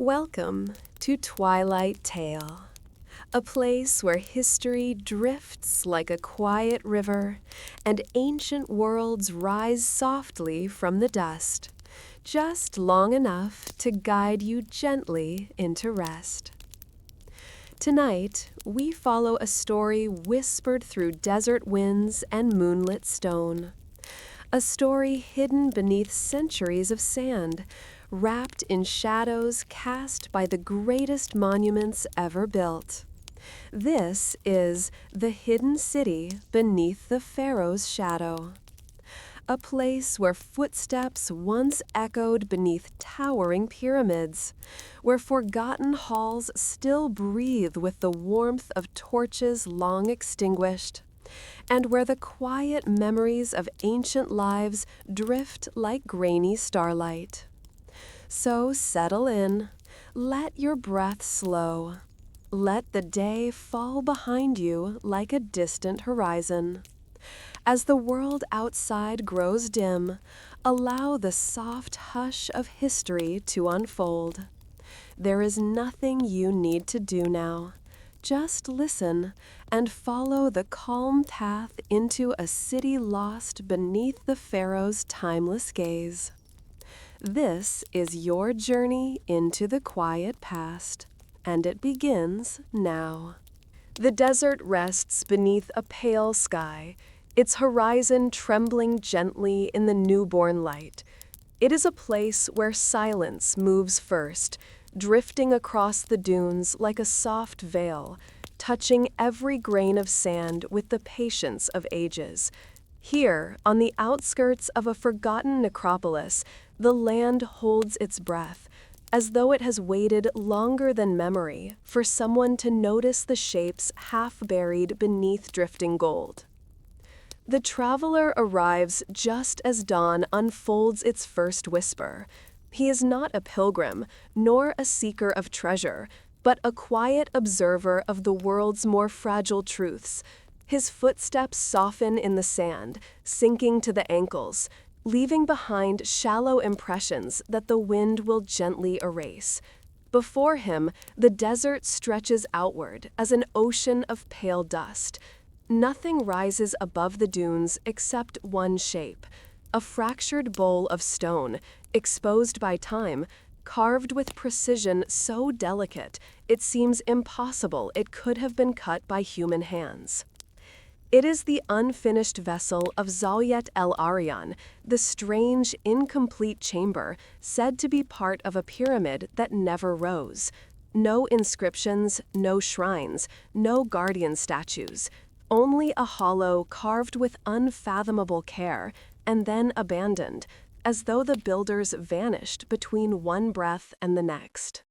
Welcome to Twilight Tale, a place where history drifts like a quiet river and ancient worlds rise softly from the dust, just long enough to guide you gently into rest. Tonight, we follow a story whispered through desert winds and moonlit stone. A story hidden beneath centuries of sand, wrapped in shadows cast by the greatest monuments ever built. This is The Hidden City Beneath the Pharaoh's Shadow. A place where footsteps once echoed beneath towering pyramids, where forgotten halls still breathe with the warmth of torches long extinguished, and where the quiet memories of ancient lives drift like grainy starlight. So settle in, let your breath slow, let the day fall behind you like a distant horizon. As the world outside grows dim, allow the soft hush of history to unfold. There is nothing you need to do now. Just listen and follow the calm path into a city lost beneath the Pharaoh's timeless gaze. This is your journey into the quiet past, and it begins now. The desert rests beneath a pale sky, its horizon trembling gently in the newborn light. It is a place where silence moves first, drifting across the dunes like a soft veil, touching every grain of sand with the patience of ages. Here, on the outskirts of a forgotten necropolis, the land holds its breath, as though it has waited longer than memory for someone to notice the shapes half buried beneath drifting gold. The traveler arrives just as dawn unfolds its first whisper. He is not a pilgrim, nor a seeker of treasure, but a quiet observer of the world's more fragile truths. His footsteps soften in the sand, sinking to the ankles, leaving behind shallow impressions that the wind will gently erase. Before him, the desert stretches outward as an ocean of pale dust. Nothing rises above the dunes except one shape, a fractured bowl of stone, exposed by time, carved with precision so delicate it seems impossible it could have been cut by human hands. It is the unfinished vessel of Zawyet el-Aryan, the strange, incomplete chamber said to be part of a pyramid that never rose. No inscriptions, no shrines, no guardian statues. Only a hollow carved with unfathomable care, and then abandoned, as though the builders vanished between one breath and the next.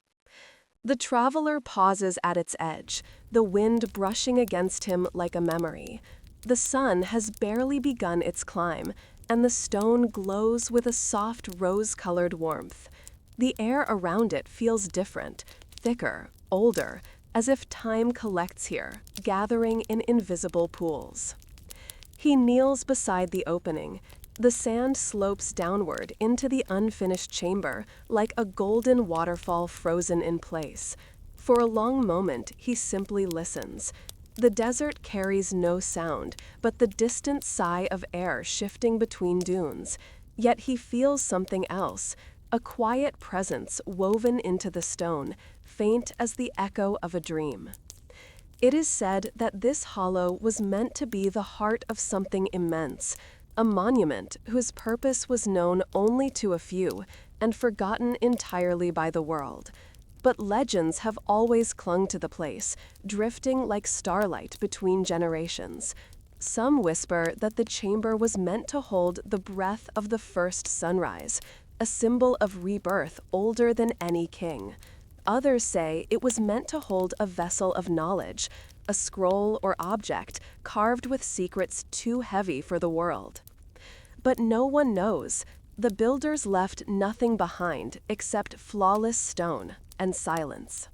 The traveler pauses at its edge, the wind brushing against him like a memory. The sun has barely begun its climb, and the stone glows with a soft rose-colored warmth. The air around it feels different, thicker, older, as if time collects here, gathering in invisible pools. He kneels beside the opening. The sand slopes downward into the unfinished chamber like a golden waterfall frozen in place. For a long moment, he simply listens. The desert carries no sound, but the distant sigh of air shifting between dunes. Yet he feels something else, a quiet presence woven into the stone, faint as the echo of a dream. It is said that this hollow was meant to be the heart of something immense, a monument whose purpose was known only to a few and forgotten entirely by the world. But legends have always clung to the place, drifting like starlight between generations. Some whisper that the chamber was meant to hold the breath of the first sunrise, a symbol of rebirth older than any king. Others say it was meant to hold a vessel of knowledge, a scroll or object carved with secrets too heavy for the world. But no one knows. The builders left nothing behind except flawless stone and silence.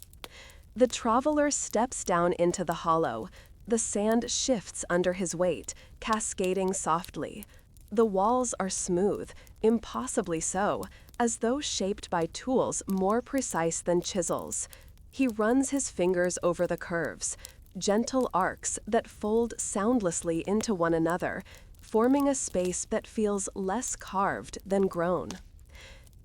The traveler steps down into the hollow. The sand shifts under his weight, cascading softly. The walls are smooth, impossibly so, as though shaped by tools more precise than chisels. He runs his fingers over the curves, gentle arcs that fold soundlessly into one another, forming a space that feels less carved than grown.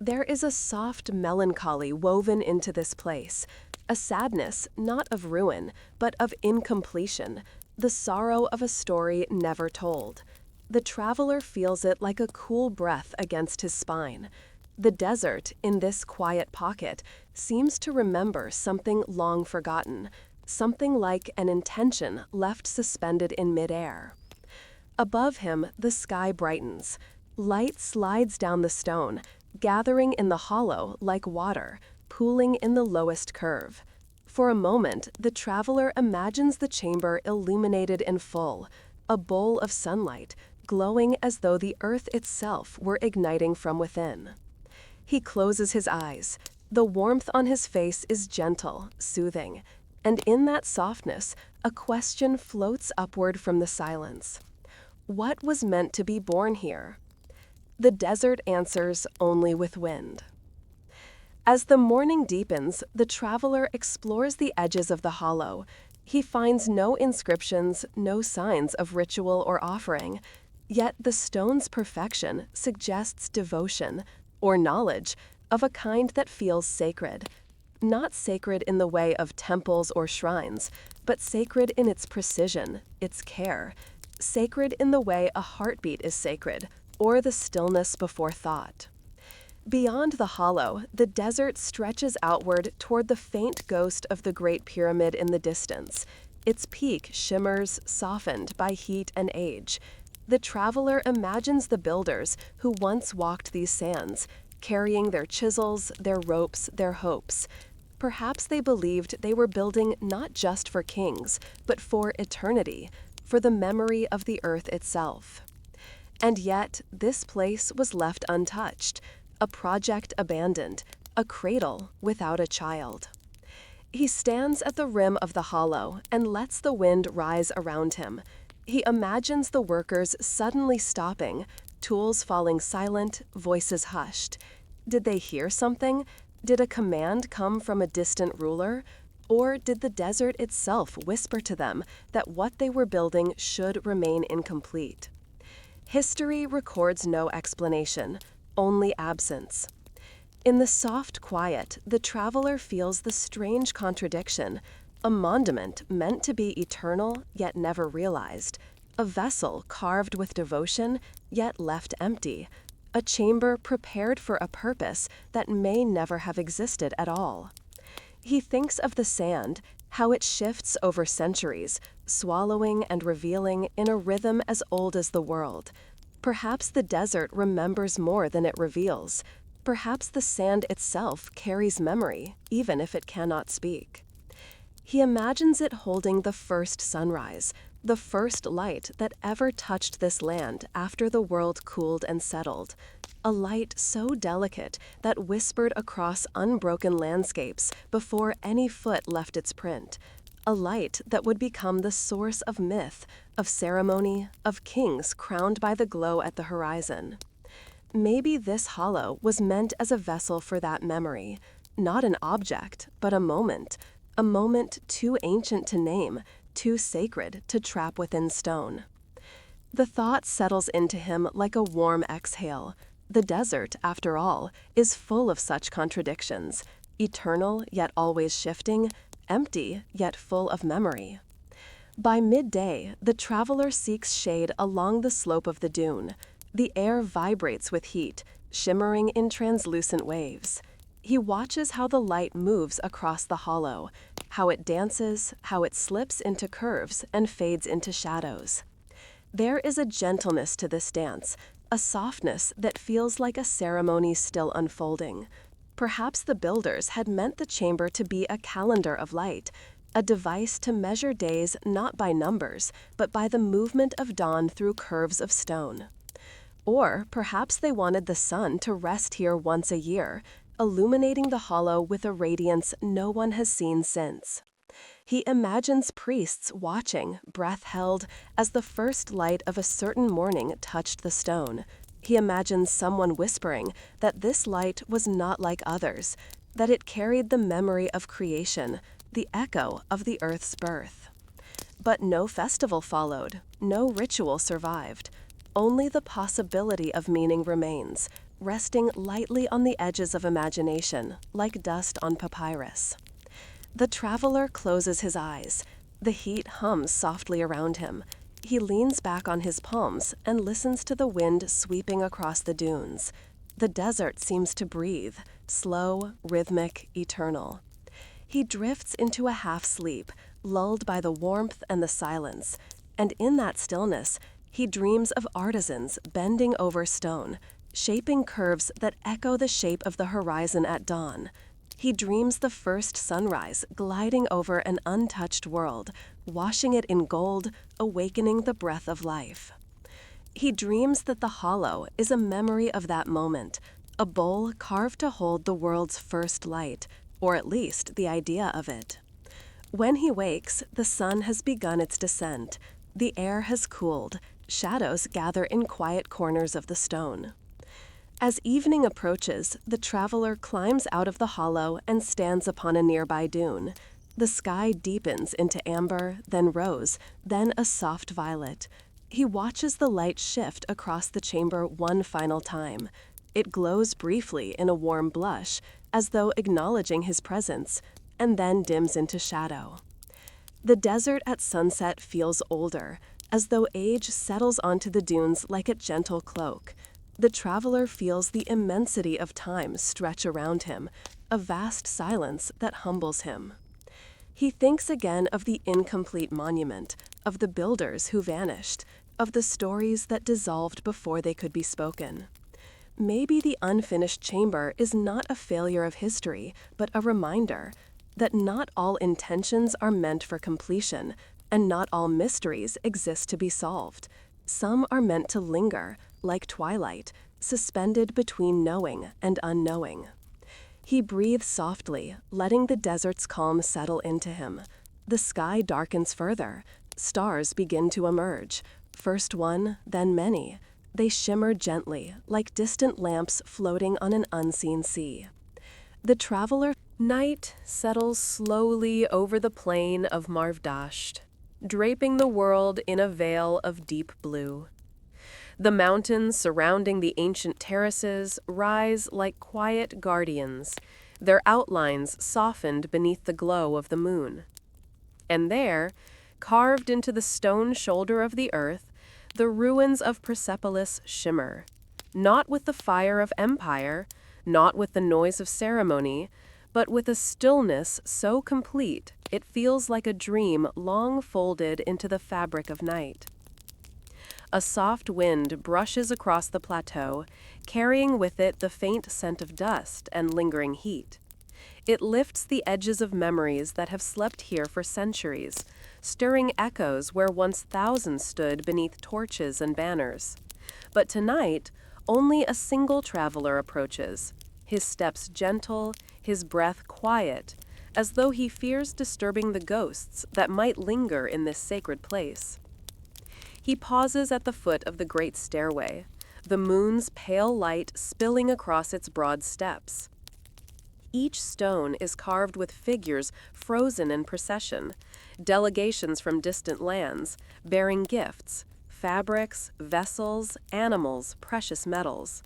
There is a soft melancholy woven into this place, a sadness not of ruin, but of incompletion, the sorrow of a story never told. The traveler feels it like a cool breath against his spine. The desert, in this quiet pocket, seems to remember something long forgotten, something like an intention left suspended in midair. Above him, the sky brightens. Light slides down the stone, gathering in the hollow like water, pooling in the lowest curve. For a moment, the traveler imagines the chamber illuminated in full, a bowl of sunlight, glowing as though the earth itself were igniting from within. He closes his eyes. The warmth on his face is gentle, soothing, and in that softness, a question floats upward from the silence. What was meant to be born here? The desert answers only with wind. As the morning deepens, the traveler explores the edges of the hollow. He finds no inscriptions, no signs of ritual or offering, yet the stone's perfection suggests devotion, or knowledge, of a kind that feels sacred. Not sacred in the way of temples or shrines, but sacred in its precision, its care. Sacred in the way a heartbeat is sacred, or the stillness before thought. Beyond the hollow, the desert stretches outward toward the faint ghost of the Great Pyramid in the distance. Its peak shimmers, softened by heat and age. The traveler imagines the builders who once walked these sands, carrying their chisels, their ropes, their hopes. Perhaps they believed they were building not just for kings, but for eternity, for the memory of the earth itself. And yet, this place was left untouched, a project abandoned, a cradle without a child. He stands at the rim of the hollow and lets the wind rise around him. He imagines the workers suddenly stopping, tools falling silent, voices hushed. Did they hear something? Did a command come from a distant ruler? Or did the desert itself whisper to them that what they were building should remain incomplete? History records no explanation, only absence. In the soft quiet, the traveler feels the strange contradiction, a monument meant to be eternal yet never realized, a vessel carved with devotion yet left empty, a chamber prepared for a purpose that may never have existed at all. He thinks of the sand, how it shifts over centuries, swallowing and revealing in a rhythm as old as the world. Perhaps the desert remembers more than it reveals. Perhaps the sand itself carries memory, even if it cannot speak. He imagines it holding the first sunrise, the first light that ever touched this land after the world cooled and settled. A light so delicate that whispered across unbroken landscapes before any foot left its print. A light that would become the source of myth, of ceremony, of kings crowned by the glow at the horizon. Maybe this hollow was meant as a vessel for that memory, not an object, but a moment too ancient to name, too sacred to trap within stone. The thought settles into him like a warm exhale. The desert, after all, is full of such contradictions, eternal yet always shifting, empty yet full of memory. By midday, the traveler seeks shade along the slope of the dune. The air vibrates with heat, shimmering in translucent waves. He watches how the light moves across the hollow, how it dances, how it slips into curves and fades into shadows. There is a gentleness to this dance, a softness that feels like a ceremony still unfolding. Perhaps the builders had meant the chamber to be a calendar of light, a device to measure days not by numbers, but by the movement of dawn through curves of stone. Or perhaps they wanted the sun to rest here once a year, illuminating the hollow with a radiance no one has seen since. He imagines priests watching, breath held, as the first light of a certain morning touched the stone, He imagines someone whispering that this light was not like others, that it carried the memory of creation, the echo of the earth's birth. But no festival followed, no ritual survived. Only the possibility of meaning remains, resting lightly on the edges of imagination, like dust on papyrus. The traveler closes his eyes. The heat hums softly around him. He leans back on his palms and listens to the wind sweeping across the dunes. The desert seems to breathe, slow, rhythmic, eternal. He drifts into a half-sleep, lulled by the warmth and the silence, and in that stillness, he dreams of artisans bending over stone, shaping curves that echo the shape of the horizon at dawn. He dreams the first sunrise gliding over an untouched world, washing it in gold, awakening the breath of life. He dreams that the hollow is a memory of that moment, a bowl carved to hold the world's first light, or at least the idea of it. When he wakes, the sun has begun its descent. The air has cooled. Shadows gather in quiet corners of the stone. As evening approaches, the traveler climbs out of the hollow and stands upon a nearby dune. The sky deepens into amber, then rose, then a soft violet. He watches the light shift across the chamber one final time. It glows briefly in a warm blush, as though acknowledging his presence, and then dims into shadow. The desert at sunset feels older, as though age settles onto the dunes like a gentle cloak. The traveler feels the immensity of time stretch around him, a vast silence that humbles him. He thinks again of the incomplete monument, of the builders who vanished, of the stories that dissolved before they could be spoken. Maybe the unfinished chamber is not a failure of history, but a reminder that not all intentions are meant for completion, and not all mysteries exist to be solved. Some are meant to linger, like twilight, suspended between knowing and unknowing. He breathes softly, letting the desert's calm settle into him. The sky darkens further. Stars begin to emerge. First one, then many. They shimmer gently, like distant lamps floating on an unseen sea. The traveler. Night settles slowly over the plain of Marvdasht, draping the world in a veil of deep blue. The mountains surrounding the ancient terraces rise like quiet guardians, their outlines softened beneath the glow of the moon. And there, carved into the stone shoulder of the earth, the ruins of Persepolis shimmer, not with the fire of empire, not with the noise of ceremony, but with a stillness so complete it feels like a dream long folded into the fabric of night. A soft wind brushes across the plateau, carrying with it the faint scent of dust and lingering heat. It lifts the edges of memories that have slept here for centuries, stirring echoes where once thousands stood beneath torches and banners. But tonight, only a single traveler approaches, his steps gentle, his breath quiet, as though he fears disturbing the ghosts that might linger in this sacred place. He pauses at the foot of the great stairway, the moon's pale light spilling across its broad steps. Each stone is carved with figures frozen in procession, delegations from distant lands, bearing gifts, fabrics, vessels, animals, precious metals.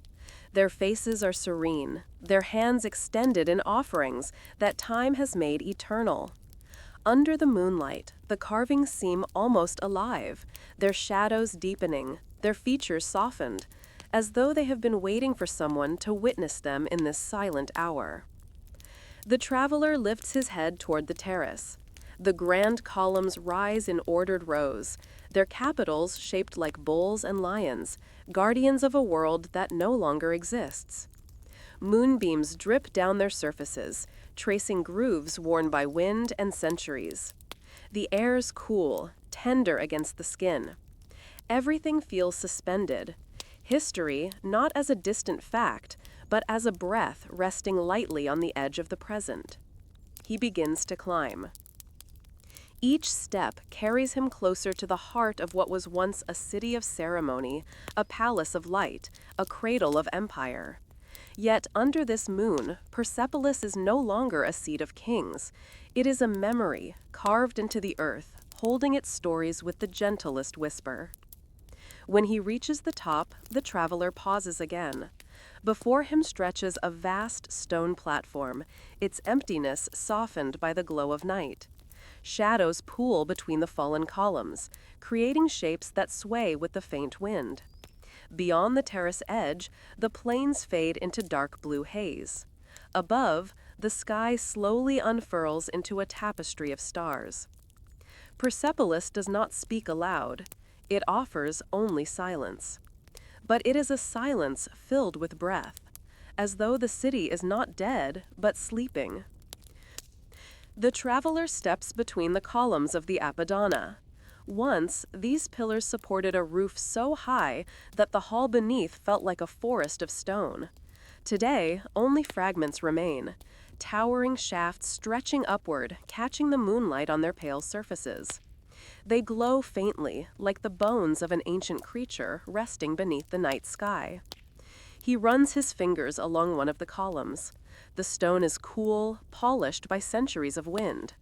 Their faces are serene, their hands extended in offerings that time has made eternal. Under the moonlight, the carvings seem almost alive, their shadows deepening, their features softened, as though they have been waiting for someone to witness them in this silent hour. The traveler lifts his head toward the terrace. The grand columns rise in ordered rows, their capitals shaped like bulls and lions, guardians of a world that no longer exists. Moonbeams drip down their surfaces, tracing grooves worn by wind and centuries. The air's cool, tender against the skin. Everything feels suspended. History not as a distant fact, but as a breath resting lightly on the edge of the present. He begins to climb. Each step carries him closer to the heart of what was once a city of ceremony, a palace of light, a cradle of empire. Yet under this moon, Persepolis is no longer a seat of kings. It is a memory carved into the earth, holding its stories with the gentlest whisper. When he reaches the top, the traveler pauses again. Before him stretches a vast stone platform, its emptiness softened by the glow of night. Shadows pool between the fallen columns, creating shapes that sway with the faint wind. Beyond the terrace edge, the plains fade into dark blue haze. Above, the sky slowly unfurls into a tapestry of stars. Persepolis does not speak aloud. It offers only silence. But it is a silence filled with breath, as though the city is not dead, but sleeping. The traveler steps between the columns of the Apadana. Once, these pillars supported a roof so high that the hall beneath felt like a forest of stone. Today, only fragments remain, towering shafts stretching upward, catching the moonlight on their pale surfaces. They glow faintly, like the bones of an ancient creature resting beneath the night sky. He runs his fingers along one of the columns. The stone is cool, polished by centuries of wind.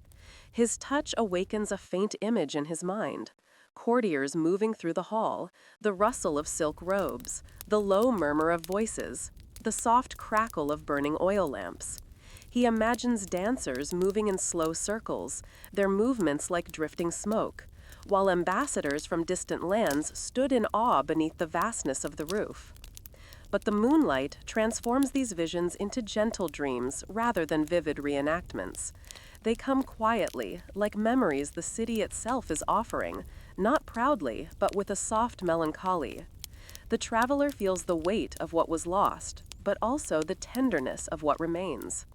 His touch awakens a faint image in his mind. Courtiers moving through the hall, the rustle of silk robes, the low murmur of voices, the soft crackle of burning oil lamps. He imagines dancers moving in slow circles, their movements like drifting smoke, while ambassadors from distant lands stood in awe beneath the vastness of the roof. But the moonlight transforms these visions into gentle dreams rather than vivid reenactments. They come quietly, like memories the city itself is offering, not proudly, but with a soft melancholy. The traveler feels the weight of what was lost, but also the tenderness of what remains.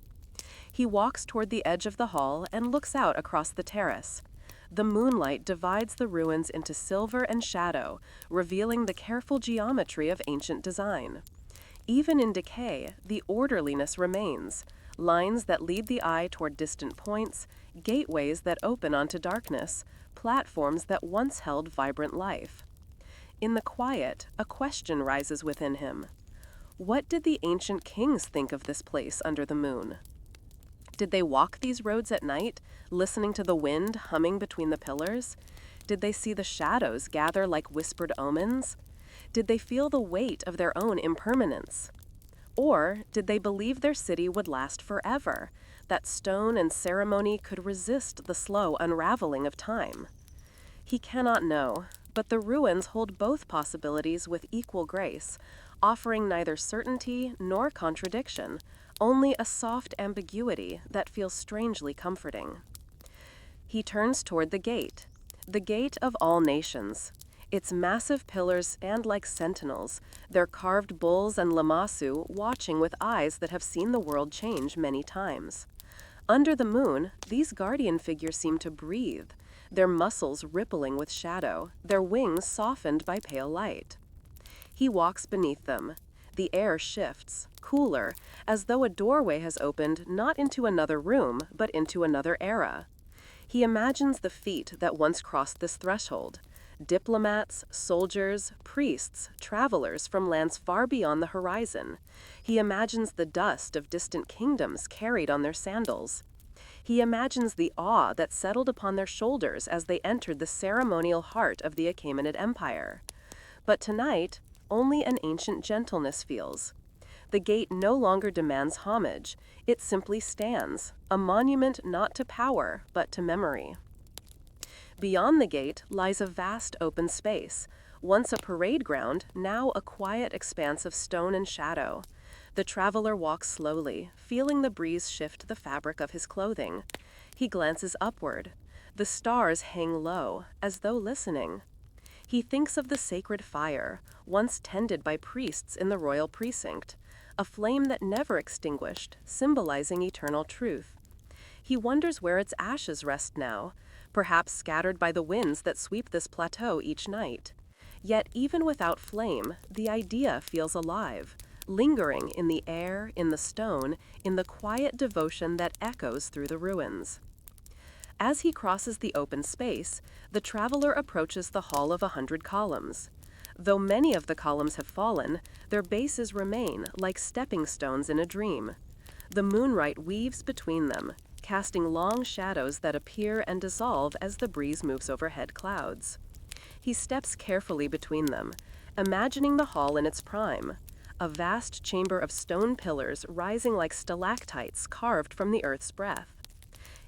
He walks toward the edge of the hall and looks out across the terrace. The moonlight divides the ruins into silver and shadow, revealing the careful geometry of ancient design. Even in decay, the orderliness remains. Lines that lead the eye toward distant points, gateways that open onto darkness, platforms that once held vibrant life. In the quiet, a question rises within him. What did the ancient kings think of this place under the moon? Did they walk these roads at night, listening to the wind humming between the pillars? Did they see the shadows gather like whispered omens? Did they feel the weight of their own impermanence? Or did they believe their city would last forever, that stone and ceremony could resist the slow unraveling of time? He cannot know, but the ruins hold both possibilities with equal grace, offering neither certainty nor contradiction, only a soft ambiguity that feels strangely comforting. He turns toward the gate of all nations. Its massive pillars stand like sentinels, their carved bulls and lamassu watching with eyes that have seen the world change many times. Under the moon, these guardian figures seem to breathe, their muscles rippling with shadow, their wings softened by pale light. He walks beneath them. The air shifts, cooler, as though a doorway has opened not into another room, but into another era. He imagines the feet that once crossed this threshold. Diplomats, soldiers, priests, travelers from lands far beyond the horizon. He imagines the dust of distant kingdoms carried on their sandals. He imagines the awe that settled upon their shoulders as they entered the ceremonial heart of the Achaemenid Empire. But tonight, only an ancient gentleness feels. The gate no longer demands homage. It simply stands, a monument not to power, but to memory. Beyond the gate lies a vast open space, once a parade ground, now a quiet expanse of stone and shadow. The traveler walks slowly, feeling the breeze shift the fabric of his clothing. He glances upward. The stars hang low, as though listening. He thinks of the sacred fire, once tended by priests in the royal precinct, a flame that never extinguished, symbolizing eternal truth. He wonders where its ashes rest now, perhaps scattered by the winds that sweep this plateau each night. Yet even without flame, the idea feels alive, lingering in the air, in the stone, in the quiet devotion that echoes through the ruins. As he crosses the open space, the traveler approaches the Hall of 100 Columns. Though many of the columns have fallen, their bases remain like stepping stones in a dream. The moonlight weaves between them, casting long shadows that appear and dissolve as the breeze moves overhead clouds. He steps carefully between them, imagining the hall in its prime, a vast chamber of stone pillars rising like stalactites carved from the earth's breath.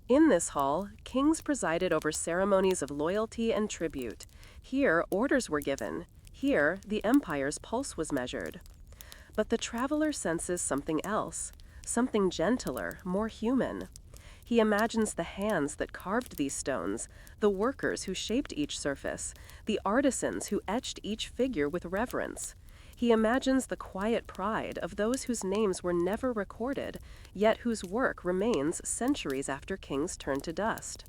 In this hall, kings presided over ceremonies of loyalty and tribute. Here, orders were given. Here, the empire's pulse was measured. But the traveler senses something else, something gentler, more human. He imagines the hands that carved these stones, the workers who shaped each surface, the artisans who etched each figure with reverence. He imagines the quiet pride of those whose names were never recorded, yet whose work remains centuries after kings turn to dust.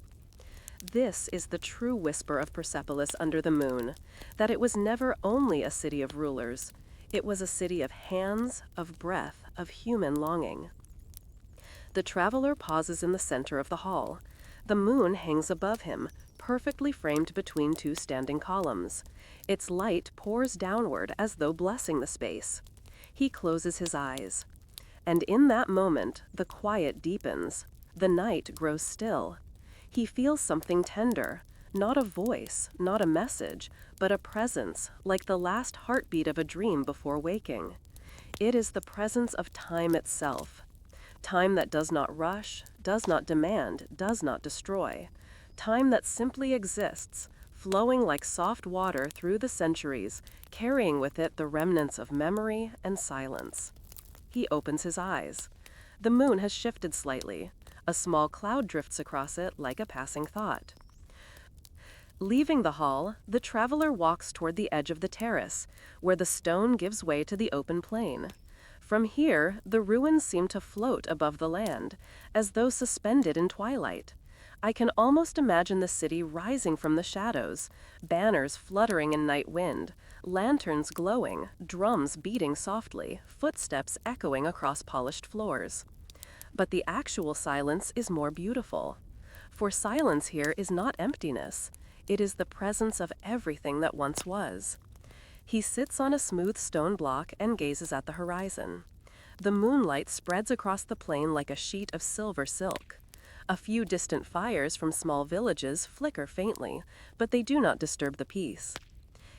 This is the true whisper of Persepolis under the moon, that it was never only a city of rulers. It was a city of hands, of breath, of human longing. The traveler pauses in the center of the hall. The moon hangs above him, perfectly framed between two standing columns. Its light pours downward as though blessing the space. He closes his eyes. And in that moment, the quiet deepens. The night grows still. He feels something tender, not a voice, not a message, but a presence, like the last heartbeat of a dream before waking. It is the presence of time itself. Time that does not rush, does not demand, does not destroy. Time that simply exists, flowing like soft water through the centuries, carrying with it the remnants of memory and silence. He opens his eyes. The moon has shifted slightly. A small cloud drifts across it like a passing thought. Leaving the hall, the traveler walks toward the edge of the terrace, where the stone gives way to the open plain. From here, the ruins seem to float above the land, as though suspended in twilight. I can almost imagine the city rising from the shadows, banners fluttering in night wind, lanterns glowing, drums beating softly, footsteps echoing across polished floors. But the actual silence is more beautiful. For silence here is not emptiness. It is the presence of everything that once was. He sits on a smooth stone block and gazes at the horizon. The moonlight spreads across the plain like a sheet of silver silk. A few distant fires from small villages flicker faintly, but they do not disturb the peace.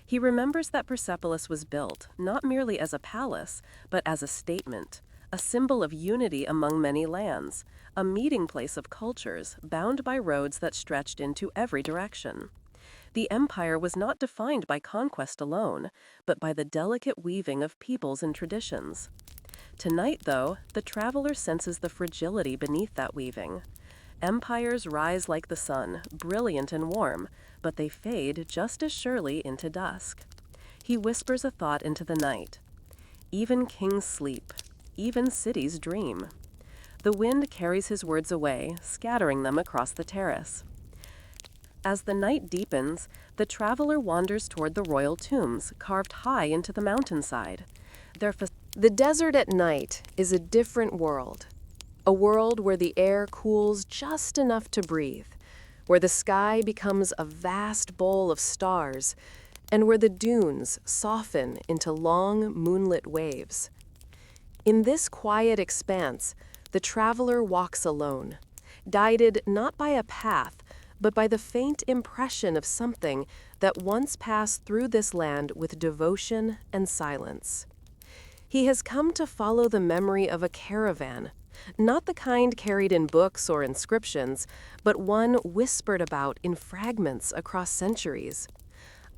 He remembers that Persepolis was built not merely as a palace, but as a statement, a symbol of unity among many lands, a meeting place of cultures bound by roads that stretched into every direction. The empire was not defined by conquest alone, but by the delicate weaving of peoples and traditions. Tonight, though, the traveler senses the fragility beneath that weaving. Empires rise like the sun, brilliant and warm, but they fade just as surely into dusk. He whispers a thought into the night. Even kings sleep. Even cities dream. The wind carries his words away, scattering them across the terrace. As the night deepens, the traveler wanders toward the royal tombs, carved high into the mountainside. The desert at night is a different world. A world where the air cools just enough to breathe, where the sky becomes a vast bowl of stars, and where the dunes soften into long, moonlit waves. In this quiet expanse, the traveler walks alone, guided not by a path, but by the faint impression of something that once passed through this land with devotion and silence. He has come to follow the memory of a caravan, not the kind carried in books or inscriptions, but one whispered about in fragments across centuries.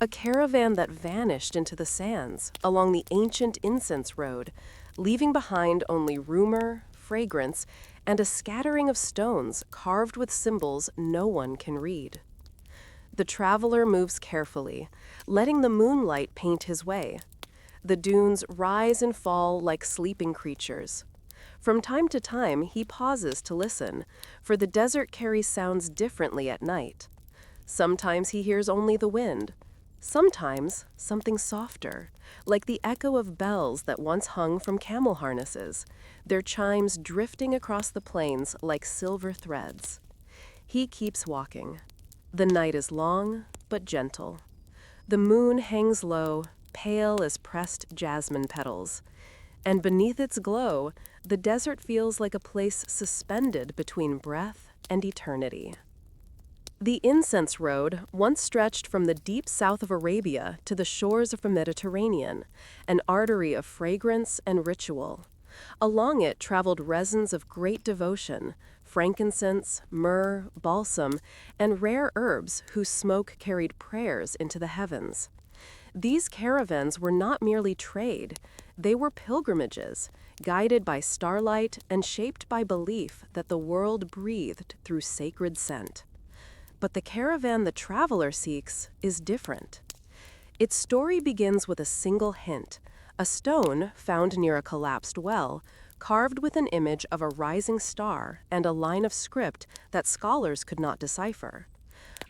A caravan that vanished into the sands along the ancient incense road, leaving behind only rumor, fragrance, and a scattering of stones carved with symbols no one can read. The traveler moves carefully, letting the moonlight paint his way. The dunes rise and fall like sleeping creatures. From time to time, he pauses to listen, for the desert carries sounds differently at night. Sometimes he hears only the wind. Sometimes something softer, like the echo of bells that once hung from camel harnesses, their chimes drifting across the plains like silver threads. He keeps walking. The night is long, but gentle. The moon hangs low, pale as pressed jasmine petals. And beneath its glow, the desert feels like a place suspended between breath and eternity. The incense road once stretched from the deep south of Arabia to the shores of the Mediterranean, an artery of fragrance and ritual. Along it traveled resins of great devotion, frankincense, myrrh, balsam, and rare herbs whose smoke carried prayers into the heavens. These caravans were not merely trade, they were pilgrimages, guided by starlight and shaped by belief that the world breathed through sacred scent. But the caravan the traveler seeks is different. Its story begins with a single hint, a stone found near a collapsed well, carved with an image of a rising star and a line of script that scholars could not decipher.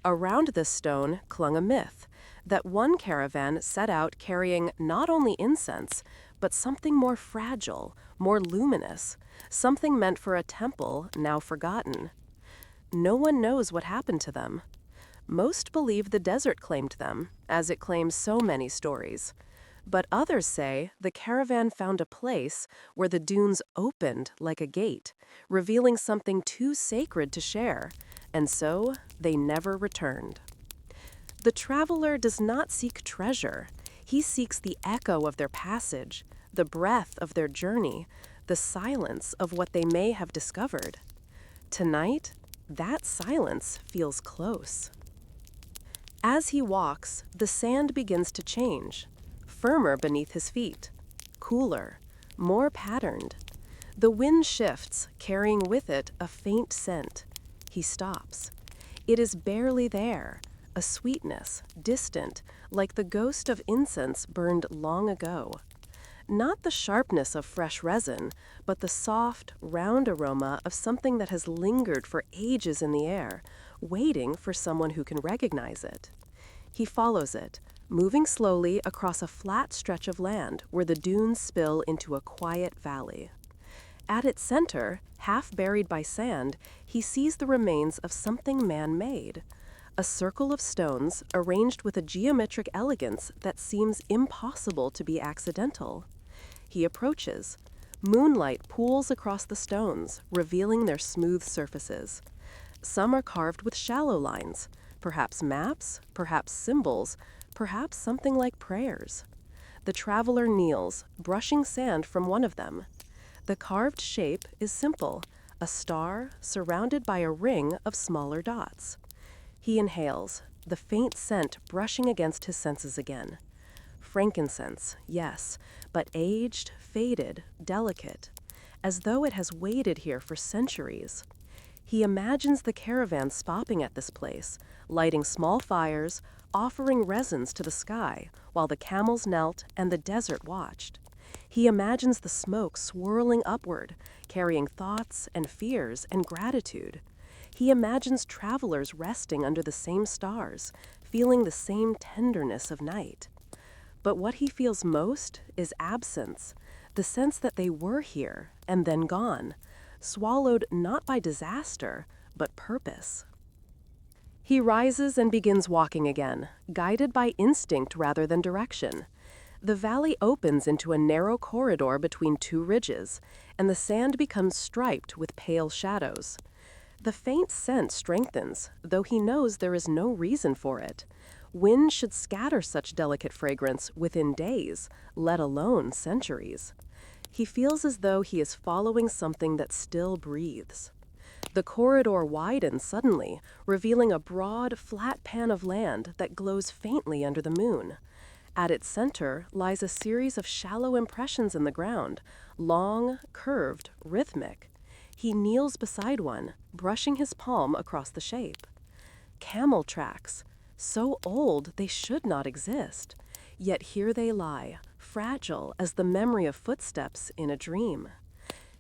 Around this stone clung a myth that one caravan set out carrying not only incense, but something more fragile, more luminous, something meant for a temple now forgotten. No one knows what happened to them. Most believe the desert claimed them, as it claims so many stories. But others say the caravan found a place where the dunes opened like a gate, revealing something too sacred to share, and so they never returned. The traveler does not seek treasure. He seeks the echo of their passage, the breath of their journey, the silence of what they may have discovered. Tonight, that silence feels close. As he walks, the sand begins to change, firmer beneath his feet, cooler, more patterned. The wind shifts, carrying with it a faint scent. He stops. It is barely there, a sweetness, distant, like the ghost of incense burned long ago. Not the sharpness of fresh resin, but the soft, round aroma of something that has lingered for ages in the air, waiting for someone who can recognize it. He follows it, moving slowly across a flat stretch of land where the dunes spill into a quiet valley. At its center, half buried by sand, he sees the remains of something man-made. A circle of stones arranged with a geometric elegance that seems impossible to be accidental. He approaches. Moonlight pools across the stones, revealing their smooth surfaces. Some are carved with shallow lines, perhaps maps, perhaps symbols, perhaps something like prayers. The traveler kneels, brushing sand from one of them. The carved shape is simple, a star surrounded by a ring of smaller dots. He inhales, the faint scent brushing against his senses again. Frankincense, yes, but aged, faded, delicate, as though it has waited here for centuries. He imagines the caravan stopping at this place, lighting small fires, offering resins to the sky, while the camels knelt and the desert watched. He imagines the smoke swirling upward, carrying thoughts and fears and gratitude. He imagines travelers resting under the same stars, feeling the same tenderness of night. But what he feels most is absence, the sense that they were here and then gone, swallowed not by disaster, but purpose. He rises and begins walking again, guided by instinct rather than direction. The valley opens into a narrow corridor between two ridges, and the sand becomes striped with pale shadows. The faint scent strengthens, though he knows there is no reason for it. Wind should scatter such delicate fragrance within days, let alone centuries. He feels as though he is following something that still breathes. The corridor widens suddenly, revealing a broad, flat pan of land that glows faintly under the moon. At its center lies a series of shallow impressions in the ground, long, curved, rhythmic. He kneels beside one, brushing his palm across the shape. Camel tracks, so old they should not exist. Yet here they lie, fragile as the memory of footsteps in a dream.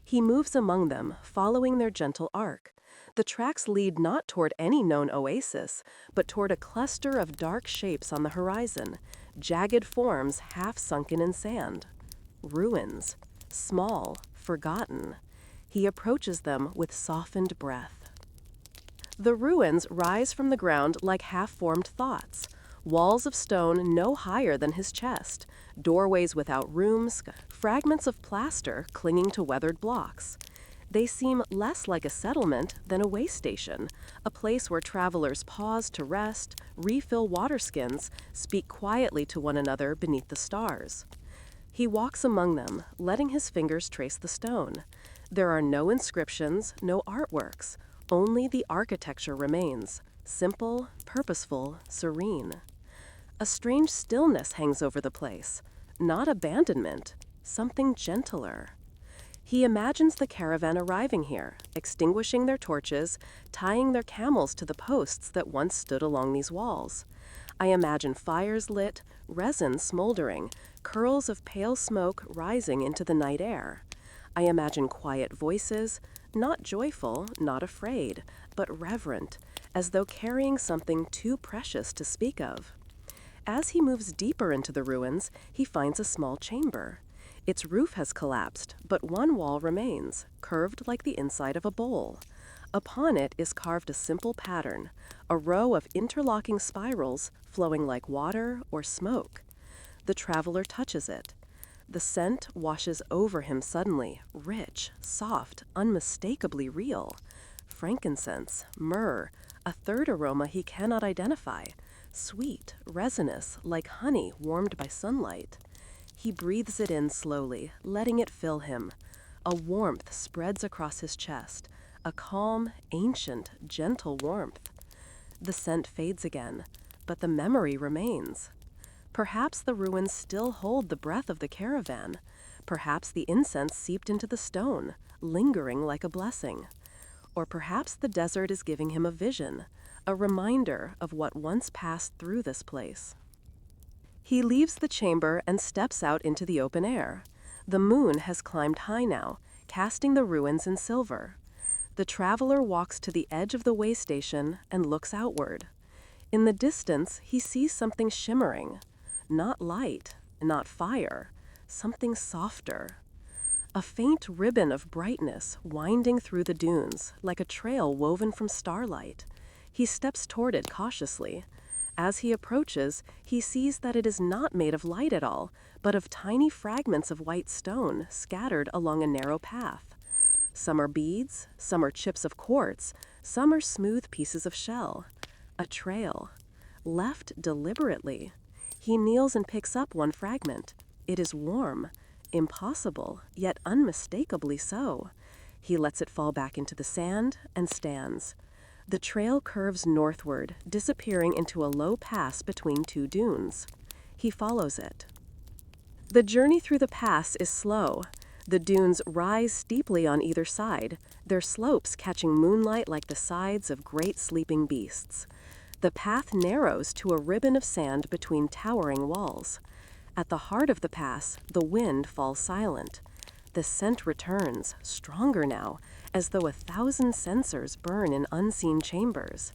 He moves among them, following their gentle arc. The tracks lead not toward any known oasis, but toward a cluster of dark shapes on the horizon, jagged forms half sunken in sand. Ruins, small, forgotten. He approaches them with softened breath. The ruins rise from the ground like half-formed thoughts, walls of stone no higher than his chest, doorways without rooms, fragments of plaster clinging to weathered blocks. They seem less like a settlement than a way station, a place where travelers pause to rest, refill water skins, speak quietly to one another beneath the stars. He walks among them, letting his fingers trace the stone. There are no inscriptions, no artworks. Only the architecture remains, simple, purposeful, serene. A strange stillness hangs over the place, not abandonment, something gentler. He imagines the caravan arriving here, extinguishing their torches, tying their camels to the posts that once stood along these walls. I imagine fires lit, resin smoldering, curls of pale smoke rising into the night air. I imagine quiet voices, not joyful, not afraid, but reverent, as though carrying something too precious to speak of. As he moves deeper into the ruins, he finds a small chamber. Its roof has collapsed, but one wall remains, curved like the inside of a bowl. Upon it is carved a simple pattern, a row of interlocking spirals flowing like water or smoke. The traveler touches it. The scent washes over him suddenly, rich, soft, unmistakably real. Frankincense, myrrh, a third aroma he cannot identify, sweet, resinous, like honey warmed by sunlight. He breathes it in slowly, letting it fill him. A warmth spreads across his chest, a calm, ancient, gentle warmth. The scent fades again, but the memory remains. Perhaps the ruins still hold the breath of the caravan. Perhaps the incense seeped into the stone, lingering like a blessing. Or perhaps the desert is giving him a vision, a reminder of what once passed through this place. He leaves the chamber and steps out into the open air. The moon has climbed high now, casting the ruins in silver. The traveler walks to the edge of the way station and looks outward. In the distance, he sees something shimmering. Not light, not fire, something softer. A faint ribbon of brightness winding through the dunes, like a trail woven from starlight. He steps toward it cautiously. As he approaches, he sees that it is not made of light at all, but of tiny fragments of white stone scattered along a narrow path. Some are beads, some are chips of quartz, some are smooth pieces of shell. A trail, left deliberately. He kneels and picks up one fragment. It is warm, impossible, yet unmistakably so. He lets it fall back into the sand and stands. The trail curves northward, disappearing into a low pass between two dunes. He follows it. The journey through the pass is slow. The dunes rise steeply on either side, their slopes catching moonlight like the sides of great sleeping beasts. The path narrows to a ribbon of sand between towering walls. At the heart of the pass, the wind falls silent. The scent returns, stronger now, as though 1,000 sensors burn in unseen chambers.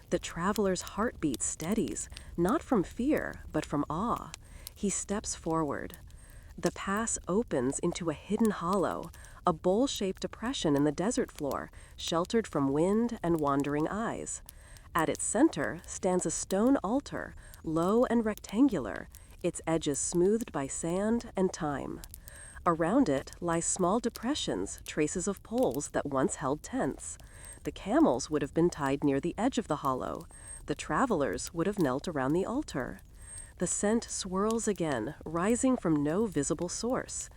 The traveler's heartbeat steadies, not from fear, but from awe. He steps forward. The pass opens into a hidden hollow, a bowl-shaped depression in the desert floor, sheltered from wind and wandering eyes. At its center stands a stone altar, low and rectangular, its edges smoothed by sand and time. Around it lie small depressions, traces of poles that once held tents. The camels would have been tied near the edge of the hollow. The travelers would have knelt around the altar. The scent swirls again, rising from no visible source.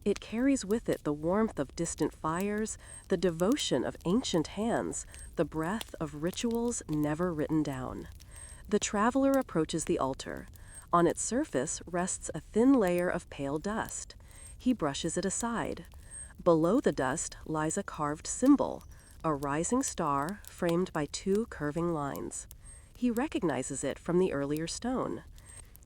It carries with it the warmth of distant fires, the devotion of ancient hands, the breath of rituals never written down. The traveler approaches the altar. On its surface rests a thin layer of pale dust. He brushes it aside. Below the dust lies a carved symbol, a rising star framed by two curving lines. He recognizes it from the earlier stone.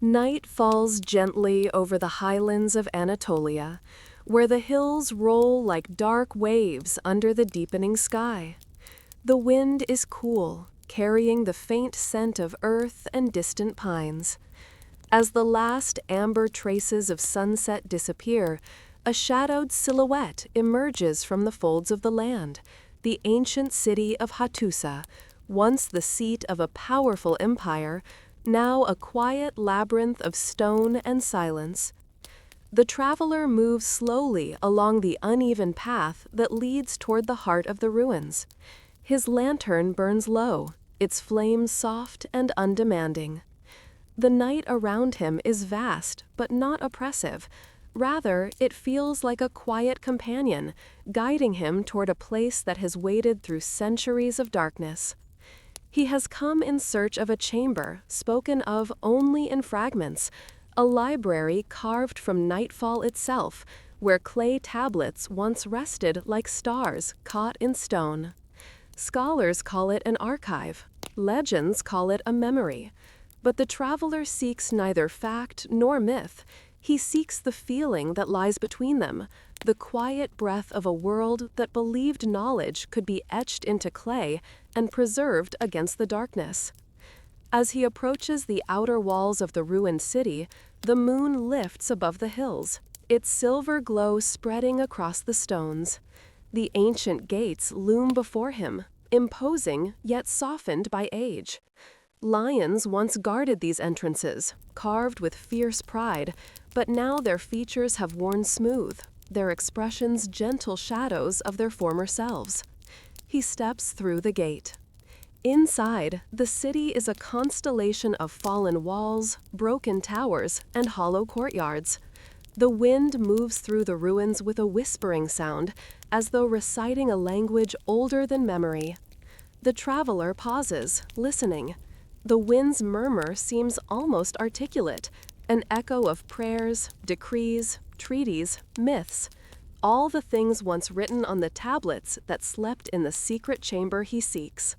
Night falls gently over the highlands of Anatolia, where the hills roll like dark waves under the deepening sky. The wind is cool, carrying the faint scent of earth and distant pines. As the last amber traces of sunset disappear, a shadowed silhouette emerges from the folds of the land, the ancient city of Hattusa, Once the seat of a powerful empire, now a quiet labyrinth of stone and silence. The traveler moves slowly along the uneven path that leads toward the heart of the ruins. His lantern burns low, its flames soft and undemanding. The night around him is vast, but not oppressive. Rather, it feels like a quiet companion, guiding him toward a place that has waded through centuries of darkness. He has come in search of a chamber spoken of only in fragments, a library carved from nightfall itself, where clay tablets once rested like stars caught in stone. Scholars call it an archive, legends call it a memory, but the traveler seeks neither fact nor myth. He seeks the feeling that lies between them, the quiet breath of a world that believed knowledge could be etched into clay and preserved against the darkness. As he approaches the outer walls of the ruined city, the moon lifts above the hills, its silver glow spreading across the stones. The ancient gates loom before him, imposing yet softened by age. Lions once guarded these entrances, carved with fierce pride, but now their features have worn smooth, their expressions gentle shadows of their former selves. He steps through the gate. Inside, the city is a constellation of fallen walls, broken towers, and hollow courtyards. The wind moves through the ruins with a whispering sound, as though reciting a language older than memory. The traveler pauses, listening. The wind's murmur seems almost articulate, an echo of prayers, decrees, treaties, myths, all the things once written on the tablets that slept in the secret chamber he seeks.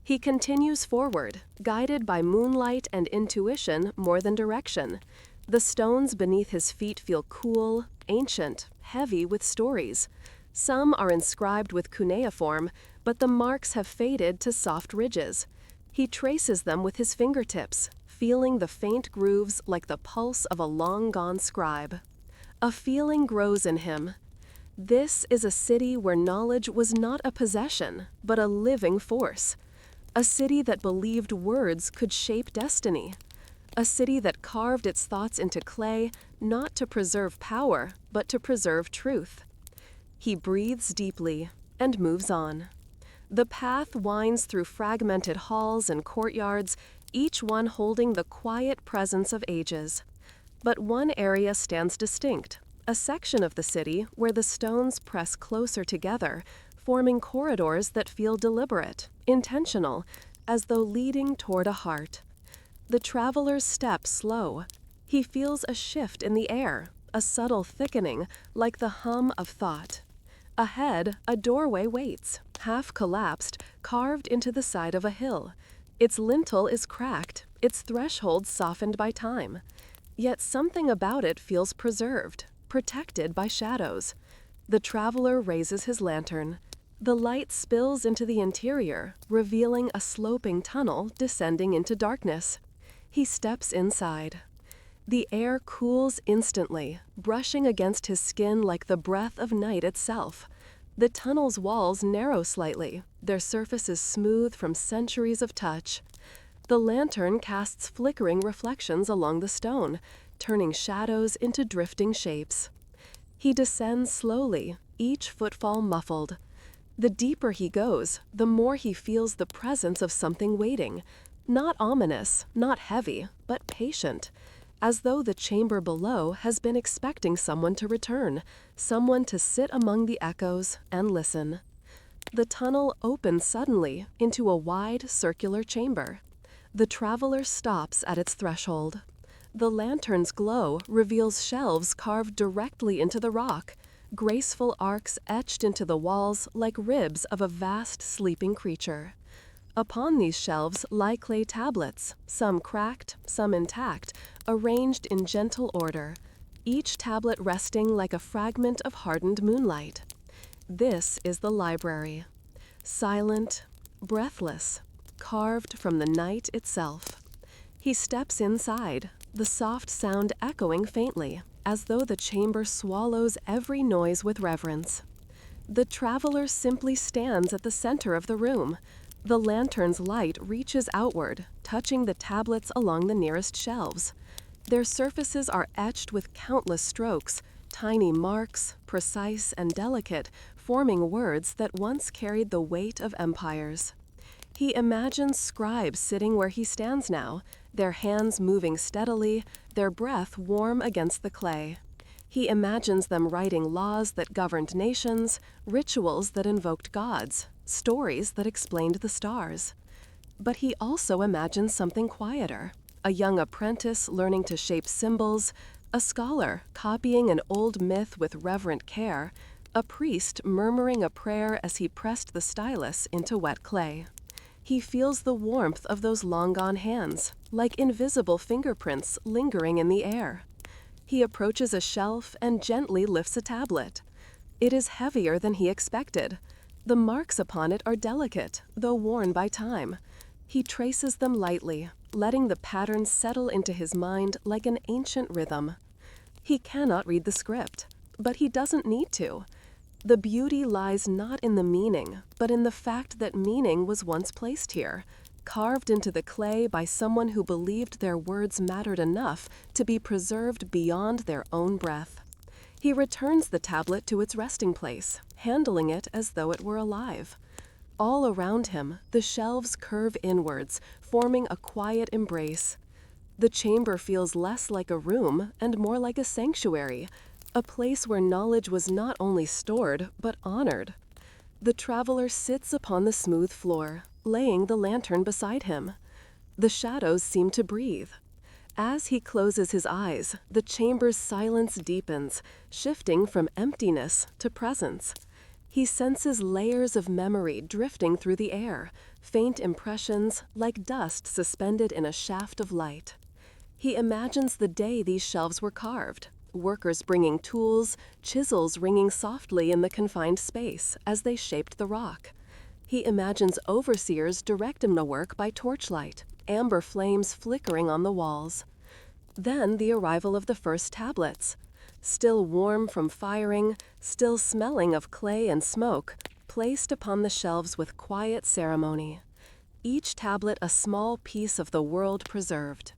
He continues forward, guided by moonlight and intuition more than direction. The stones beneath his feet feel cool, ancient, heavy with stories. Some are inscribed with cuneiform, but the marks have faded to soft ridges. He traces them with his fingertips, feeling the faint grooves like the pulse of a long-gone scribe. A feeling grows in him. This is a city where knowledge was not a possession, but a living force. A city that believed words could shape destiny. A city that carved its thoughts into clay, not to preserve power, but to preserve truth. He breathes deeply and moves on. The path winds through fragmented halls and courtyards, each one holding the quiet presence of ages. But one area stands distinct, a section of the city where the stones press closer together, forming corridors that feel deliberate, intentional, as though leading toward a heart. The traveler's steps slow. He feels a shift in the air, a subtle thickening, like the hum of thought. Ahead, a doorway waits, half collapsed, carved into the side of a hill. Its lintel is cracked, its threshold softened by time. Yet something about it feels preserved, protected by shadows. The traveler raises his lantern. The light spills into the interior, revealing a sloping tunnel descending into darkness. He steps inside. The air cools instantly, brushing against his skin like the breath of night itself. The tunnel's walls narrow slightly, their surfaces smooth from centuries of touch. The lantern casts flickering reflections along the stone, turning shadows into drifting shapes. He descends slowly, each footfall muffled. The deeper he goes, the more he feels the presence of something waiting. Not ominous, not heavy, but patient. As though the chamber below has been expecting someone to return, someone to sit among the echoes and listen. The tunnel opens suddenly into a wide, circular chamber. The traveler stops at its threshold. The lantern's glow reveals shelves carved directly into the rock, graceful arcs etched into the walls like ribs of a vast sleeping creature. Upon these shelves lie clay tablets, some cracked, some intact, arranged in gentle order, each tablet resting like a fragment of hardened moonlight. This is the library. Silent, breathless, carved from the night itself. He steps inside, the soft sound echoing faintly, as though the chamber swallows every noise with reverence. The traveler simply stands at the center of the room. The lantern's light reaches outward, touching the tablets along the nearest shelves. Their surfaces are etched with countless strokes, tiny marks, precise and delicate, forming words that once carried the weight of empires. He imagines scribes sitting where he stands now, their hands moving steadily, their breath warm against the clay. He imagines them writing laws that governed nations, rituals that invoked gods, stories that explained the stars. But he also imagines something quieter, a young apprentice learning to shape symbols, a scholar copying an old myth with reverent care, a priest murmuring a prayer as he pressed the stylus into wet clay. He feels the warmth of those long-gone hands, like invisible fingerprints lingering in the air. He approaches a shelf and gently lifts a tablet. It is heavier than he expected. The marks upon it are delicate, though worn by time. He traces them lightly, letting the patterns settle into his mind like an ancient rhythm. He cannot read the script, but he doesn't need to. The beauty lies not in the meaning, but in the fact that meaning was once placed here, carved into the clay by someone who believed their words mattered enough to be preserved beyond their own breath. He returns the tablet to its resting place, handling it as though it were alive. All around him, the shelves curve inwards, forming a quiet embrace. The chamber feels less like a room and more like a sanctuary, a place where knowledge was not only stored, but honored. The traveler sits upon the smooth floor, laying the lantern beside him. The shadows seem to breathe. As he closes his eyes, the chamber's silence deepens, shifting from emptiness to presence. He senses layers of memory drifting through the air, faint impressions like dust suspended in a shaft of light. He imagines the day these shelves were carved, workers bringing tools, chisels ringing softly in the confined space as they shaped the rock. He imagines overseers directing the work by torchlight, amber flames flickering on the walls. Then the arrival of the first tablets. Still warm from firing, still smelling of clay and smoke, placed upon the shelves with quiet ceremony. Each tablet a small piece of the world preserved.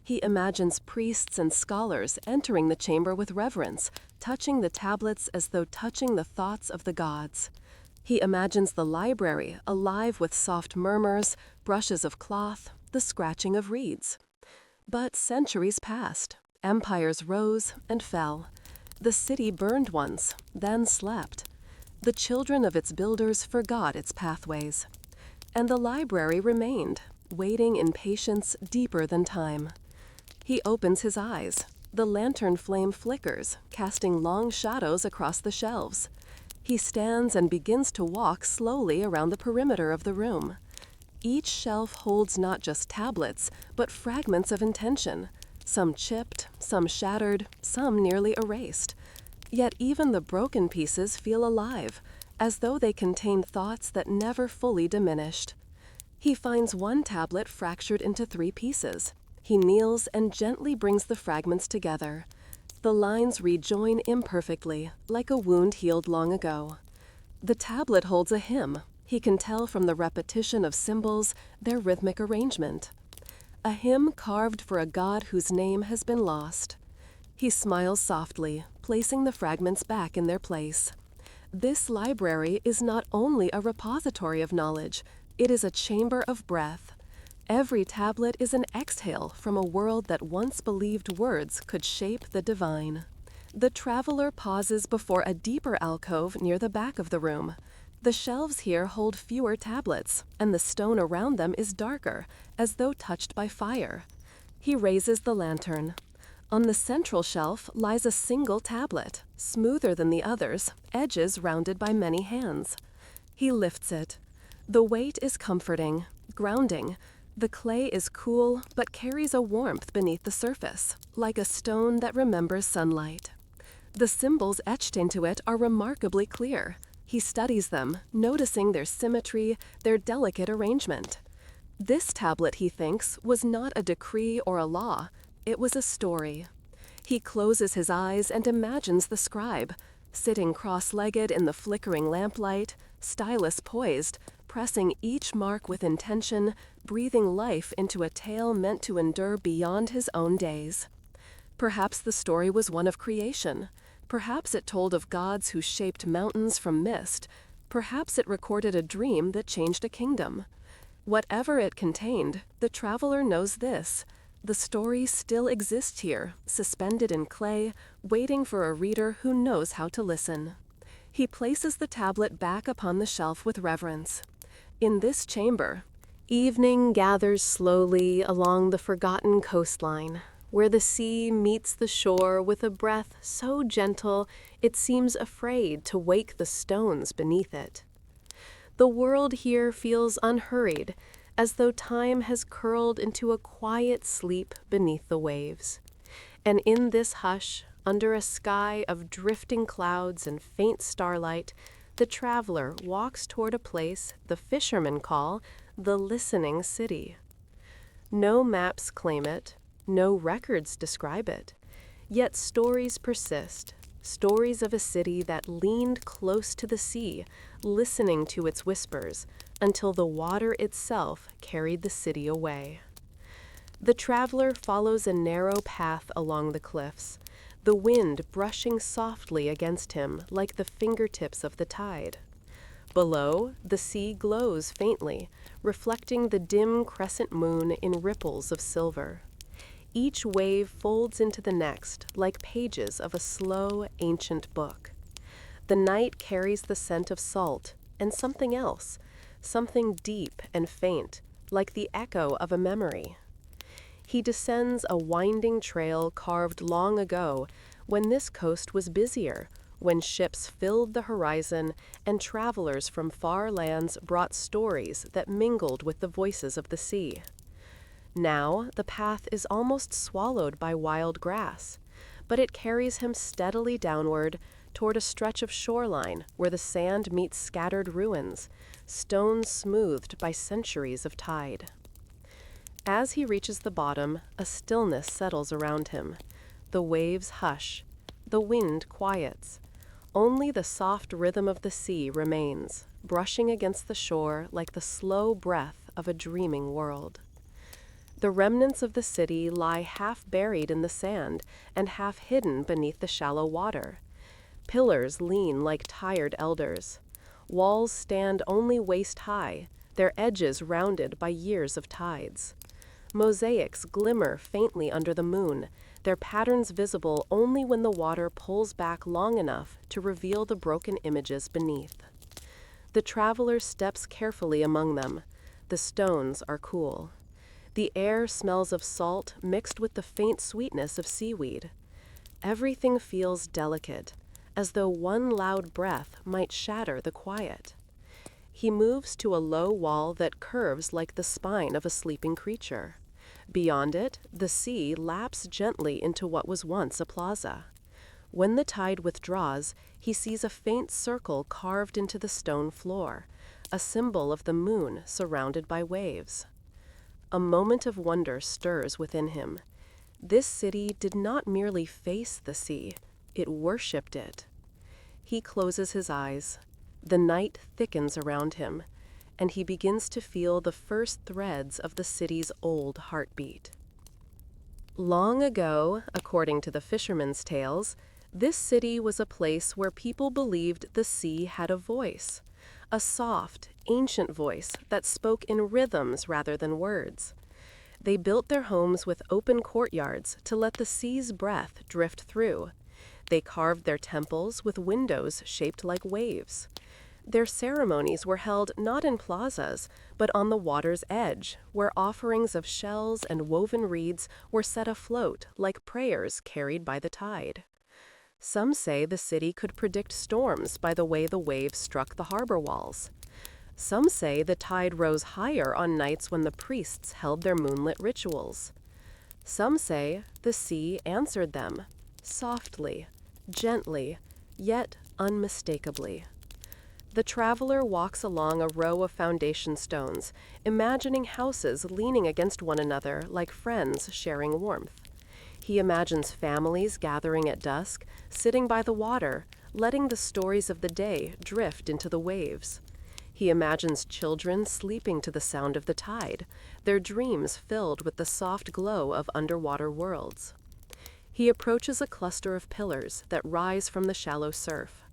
He imagines priests and scholars entering the chamber with reverence, touching the tablets as though touching the thoughts of the gods. He imagines the library alive with soft murmurs, brushes of cloth, the scratching of reeds. But centuries passed. Empires rose and fell. The city burned once, then slept. The children of its builders forgot its pathways. And the library remained, waiting in patience deeper than time. He opens his eyes. The lantern flame flickers, casting long shadows across the shelves. He stands and begins to walk slowly around the perimeter of the room. Each shelf holds not just tablets, but fragments of intention, some chipped, some shattered, some nearly erased. Yet even the broken pieces feel alive, as though they contain thoughts that never fully diminished. He finds one tablet fractured into 3 pieces. He kneels and gently brings the fragments together. The lines rejoin imperfectly, like a wound healed long ago. The tablet holds a hymn. He can tell from the repetition of symbols, their rhythmic arrangement. A hymn carved for a god whose name has been lost. He smiles softly, placing the fragments back in their place. This library is not only a repository of knowledge, it is a chamber of breath. Every tablet is an exhale from a world that once believed words could shape the divine. The traveler pauses before a deeper alcove near the back of the room. The shelves here hold fewer tablets, and the stone around them is darker, as though touched by fire. He raises the lantern. On the central shelf lies a single tablet, smoother than the others, edges rounded by many hands. He lifts it. The weight is comforting, grounding. The clay is cool, but carries a warmth beneath the surface, like a stone that remembers sunlight. The symbols etched into it are remarkably clear. He studies them, noticing their symmetry, their delicate arrangement. This tablet, he thinks, was not a decree or a law. It was a story. He closes his eyes and imagines the scribe, sitting cross-legged in the flickering lamplight, stylus poised, pressing each mark with intention, breathing life into a tale meant to endure beyond his own days. Perhaps the story was one of creation. Perhaps it told of gods who shaped mountains from mist. Perhaps it recorded a dream that changed a kingdom. Whatever it contained, the traveler knows this: the story still exists here, suspended in clay, waiting for a reader who knows how to listen. He places the tablet back upon the shelf with reverence. In this chamber, evening gathers slowly along the forgotten coastline, where the sea meets the shore with a breath so gentle it seems afraid to wake the stones beneath it. The world here feels unhurried, as though time has curled into a quiet sleep beneath the waves. And in this hush, under a sky of drifting clouds and faint starlight, the traveler walks toward a place the fishermen call the listening city. No maps claim it, no records describe it, yet stories persist, stories of a city that leaned close to the sea, listening to its whispers, until the water itself carried the city away. The traveler follows a narrow path along the cliffs, the wind brushing softly against him like the fingertips of the tide. Below, the sea glows faintly, reflecting the dim crescent moon in ripples of silver. Each wave folds into the next like pages of a slow, ancient book. The night carries the scent of salt and something else, something deep and faint, like the echo of a memory. He descends a winding trail carved long ago, when this coast was busier, when ships filled the horizon and travelers from far lands brought stories that mingled with the voices of the sea. Now the path is almost swallowed by wild grass, but it carries him steadily downward toward a stretch of shoreline where the sand meets scattered ruins, stones smoothed by centuries of tide. As he reaches the bottom, a stillness settles around him. The waves hush. The wind quiets. Only the soft rhythm of the sea remains, brushing against the shore like the slow breath of a dreaming world. The remnants of the city lie half buried in the sand and half hidden beneath the shallow water. Pillars lean like tired elders. Walls stand only waist high, their edges rounded by years of tides. Mosaics glimmer faintly under the moon, their patterns visible only when the water pulls back long enough to reveal the broken images beneath. The traveler steps carefully among them. The stones are cool. The air smells of salt mixed with the faint sweetness of seaweed. Everything feels delicate, as though one loud breath might shatter the quiet. He moves to a low wall that curves like the spine of a sleeping creature. Beyond it, the sea laps gently into what was once a plaza. When the tide withdraws, he sees a faint circle carved into the stone floor, a symbol of the moon surrounded by waves. A moment of wonder stirs within him. This city did not merely face the sea, it worshipped it. He closes his eyes. The night thickens around him, and he begins to feel the first threads of the city's old heartbeat. Long ago, according to the fishermen's tales, this city was a place where people believed the sea had a voice, a soft, ancient voice that spoke in rhythms rather than words. They built their homes with open courtyards to let the sea's breath drift through. They carved their temples with windows shaped like waves. Their ceremonies were held not in plazas, but on the water's edge, where offerings of shells and woven reeds were set afloat like prayers carried by the tide. Some say the city could predict storms by the way the waves struck the harbor walls. Some say the tide rose higher on nights when the priests held their moonlit rituals. Some say the sea answered them, softly, gently, yet unmistakably. The traveler walks along a row of foundation stones, imagining houses leaning against one another like friends sharing warmth. He imagines families gathering at dusk, sitting by the water, letting the stories of the day drift into the waves. He imagines children sleeping to the sound of the tide, their dreams filled with the soft glow of underwater worlds. He approaches a cluster of pillars that rise from the shallow surf.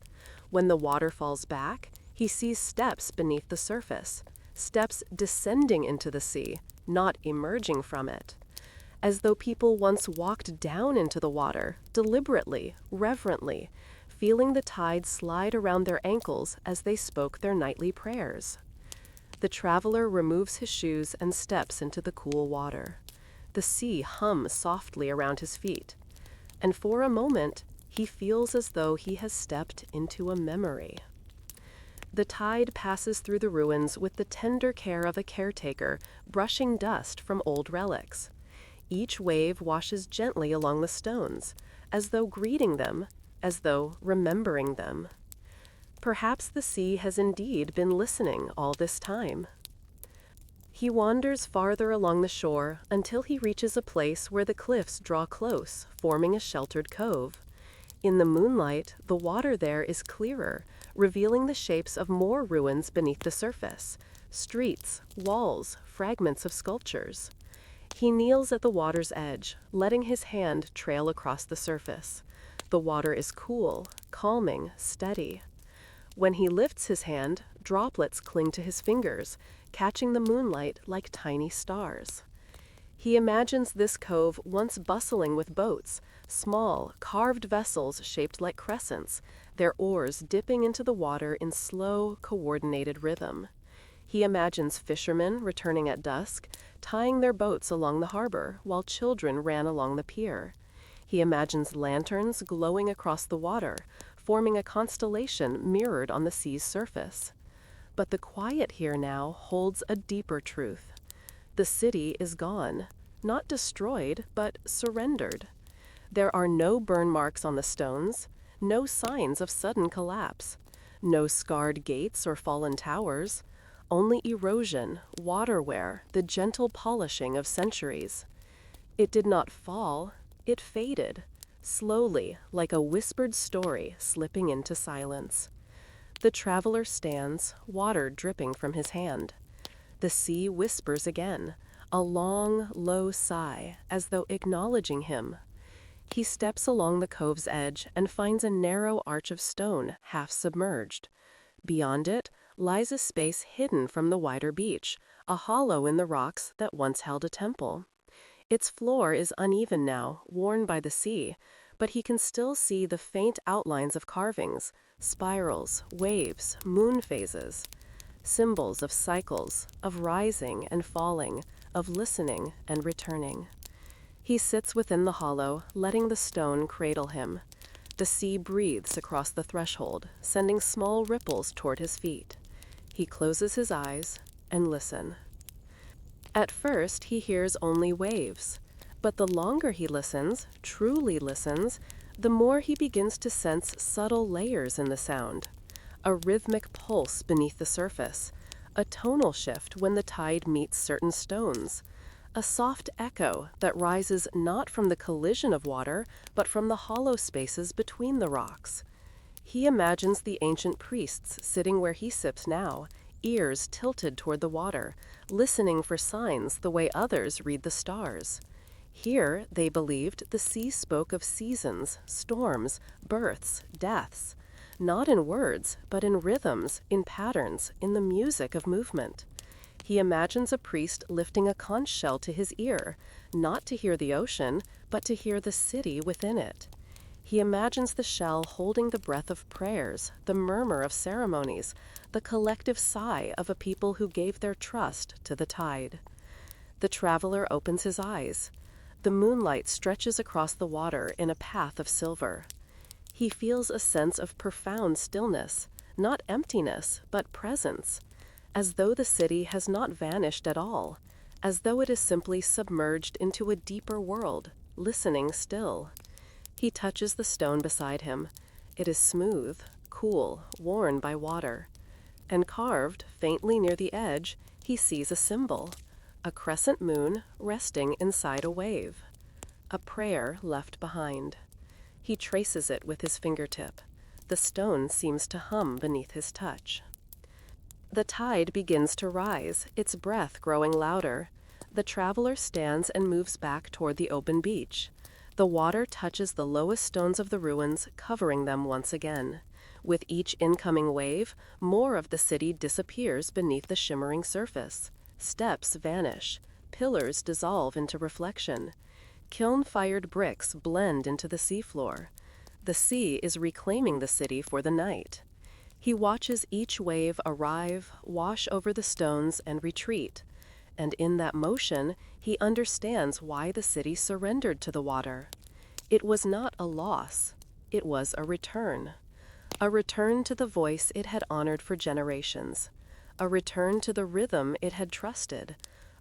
When the water falls back, he sees steps beneath the surface, steps descending into the sea, not emerging from it. As though people once walked down into the water, deliberately, reverently, feeling the tide slide around their ankles as they spoke their nightly prayers. The traveler removes his shoes and steps into the cool water. The sea hums softly around his feet, and for a moment, he feels as though he has stepped into a memory. The tide passes through the ruins with the tender care of a caretaker brushing dust from old relics. Each wave washes gently along the stones, as though greeting them, as though remembering them. Perhaps the sea has indeed been listening all this time. He wanders farther along the shore until he reaches a place where the cliffs draw close, forming a sheltered cove. In the moonlight, the water there is clearer, revealing the shapes of more ruins beneath the surface, streets, walls, fragments of sculptures. He kneels at the water's edge, letting his hand trail across the surface. The water is cool, calming, steady. When he lifts his hand, droplets cling to his fingers, catching the moonlight like tiny stars. He imagines this cove once bustling with boats, small, carved vessels shaped like crescents, their oars dipping into the water in slow, coordinated rhythm. He imagines fishermen returning at dusk, tying their boats along the harbor while children ran along the pier. He imagines lanterns glowing across the water, forming a constellation mirrored on the sea's surface. But the quiet here now holds a deeper truth. The city is gone, not destroyed, but surrendered. There are no burn marks on the stones, no signs of sudden collapse, no scarred gates or fallen towers, only erosion, water wear, the gentle polishing of centuries. It did not fall, it faded, slowly, like a whispered story slipping into silence. The traveler stands, water dripping from his hand. The sea whispers again, a long, low sigh, as though acknowledging him. He steps along the cove's edge and finds a narrow arch of stone, half submerged. Beyond it lies a space hidden from the wider beach, a hollow in the rocks that once held a temple. Its floor is uneven now, worn by the sea, but he can still see the faint outlines of carvings, spirals, waves, moon phases, symbols of cycles, of rising and falling, of listening and returning. He sits within the hollow, letting the stone cradle him. The sea breathes across the threshold, sending small ripples toward his feet. He closes his eyes and listens. At first, he hears only waves, but the longer he listens, truly listens, the more he begins to sense subtle layers in the sound. A rhythmic pulse beneath the surface, a tonal shift when the tide meets certain stones, a soft echo that rises not from the collision of water, but from the hollow spaces between the rocks. He imagines the ancient priests sitting where he sits now, ears tilted toward the water, listening for signs the way others read the stars. Here, they believed, the sea spoke of seasons, storms, births, deaths, not in words, but in rhythms, in patterns, in the music of movement. He imagines a priest lifting a conch shell to his ear, not to hear the ocean, but to hear the city within it. He imagines the shell holding the breath of prayers, the murmur of ceremonies, the collective sigh of a people who gave their trust to the tide. The traveler opens his eyes. The moonlight stretches across the water in a path of silver. He feels a sense of profound stillness, not emptiness, but presence, as though the city has not vanished at all, as though it is simply submerged into a deeper world, listening still. He touches the stone beside him. It is smooth, cool, worn by water. And carved, faintly near the edge, he sees a symbol, a crescent moon resting inside a wave, a prayer left behind. He traces it with his fingertip. The stone seems to hum beneath his touch. The tide begins to rise, its breath growing louder. The traveler stands and moves back toward the open beach. The water touches the lowest stones of the ruins, covering them once again. With each incoming wave, more of the city disappears beneath the shimmering surface. Steps vanish. Pillars dissolve into reflection. Kiln-fired bricks blend into the seafloor. The sea is reclaiming the city for the night. He watches each wave arrive, wash over the stones, and retreat. And in that motion, he understands why the city surrendered to the water. It was not a loss. It was a return. A return to the voice it had honored for generations. A return to the rhythm it had trusted.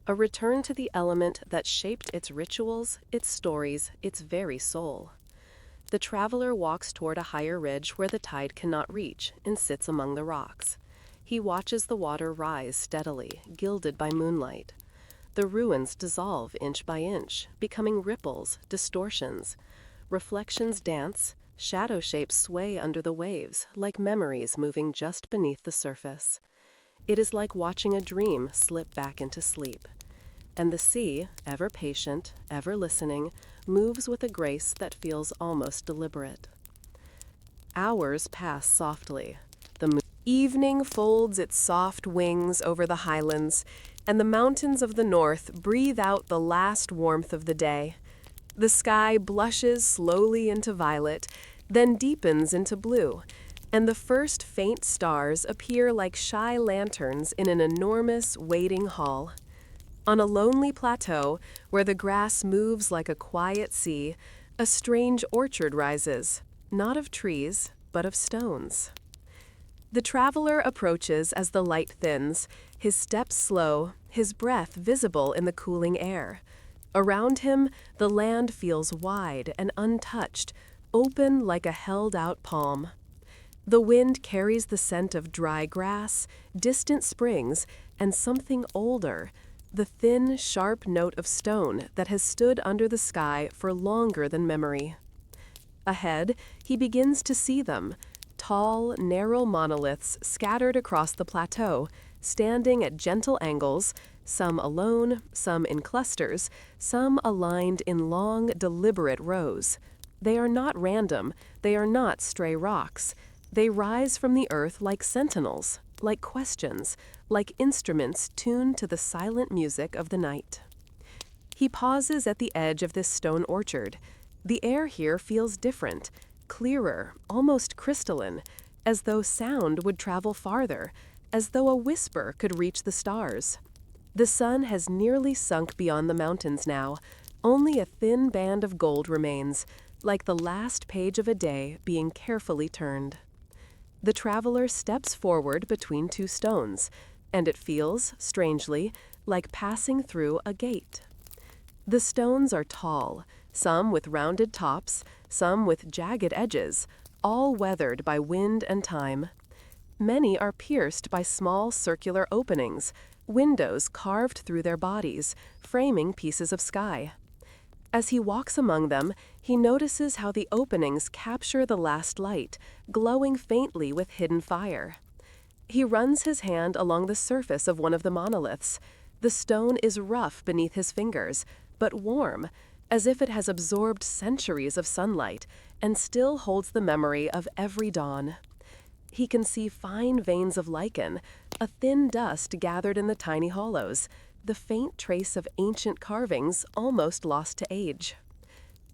A return to the element that shaped its rituals, its stories, its very soul. The traveler walks toward a higher ridge where the tide cannot reach and sits among the rocks. He watches the water rise steadily, gilded by moonlight. The ruins dissolve inch by inch, becoming ripples, distortions. Reflections dance, shadow shapes sway under the waves, like memories moving just beneath the surface. It is like watching a dream slip back into sleep. And the sea, ever patient, ever listening, moves with a grace that feels almost deliberate. Hours pass softly. Evening folds its soft wings over the highlands, and the mountains of the north breathe out the last warmth of the day. The sky blushes slowly into violet, then deepens into blue, and the first faint stars appear like shy lanterns in an enormous waiting hall. On a lonely plateau, where the grass moves like a quiet sea, a strange orchard rises, not of trees, but of stones. The traveler approaches as the light thins, his steps slow, his breath visible in the cooling air. Around him, the land feels wide and untouched, open like a held-out palm. The wind carries the scent of dry grass, distant springs, and something older, the thin, sharp note of stone that has stood under the sky for longer than memory. Ahead, he begins to see them, tall, narrow monoliths scattered across the plateau, standing at gentle angles, some alone, some in clusters, some aligned in long, deliberate rows. They are not random, they are not stray rocks. They rise from the earth like sentinels, like questions, like instruments tuned to the silent music of the night. He pauses at the edge of this stone orchard. The air here feels different, clearer, almost crystalline, as though sound would travel farther, as though a whisper could reach the stars. The sun has nearly sunk beyond the mountains now. Only a thin band of gold remains, like the last page of a day being carefully turned. The traveler steps forward between two stones, and it feels, strangely, like passing through a gate. The stones are tall, some with rounded tops, some with jagged edges, all weathered by wind and time. Many are pierced by small circular openings, windows carved through their bodies, framing pieces of sky. As he walks among them, he notices how the openings capture the last light, glowing faintly with hidden fire. He runs his hand along the surface of one of the monoliths. The stone is rough beneath his fingers, but warm, as if it has absorbed centuries of sunlight and still holds the memory of every dawn. He can see fine veins of lichen, a thin dust gathered in the tiny hollows, the faint trace of ancient carvings almost lost to age.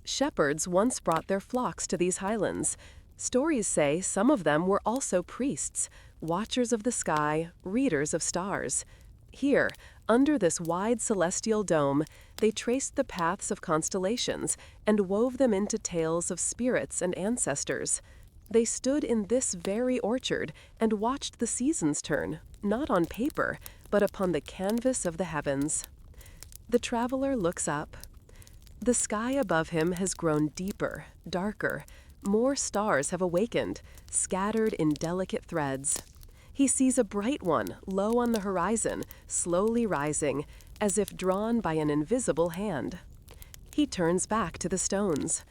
Shepherds once brought their flocks to these highlands. Stories say some of them were also priests, watchers of the sky, readers of stars. Here, under this wide celestial dome, they traced the paths of constellations and wove them into tales of spirits and ancestors. They stood in this very orchard and watched the seasons turn, not on paper, but upon the canvas of the heavens. The traveler looks up. The sky above him has grown deeper, darker. More stars have awakened, scattered in delicate threads. He sees a bright one low on the horizon, slowly rising, as if drawn by an invisible hand. He turns back to the stones.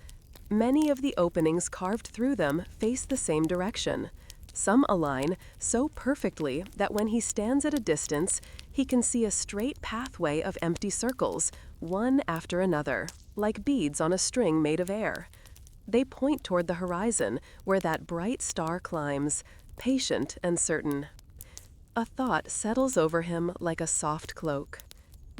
Many of the openings carved through them face the same direction. Some align so perfectly that when he stands at a distance, he can see a straight pathway of empty circles, one after another, like beads on a string made of air. They point toward the horizon, where that bright star climbs, patient and certain. A thought settles over him like a soft cloak.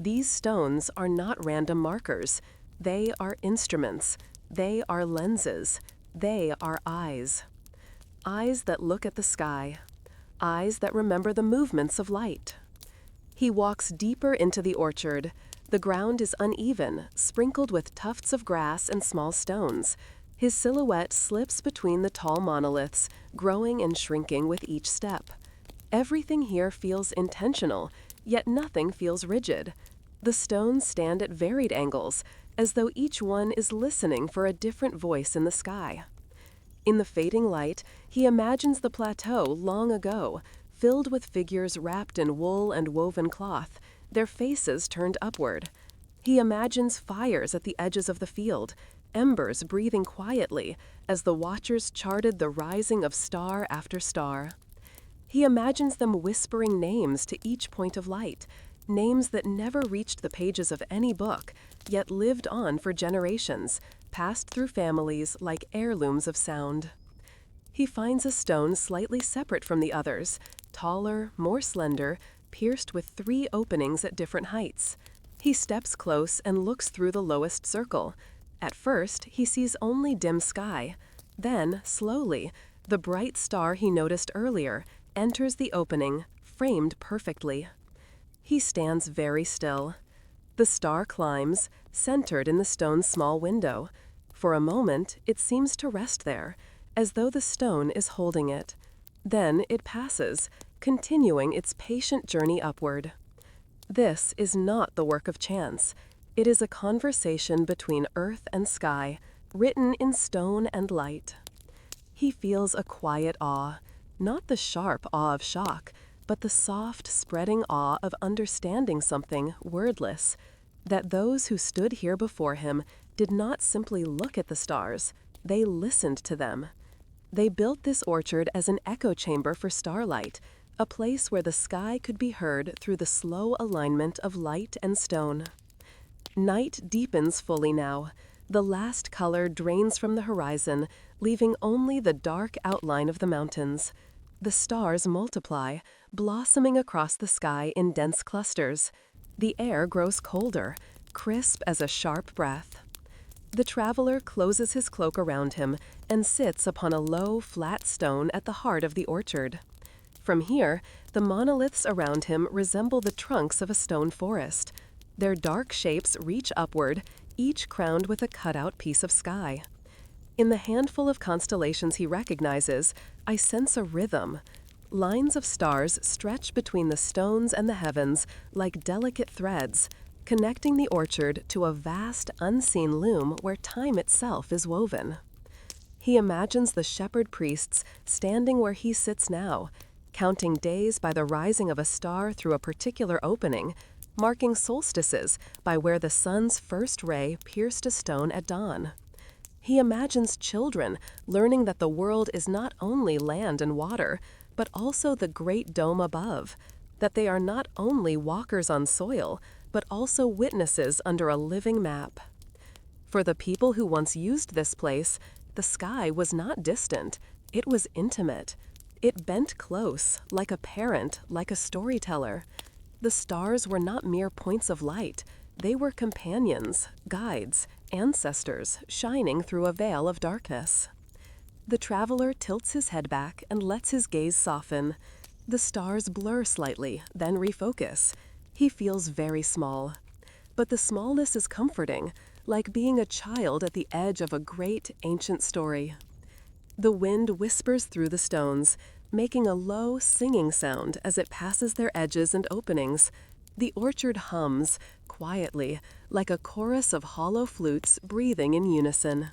These stones are not random markers. They are instruments. They are lenses. They are eyes. Eyes that look at the sky. Eyes that remember the movements of light. He walks deeper into the orchard. The ground is uneven, sprinkled with tufts of grass and small stones. His silhouette slips between the tall monoliths, growing and shrinking with each step. Everything here feels intentional, yet nothing feels rigid. The stones stand at varied angles, as though each one is listening for a different voice in the sky. In the fading light, he imagines the plateau long ago, filled with figures wrapped in wool and woven cloth, their faces turned upward. He imagines fires at the edges of the field, embers breathing quietly as the watchers charted the rising of star after star. He imagines them whispering names to each point of light, names that never reached the pages of any book, yet lived on for generations, passed through families like heirlooms of sound. He finds a stone slightly separate from the others, taller, more slender, pierced with 3 openings at different heights. He steps close and looks through the lowest circle. At first, he sees only dim sky. Then, slowly, the bright star he noticed earlier enters the opening, framed perfectly. He stands very still. The star climbs, centered in the stone's small window. For a moment, it seems to rest there, as though the stone is holding it. Then it passes, continuing its patient journey upward. This is not the work of chance. It is a conversation between earth and sky, written in stone and light. He feels a quiet awe, not the sharp awe of shock, but the soft, spreading awe of understanding something wordless, that those who stood here before him did not simply look at the stars, they listened to them. They built this orchard as an echo chamber for starlight, a place where the sky could be heard through the slow alignment of light and stone. Night deepens fully now. The last color drains from the horizon, leaving only the dark outline of the mountains. The stars multiply, blossoming across the sky in dense clusters. The air grows colder, crisp as a sharp breath. The traveler closes his cloak around him and sits upon a low, flat stone at the heart of the orchard. From here, the monoliths around him resemble the trunks of a stone forest. Their dark shapes reach upward, each crowned with a cutout piece of sky. In the handful of constellations he recognizes, I sense a rhythm. Lines of stars stretch between the stones and the heavens like delicate threads, connecting the orchard to a vast, unseen loom where time itself is woven. He imagines the shepherd priests standing where he sits now, counting days by the rising of a star through a particular opening, marking solstices by where the sun's first ray pierced a stone at dawn. He imagines children learning that the world is not only land and water, but also the great dome above, that they are not only walkers on soil, but also witnesses under a living map. For the people who once used this place, the sky was not distant, it was intimate. It bent close, like a parent, like a storyteller. The stars were not mere points of light. They were companions, guides, ancestors, shining through a veil of darkness. The traveler tilts his head back and lets his gaze soften. The stars blur slightly, then refocus. He feels very small. But the smallness is comforting, like being a child at the edge of a great, ancient story. The wind whispers through the stones, making a low, singing sound as it passes their edges and openings. The orchard hums, quietly, like a chorus of hollow flutes breathing in unison.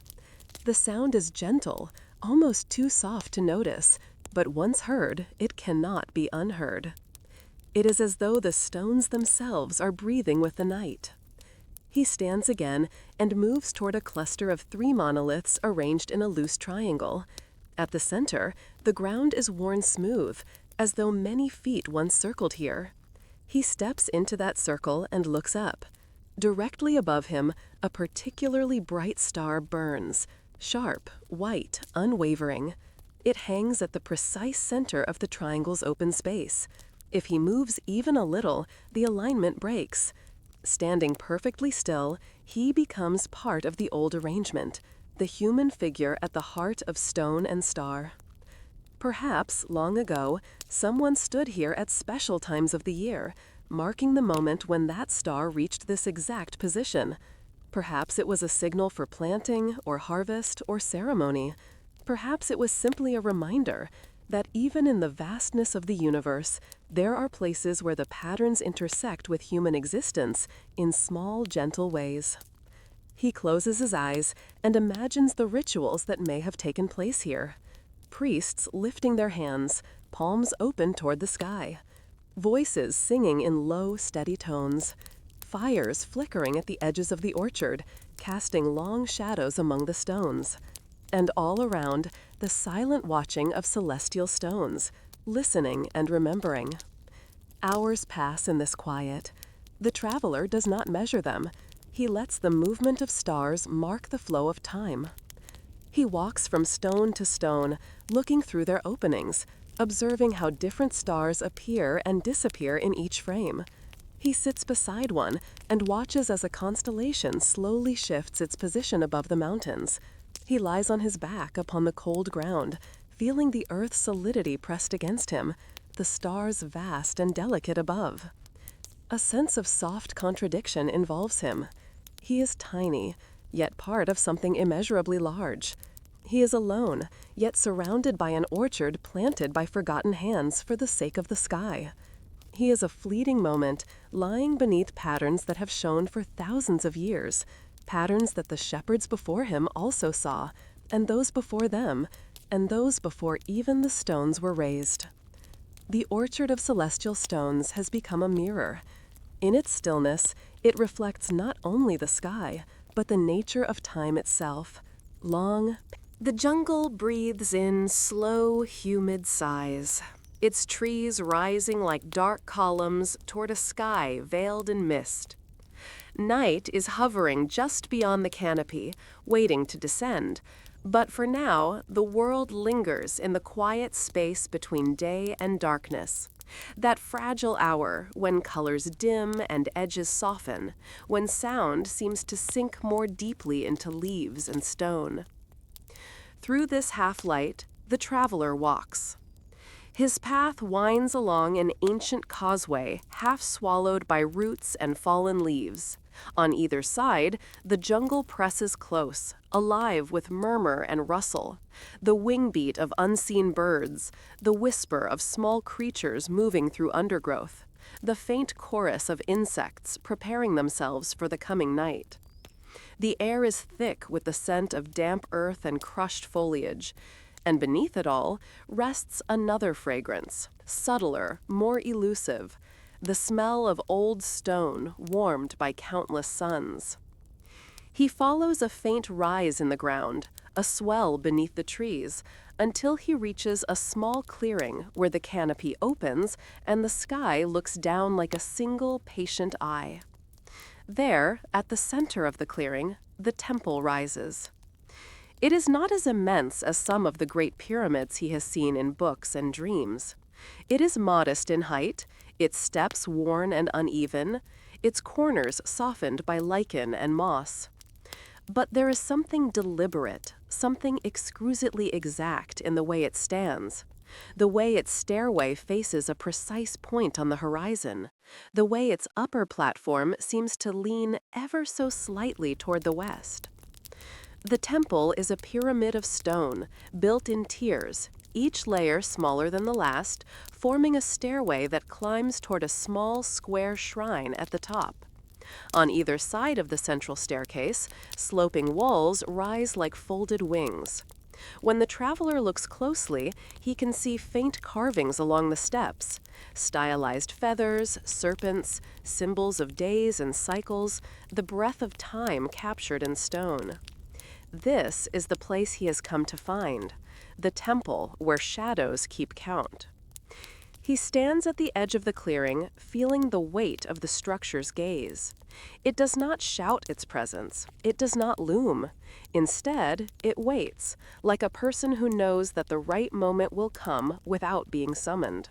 The sound is gentle, almost too soft to notice, but once heard, it cannot be unheard. It is as though the stones themselves are breathing with the night. He stands again and moves toward a cluster of 3 monoliths arranged in a loose triangle. At the center, the ground is worn smooth, as though many feet once circled here. He steps into that circle and looks up. Directly above him, a particularly bright star burns, sharp, white, unwavering. It hangs at the precise center of the triangle's open space. If he moves even a little, the alignment breaks. Standing perfectly still, he becomes part of the old arrangement, the human figure at the heart of stone and star. Perhaps, long ago, someone stood here at special times of the year, marking the moment when that star reached this exact position. Perhaps it was a signal for planting, or harvest, or ceremony. Perhaps it was simply a reminder that even in the vastness of the universe, there are places where the patterns intersect with human existence in small, gentle ways. He closes his eyes and imagines the rituals that may have taken place here. Priests lifting their hands, palms open toward the sky. Voices singing in low, steady tones. Fires flickering at the edges of the orchard, casting long shadows among the stones. And all around, the silent watching of celestial stones, listening and remembering. Hours pass in this quiet. The traveler does not measure them. He lets the movement of stars mark the flow of time. He walks from stone to stone, looking through their openings, observing how different stars appear and disappear in each frame. He sits beside one and watches as a constellation slowly shifts its position above the mountains. He lies on his back upon the cold ground, feeling the earth's solidity pressed against him, the stars vast and delicate above. A sense of soft contradiction involves him. He is tiny, yet part of something immeasurably large. He is alone, yet surrounded by an orchard planted by forgotten hands for the sake of the sky. He is a fleeting moment, lying beneath patterns that have shown for thousands of years, patterns that the shepherds before him also saw, and those before them, and those before even the stones were raised. The orchard of celestial stones has become a mirror. In its stillness, it reflects not only the sky, but the nature of time itself. Long, The jungle breathes in slow, humid sighs, its trees rising like dark columns toward a sky veiled in mist. Night is hovering just beyond the canopy, waiting to descend, but for now, the world lingers in the quiet space between day and darkness. That fragile hour when colors dim and edges soften, when sound seems to sink more deeply into leaves and stone. Through this half-light, the traveler walks. His path winds along an ancient causeway, half swallowed by roots and fallen leaves. On either side, the jungle presses close, alive with murmur and rustle, the wingbeat of unseen birds, the whisper of small creatures moving through undergrowth, the faint chorus of insects preparing themselves for the coming night. The air is thick with the scent of damp earth and crushed foliage, and beneath it all rests another fragrance, subtler, more elusive, the smell of old stone warmed by countless suns. He follows a faint rise in the ground, a swell beneath the trees, until he reaches a small clearing where the canopy opens and the sky looks down like a single patient eye. There, at the center of the clearing, the temple rises. It is not as immense as some of the great pyramids he has seen in books and dreams. It is modest in height, its steps worn and uneven, its corners softened by lichen and moss. But there is something deliberate, something exquisitely exact in the way it stands, the way its stairway faces a precise point on the horizon, the way its upper platform seems to lean ever so slightly toward the west. The temple is a pyramid of stone, built in tiers, each layer smaller than the last, forming a stairway that climbs toward a small square shrine at the top. On either side of the central staircase, sloping walls rise like folded wings. When the traveler looks closely, he can see faint carvings along the steps, stylized feathers, serpents, symbols of days and cycles, the breath of time captured in stone. This is the place he has come to find, the temple where shadows keep count. He stands at the edge of the clearing, feeling the weight of the structure's gaze. It does not shout its presence. It does not loom. Instead, it waits, like a person who knows that the right moment will come without being summoned.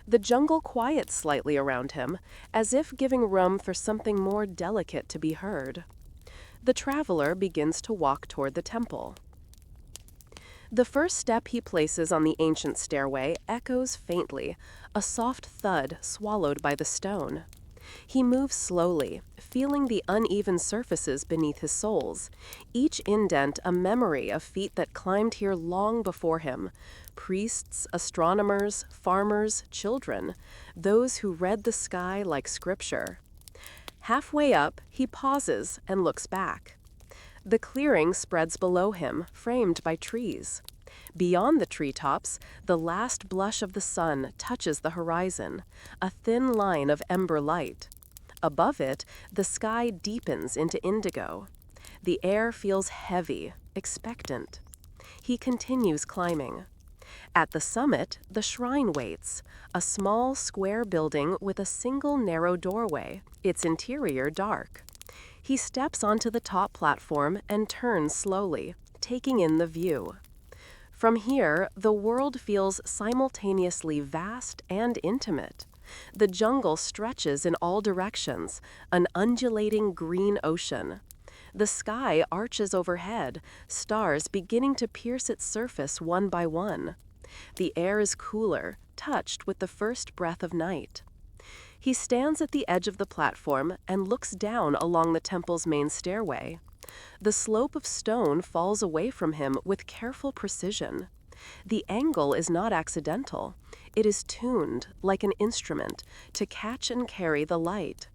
The jungle quiets slightly around him, as if giving room for something more delicate to be heard. The traveler begins to walk toward the temple. The first step he places on the ancient stairway echoes faintly, a soft thud swallowed by the stone. He moves slowly, feeling the uneven surfaces beneath his soles, each indent a memory of feet that climbed here long before him: priests, astronomers, farmers, children, those who read the sky like scripture. Halfway up, he pauses and looks back. The clearing spreads below him, framed by trees. Beyond the treetops, the last blush of the sun touches the horizon, a thin line of ember light. Above it, the sky deepens into indigo. The air feels heavy, expectant. He continues climbing. At the summit, the shrine waits, a small square building with a single narrow doorway, its interior dark. He steps onto the top platform and turns slowly, taking in the view. From here, the world feels simultaneously vast and intimate. The jungle stretches in all directions, an undulating green ocean. The sky arches overhead, stars beginning to pierce its surface one by one. The air is cooler, touched with the first breath of night. He stands at the edge of the platform and looks down along the temple's main stairway. The slope of stone falls away from him with careful precision. The angle is not accidental. It is tuned, like an instrument, to catch and carry the light.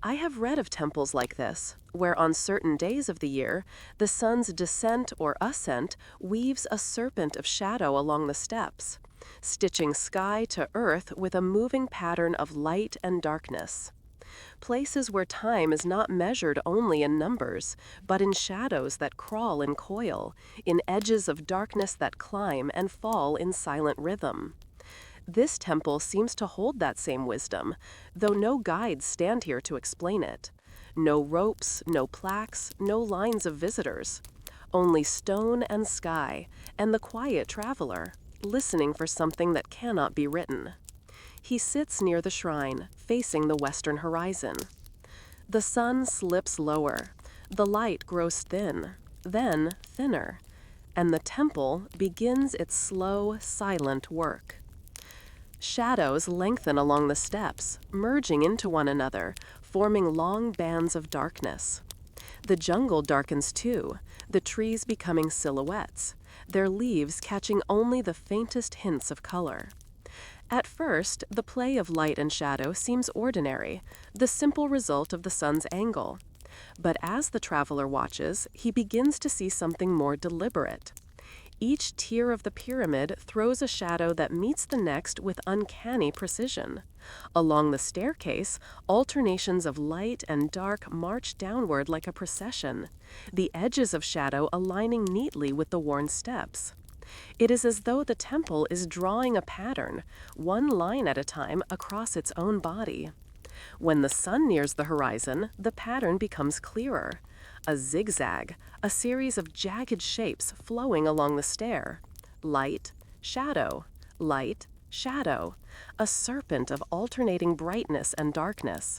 I have read of temples like this, where on certain days of the year, the sun's descent or ascent weaves a serpent of shadow along the steps, stitching sky to earth with a moving pattern of light and darkness. Places where time is not measured only in numbers, but in shadows that crawl and coil, in edges of darkness that climb and fall in silent rhythm. This temple seems to hold that same wisdom, though no guides stand here to explain it. No ropes, no plaques, no lines of visitors. Only stone and sky, and the quiet traveler, listening for something that cannot be written. He sits near the shrine, facing the western horizon. The sun slips lower. The light grows thin, then thinner, and the temple begins its slow, silent work. Shadows lengthen along the steps, merging into one another, forming long bands of darkness. The jungle darkens too, the trees becoming silhouettes, their leaves catching only the faintest hints of color. At first, the play of light and shadow seems ordinary, the simple result of the sun's angle. But as the traveler watches, he begins to see something more deliberate. Each tier of the pyramid throws a shadow that meets the next with uncanny precision. Along the staircase, alternations of light and dark march downward like a procession, the edges of shadow aligning neatly with the worn steps. It is as though the temple is drawing a pattern, one line at a time, across its own body. When the sun nears the horizon, the pattern becomes clearer. A zigzag, a series of jagged shapes flowing along the stair. Light, shadow, a serpent of alternating brightness and darkness.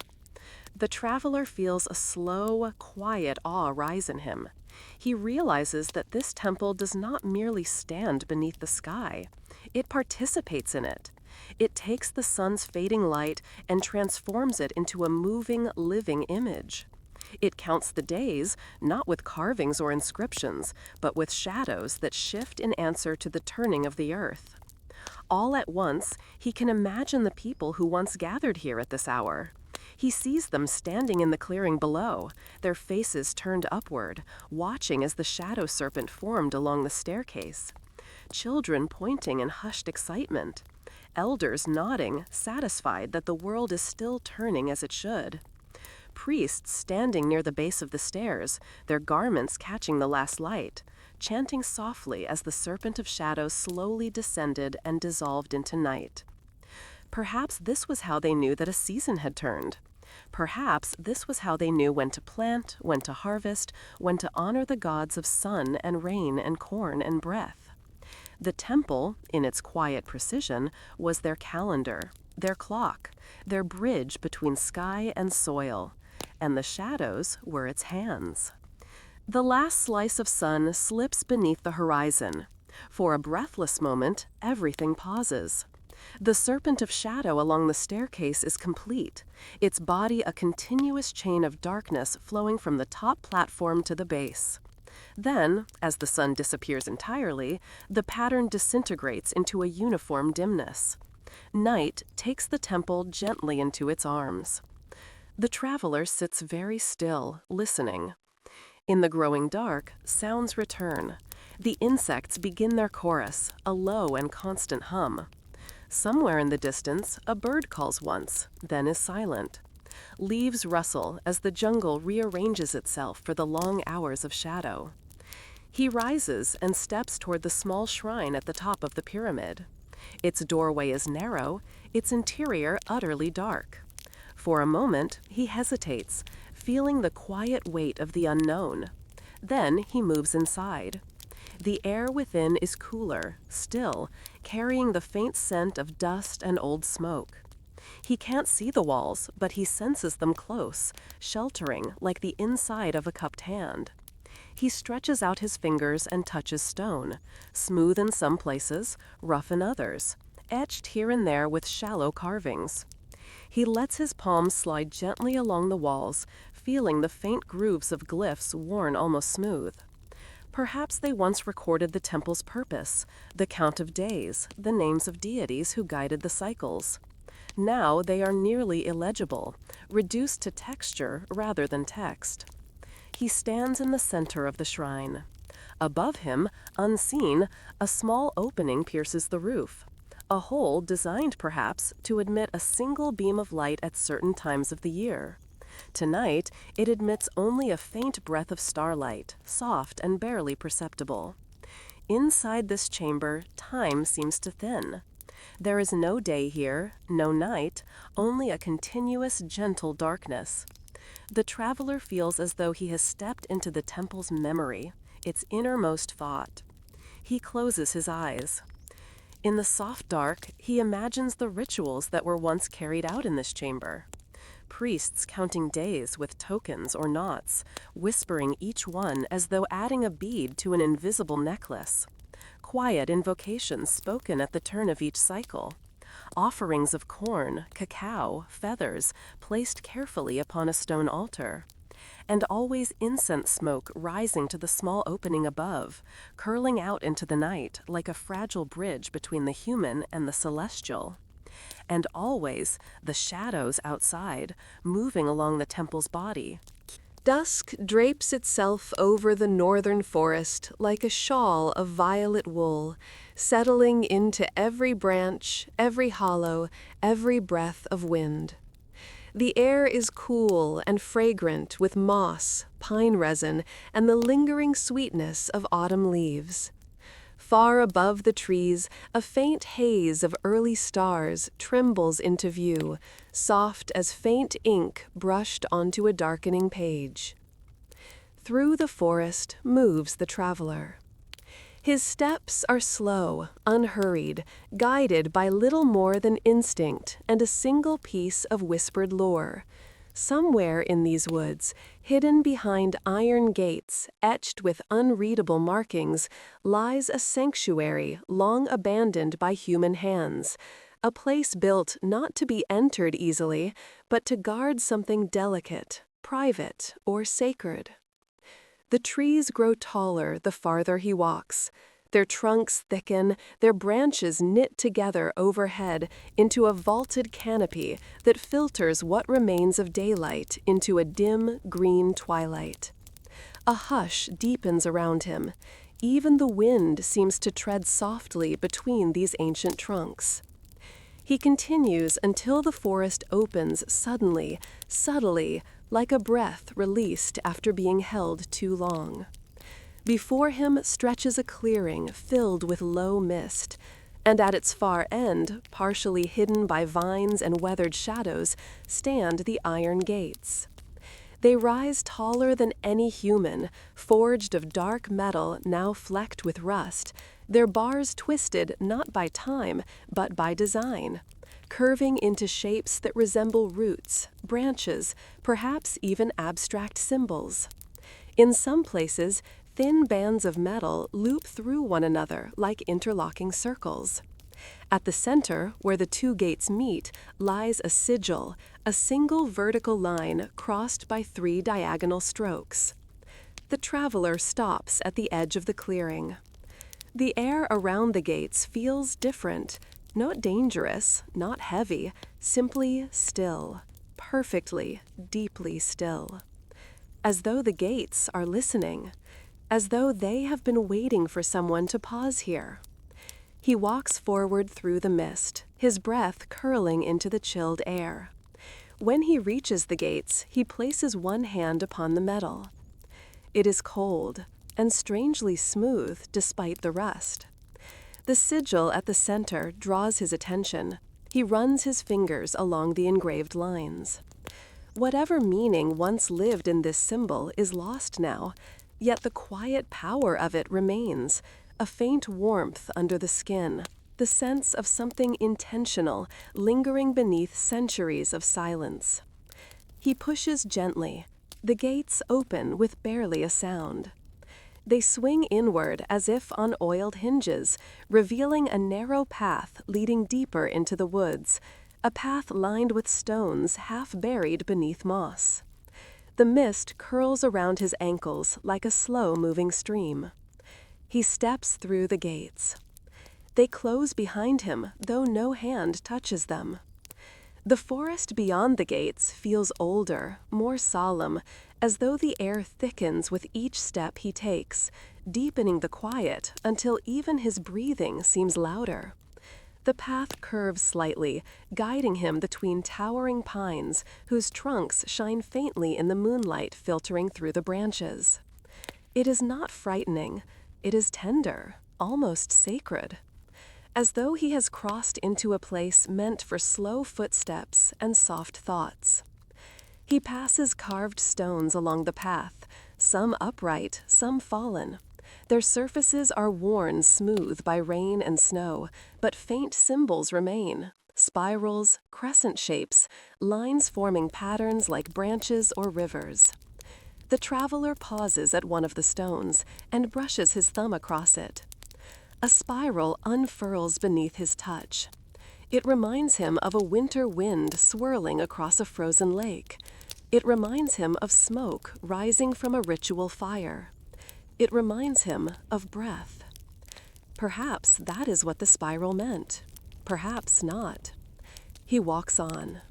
The traveler feels a slow, quiet awe rise in him. He realizes that this temple does not merely stand beneath the sky. It participates in it. It takes the sun's fading light and transforms it into a moving, living image. It counts the days, not with carvings or inscriptions, but with shadows that shift in answer to the turning of the earth. All at once, he can imagine the people who once gathered here at this hour. He sees them standing in the clearing below, their faces turned upward, watching as the shadow serpent formed along the staircase. Children pointing in hushed excitement. Elders nodding, satisfied that the world is still turning as it should. Priests standing near the base of the stairs, their garments catching the last light, chanting softly as the serpent of shadows slowly descended and dissolved into night. Perhaps this was how they knew that a season had turned. Perhaps this was how they knew when to plant, when to harvest, when to honor the gods of sun and rain and corn and breath. The temple, in its quiet precision, was their calendar, their clock, their bridge between sky and soil, and the shadows were its hands. The last slice of sun slips beneath the horizon. For a breathless moment, everything pauses. The serpent of shadow along the staircase is complete, its body a continuous chain of darkness flowing from the top platform to the base. Then, as the sun disappears entirely, the pattern disintegrates into a uniform dimness. Night takes the temple gently into its arms. The traveler sits very still, listening. In the growing dark, sounds return. The insects begin their chorus, a low and constant hum. Somewhere in the distance, a bird calls once, then is silent. Leaves rustle as the jungle rearranges itself for the long hours of shadow. He rises and steps toward the small shrine at the top of the pyramid. Its doorway is narrow, its interior utterly dark. For a moment, he hesitates, feeling the quiet weight of the unknown. Then he moves inside. The air within is cooler, still, carrying the faint scent of dust and old smoke. He can't see the walls, but he senses them close, sheltering like the inside of a cupped hand. He stretches out his fingers and touches stone, smooth in some places, rough in others, etched here and there with shallow carvings. He lets his palms slide gently along the walls, feeling the faint grooves of glyphs worn almost smooth. Perhaps they once recorded the temple's purpose, the count of days, the names of deities who guided the cycles. Now they are nearly illegible, reduced to texture rather than text. He stands in the center of the shrine. Above him, unseen, a small opening pierces the roof, a hole designed perhaps to admit a single beam of light at certain times of the year. Tonight, it admits only a faint breath of starlight, soft and barely perceptible. Inside this chamber, time seems to thin. There is no day here, no night, only a continuous, gentle darkness. The traveler feels as though he has stepped into the temple's memory, its innermost thought. He closes his eyes. In the soft dark, he imagines the rituals that were once carried out in this chamber. Priests counting days with tokens or knots, whispering each one as though adding a bead to an invisible necklace. Quiet invocations spoken at the turn of each cycle. Offerings of corn, cacao, feathers, placed carefully upon a stone altar. And always incense smoke rising to the small opening above, curling out into the night like a fragile bridge between the human and the celestial. And always the shadows outside, moving along the temple's body. Dusk drapes itself over the northern forest like a shawl of violet wool, settling into every branch, every hollow, every breath of wind. The air is cool and fragrant with moss, pine resin, and the lingering sweetness of autumn leaves. Far above the trees, a faint haze of early stars trembles into view, soft as faint ink brushed onto a darkening page. Through the forest moves the traveler. His steps are slow, unhurried, guided by little more than instinct and a single piece of whispered lore. Somewhere in these woods, hidden behind iron gates, etched with unreadable markings, lies a sanctuary long abandoned by human hands, a place built not to be entered easily, but to guard something delicate, private, or sacred. The trees grow taller the farther he walks. Their trunks thicken, their branches knit together overhead into a vaulted canopy that filters what remains of daylight into a dim, green twilight. A hush deepens around him. Even the wind seems to tread softly between these ancient trunks. He continues until the forest opens suddenly, subtly, like a breath released after being held too long. Before him stretches a clearing filled with low mist, and at its far end, partially hidden by vines and weathered shadows, stand the iron gates. They rise taller than any human, forged of dark metal now flecked with rust, their bars twisted not by time, but by design, curving into shapes that resemble roots, branches, perhaps even abstract symbols. In some places, thin bands of metal loop through one another like interlocking circles. At the center, where the two gates meet, lies a sigil, a single vertical line crossed by 3 diagonal strokes. The traveler stops at the edge of the clearing. The air around the gates feels different, not dangerous, not heavy, simply still, perfectly, deeply still. As though the gates are listening, as though they have been waiting for someone to pause here. He walks forward through the mist, his breath curling into the chilled air. When he reaches the gates, he places one hand upon the metal. It is cold and strangely smooth despite the rust. The sigil at the center draws his attention. He runs his fingers along the engraved lines. Whatever meaning once lived in this symbol is lost now, yet the quiet power of it remains, a faint warmth under the skin, the sense of something intentional lingering beneath centuries of silence. He pushes gently. The gates open with barely a sound. They swing inward as if on oiled hinges, revealing a narrow path leading deeper into the woods, a path lined with stones half buried beneath moss. The mist curls around his ankles like a slow-moving stream. He steps through the gates. They close behind him, though no hand touches them. The forest beyond the gates feels older, more solemn, as though the air thickens with each step he takes, deepening the quiet until even his breathing seems louder. The path curves slightly, guiding him between towering pines whose trunks shine faintly in the moonlight filtering through the branches. It is not frightening. It is tender, almost sacred, as though he has crossed into a place meant for slow footsteps and soft thoughts. He passes carved stones along the path, some upright, some fallen. Their surfaces are worn smooth by rain and snow, but faint symbols remain, spirals, crescent shapes, lines forming patterns like branches or rivers. The traveler pauses at one of the stones and brushes his thumb across it. A spiral unfurls beneath his touch. It reminds him of a winter wind swirling across a frozen lake. It reminds him of smoke rising from a ritual fire. It reminds him of breath. Perhaps that is what the spiral meant. Perhaps not. He walks on.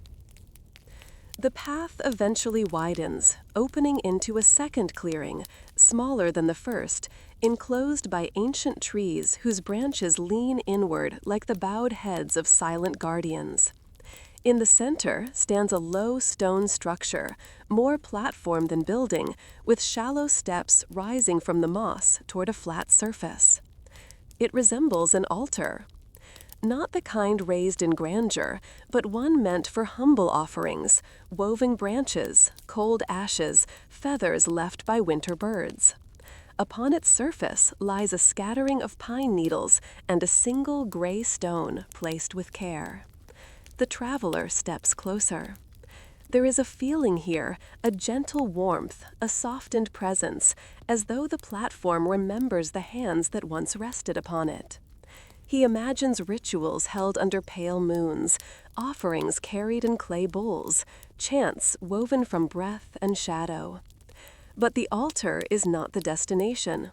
The path eventually widens, opening into a second clearing, smaller than the first, enclosed by ancient trees whose branches lean inward like the bowed heads of silent guardians. In the center stands a low stone structure, more platform than building, with shallow steps rising from the moss toward a flat surface. It resembles an altar. Not the kind raised in grandeur, but one meant for humble offerings, woven branches, cold ashes, feathers left by winter birds. Upon its surface lies a scattering of pine needles and a single gray stone placed with care. The traveler steps closer. There is a feeling here, a gentle warmth, a softened presence, as though the platform remembers the hands that once rested upon it. He imagines rituals held under pale moons, offerings carried in clay bowls, chants woven from breath and shadow. But the altar is not the destination.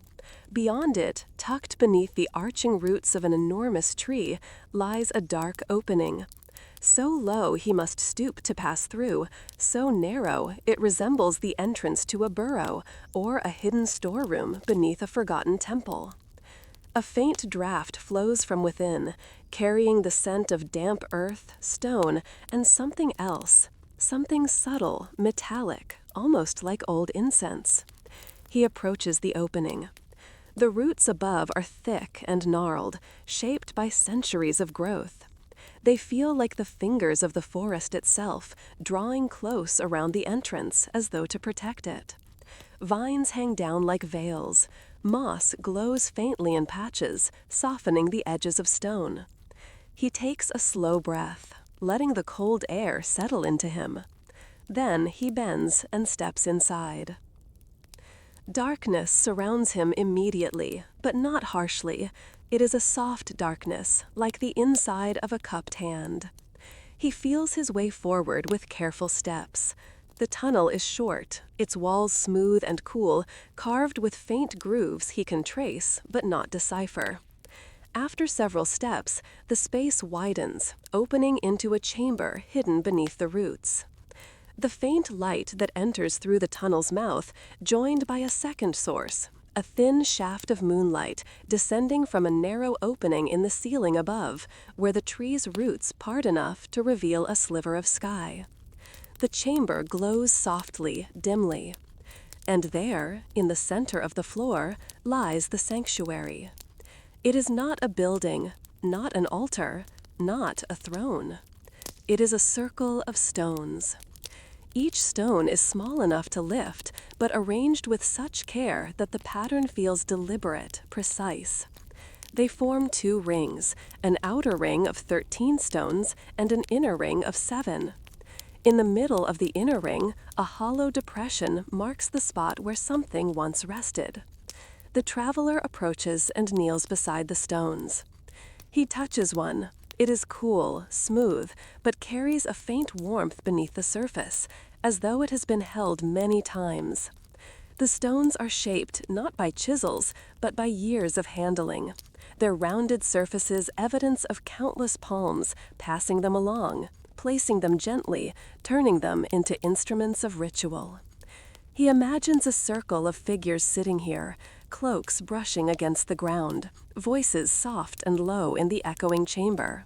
Beyond it, tucked beneath the arching roots of an enormous tree, lies a dark opening. So low he must stoop to pass through, so narrow it resembles the entrance to a burrow or a hidden storeroom beneath a forgotten temple. A faint draft flows from within, carrying the scent of damp earth, stone, and something something subtle, metallic, almost like old incense. He approaches the opening. The roots above are thick and gnarled, shaped by centuries of growth. They feel like the fingers of the forest itself, drawing close around the entrance as though to protect it. Vines hang down like veils. Moss glows faintly in patches, softening the edges of stone. He takes a slow breath, letting the cold air settle into him. Then he bends and steps inside. Darkness surrounds him immediately, but not harshly. It is a soft darkness, like the inside of a cupped hand. He feels his way forward with careful steps. The tunnel is short, its walls smooth and cool, carved with faint grooves he can trace but not decipher. After several steps, the space widens, opening into a chamber hidden beneath the roots. The faint light that enters through the tunnel's mouth, joined by a second source, a thin shaft of moonlight descending from a narrow opening in the ceiling above, where the tree's roots part enough to reveal a sliver of sky. The chamber glows softly, dimly. And there, in the center of the floor, lies the sanctuary. It is not a building, not an altar, not a throne. It is a circle of stones. Each stone is small enough to lift, but arranged with such care that the pattern feels deliberate, precise. They form two rings, an outer ring of 13 stones and an inner ring of 7. In the middle of the inner ring, a hollow depression marks the spot where something once rested. The traveler approaches and kneels beside the stones. He touches one. It is cool, smooth, but carries a faint warmth beneath the surface, as though it has been held many times. The stones are shaped not by chisels, but by years of handling. Their rounded surfaces evidence of countless palms, passing them along, placing them gently, turning them into instruments of ritual. He imagines a circle of figures sitting here, cloaks brushing against the ground, voices soft and low in the echoing chamber.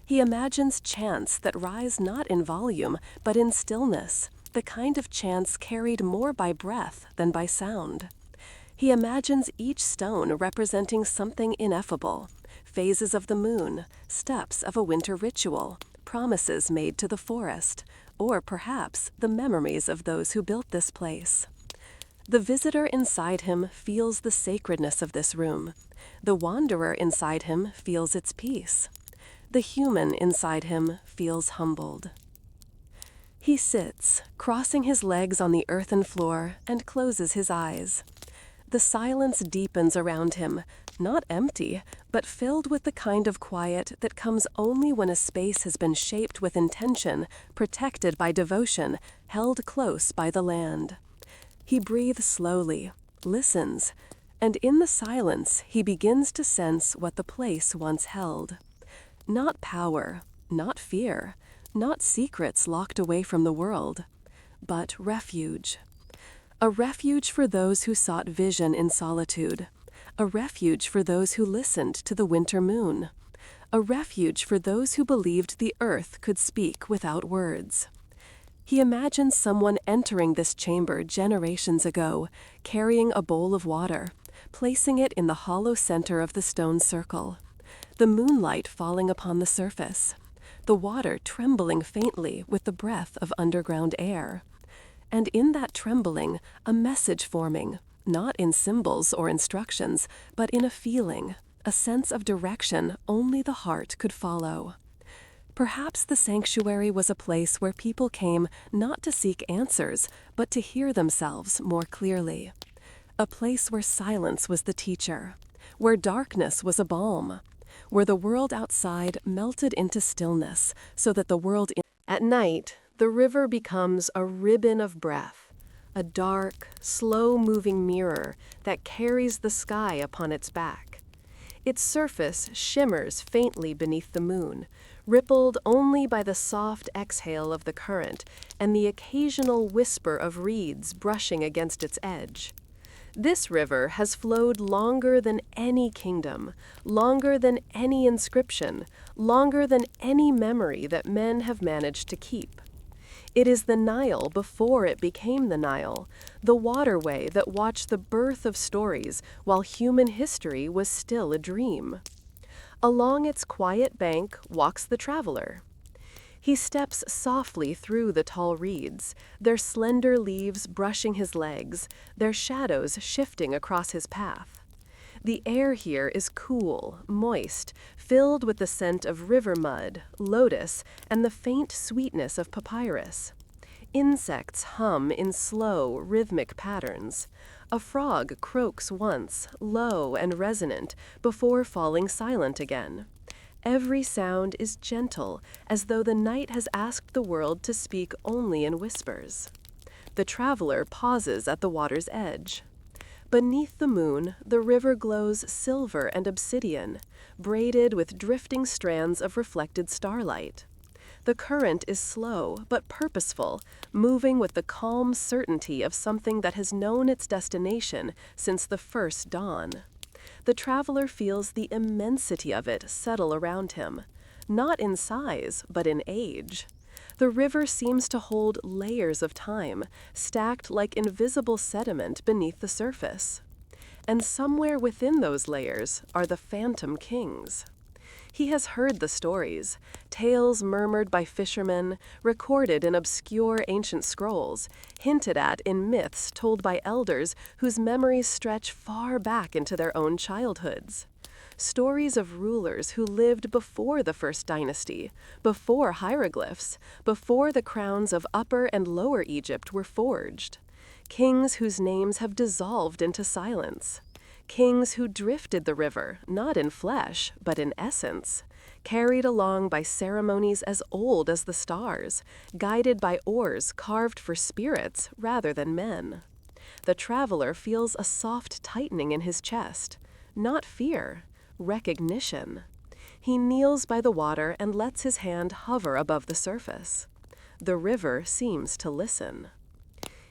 He imagines chants that rise not in volume, but in stillness, the kind of chants carried more by breath than by sound. He imagines each stone representing something ineffable, phases of the moon, steps of a winter ritual, promises made to the forest, or perhaps the memories of those who built this place. The visitor inside him feels the sacredness of this room. The wanderer inside him feels its peace. The human inside him feels humbled. He sits, crossing his legs on the earthen floor, and closes his eyes. The silence deepens around him, not empty, but filled with the kind of quiet that comes only when a space has been shaped with intention, protected by devotion, held close by the land. He breathes slowly, listens, and in the silence he begins to sense what the place once held. Not power, not fear, not secrets locked away from the world, but refuge. A refuge for those who sought vision in solitude. A refuge for those who listened to the winter moon. A refuge for those who believed the earth could speak without words. He imagines someone entering this chamber generations ago, carrying a bowl of water, placing it in the hollow center of the stone circle. The moonlight falling upon the surface, the water trembling faintly with the breath of underground air. And in that trembling, a message forming, not in symbols or instructions, but in a feeling, a sense of direction only the heart could follow. Perhaps the sanctuary was a place where people came not to seek answers, but to hear themselves more clearly. A place where silence was the teacher, where darkness was a balm, where the world outside melted into stillness, so that the world At night, the river becomes a ribbon of breath, a dark, slow-moving mirror that carries the sky upon its back. Its surface shimmers faintly beneath the moon, rippled only by the soft exhale of the current and the occasional whisper of reeds brushing against its edge. This river has flowed longer than any kingdom, longer than any inscription, longer than any memory that men have managed to keep. It is the Nile before it became the Nile, the waterway that watched the birth of stories while human history was still a dream. Along its quiet bank walks the traveler. He steps softly through the tall reeds, their slender leaves brushing his legs, their shadows shifting across his path. The air here is cool, moist, filled with the scent of river mud, lotus, and the faint sweetness of papyrus. Insects hum in slow, rhythmic patterns. A frog croaks once, low and resonant, before falling silent again. Every sound is gentle, as though the night has asked the world to speak only in whispers. The traveler pauses at the water's edge. Beneath the moon, the river glows silver and obsidian, braided with drifting strands of reflected starlight. The current is slow but purposeful, moving with the calm certainty of something that has known its destination since the first dawn. The traveler feels the immensity of it settle around him, not in size, but in age. The river seems to hold layers of time, stacked like invisible sediment beneath the surface. And somewhere within those layers are the phantom kings. He has heard the stories, tales murmured by fishermen, recorded in obscure ancient scrolls, hinted at in myths told by elders whose memories stretch far back into their own childhoods. Stories of rulers who lived before the first dynasty, before hieroglyphs, before the crowns of Upper and Lower Egypt were forged. Kings whose names have dissolved into silence. Kings who drifted the river, not in flesh, but in essence, carried along by ceremonies as old as the stars, guided by oars carved for spirits rather than men. The traveler feels a soft tightening in his chest, not fear, recognition. He kneels by the water and lets his hand hover above the surface. The river seems to listen.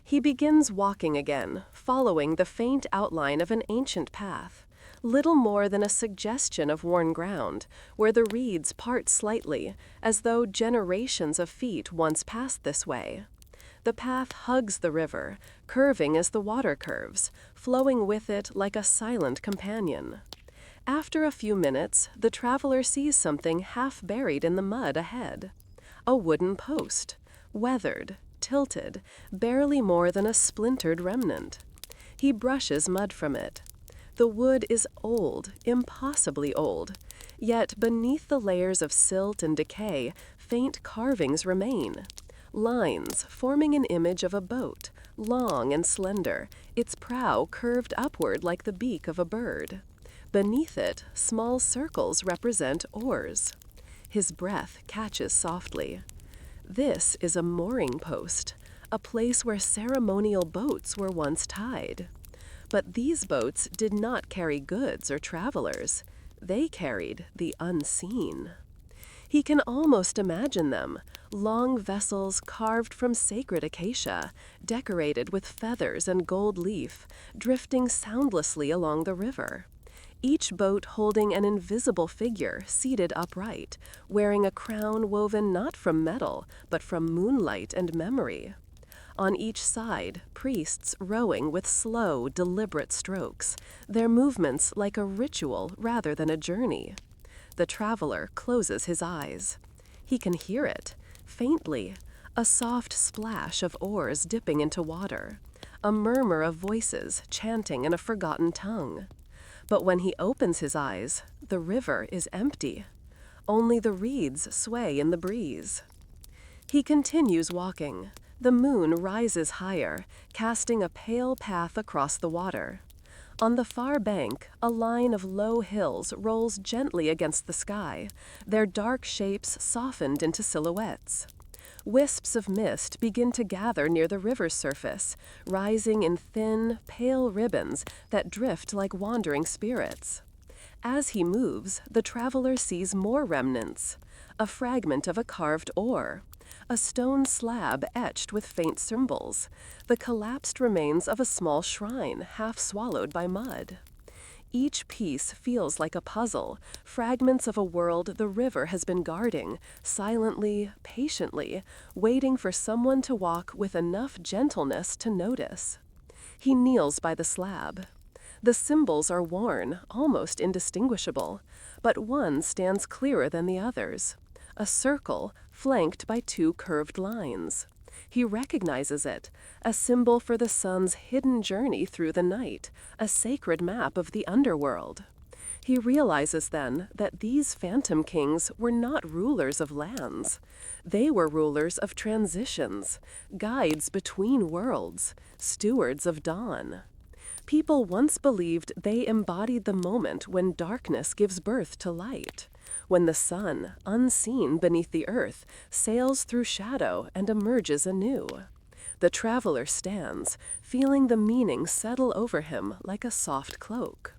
He begins walking again, following the faint outline of an ancient path, little more than a suggestion of worn ground, where the reeds part slightly, as though generations of feet once passed this way. The path hugs the river, curving as the water curves, flowing with it like a silent companion. After a few minutes, the traveler sees something half buried in the mud ahead. A wooden post, weathered, tilted, barely more than a splintered remnant. He brushes mud from it. The wood is old, impossibly old, yet beneath the layers of silt and decay, faint carvings remain. Lines forming an image of a boat, long and slender, its prow curved upward like the beak of a bird. Beneath it, small circles represent oars. His breath catches softly. This is a mooring post, a place where ceremonial boats were once tied. But these boats did not carry goods or travelers. They carried the unseen. He can almost imagine them, long vessels carved from sacred acacia, decorated with feathers and gold leaf, drifting soundlessly along the river. Each boat holding an invisible figure seated upright, wearing a crown woven not from metal, but from moonlight and memory. On each side, priests rowing with slow, deliberate strokes, their movements like a ritual rather than a journey. The traveler closes his eyes. He can hear it, faintly, a soft splash of oars dipping into water, a murmur of voices chanting in a forgotten tongue. But when he opens his eyes, the river is empty. Only the reeds sway in the breeze. He continues walking. The moon rises higher, casting a pale path across the water. On the far bank, a line of low hills rolls gently against the sky, their dark shapes softened into silhouettes. Wisps of mist begin to gather near the river's surface, rising in thin, pale ribbons that drift like wandering spirits. As he moves, the traveler sees more remnants. A fragment of a carved oar, a stone slab etched with faint symbols, the collapsed remains of a small shrine half swallowed by mud. Each piece feels like a puzzle, fragments of a world the river has been guarding, silently, patiently, waiting for someone to walk with enough gentleness to notice. He kneels by the slab. The symbols are worn, almost indistinguishable, but one stands clearer than the others. A circle flanked by two curved lines. He recognizes it, a symbol for the sun's hidden journey through the night, a sacred map of the underworld. He realizes then that these phantom kings were not rulers of lands. They were rulers of transitions, guides between worlds, stewards of dawn. People once believed they embodied the moment when darkness gives birth to light, when the sun, unseen beneath the earth, sails through shadow and emerges anew. The traveler stands, feeling the meaning settle over him like a soft cloak.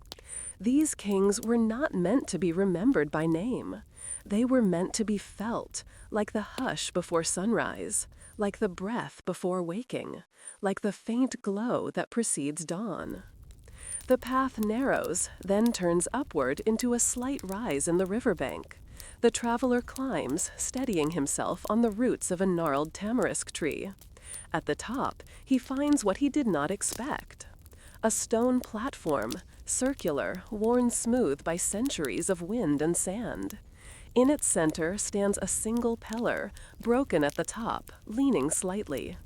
These kings were not meant to be remembered by name. They were meant to be felt, like the hush before sunrise, like the breath before waking, like the faint glow that precedes dawn. The path narrows, then turns upward into a slight rise in the riverbank. The traveler climbs, steadying himself on the roots of a gnarled tamarisk tree. At the top, he finds what he did not expect. A stone platform, circular, worn smooth by centuries of wind and sand. In its center stands a single pillar, broken at the top, leaning slightly.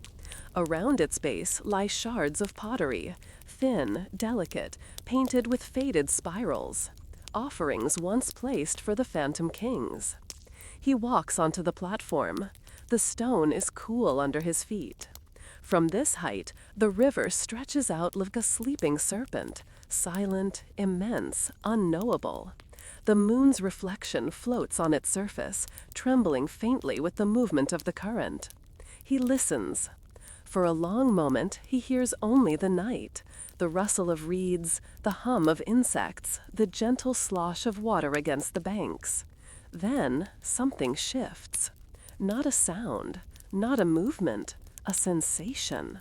Around its base lie shards of pottery, thin, delicate, painted with faded spirals, offerings once placed for the phantom kings. He walks onto the platform. The stone is cool under his feet. From this height, the river stretches out like a sleeping serpent, silent, immense, unknowable. The moon's reflection floats on its surface, trembling faintly with the movement of the current. He listens. For a long moment, he hears only the night, the rustle of reeds, the hum of insects, the gentle slosh of water against the banks. Then, something shifts. Not a sound, not a movement, a sensation.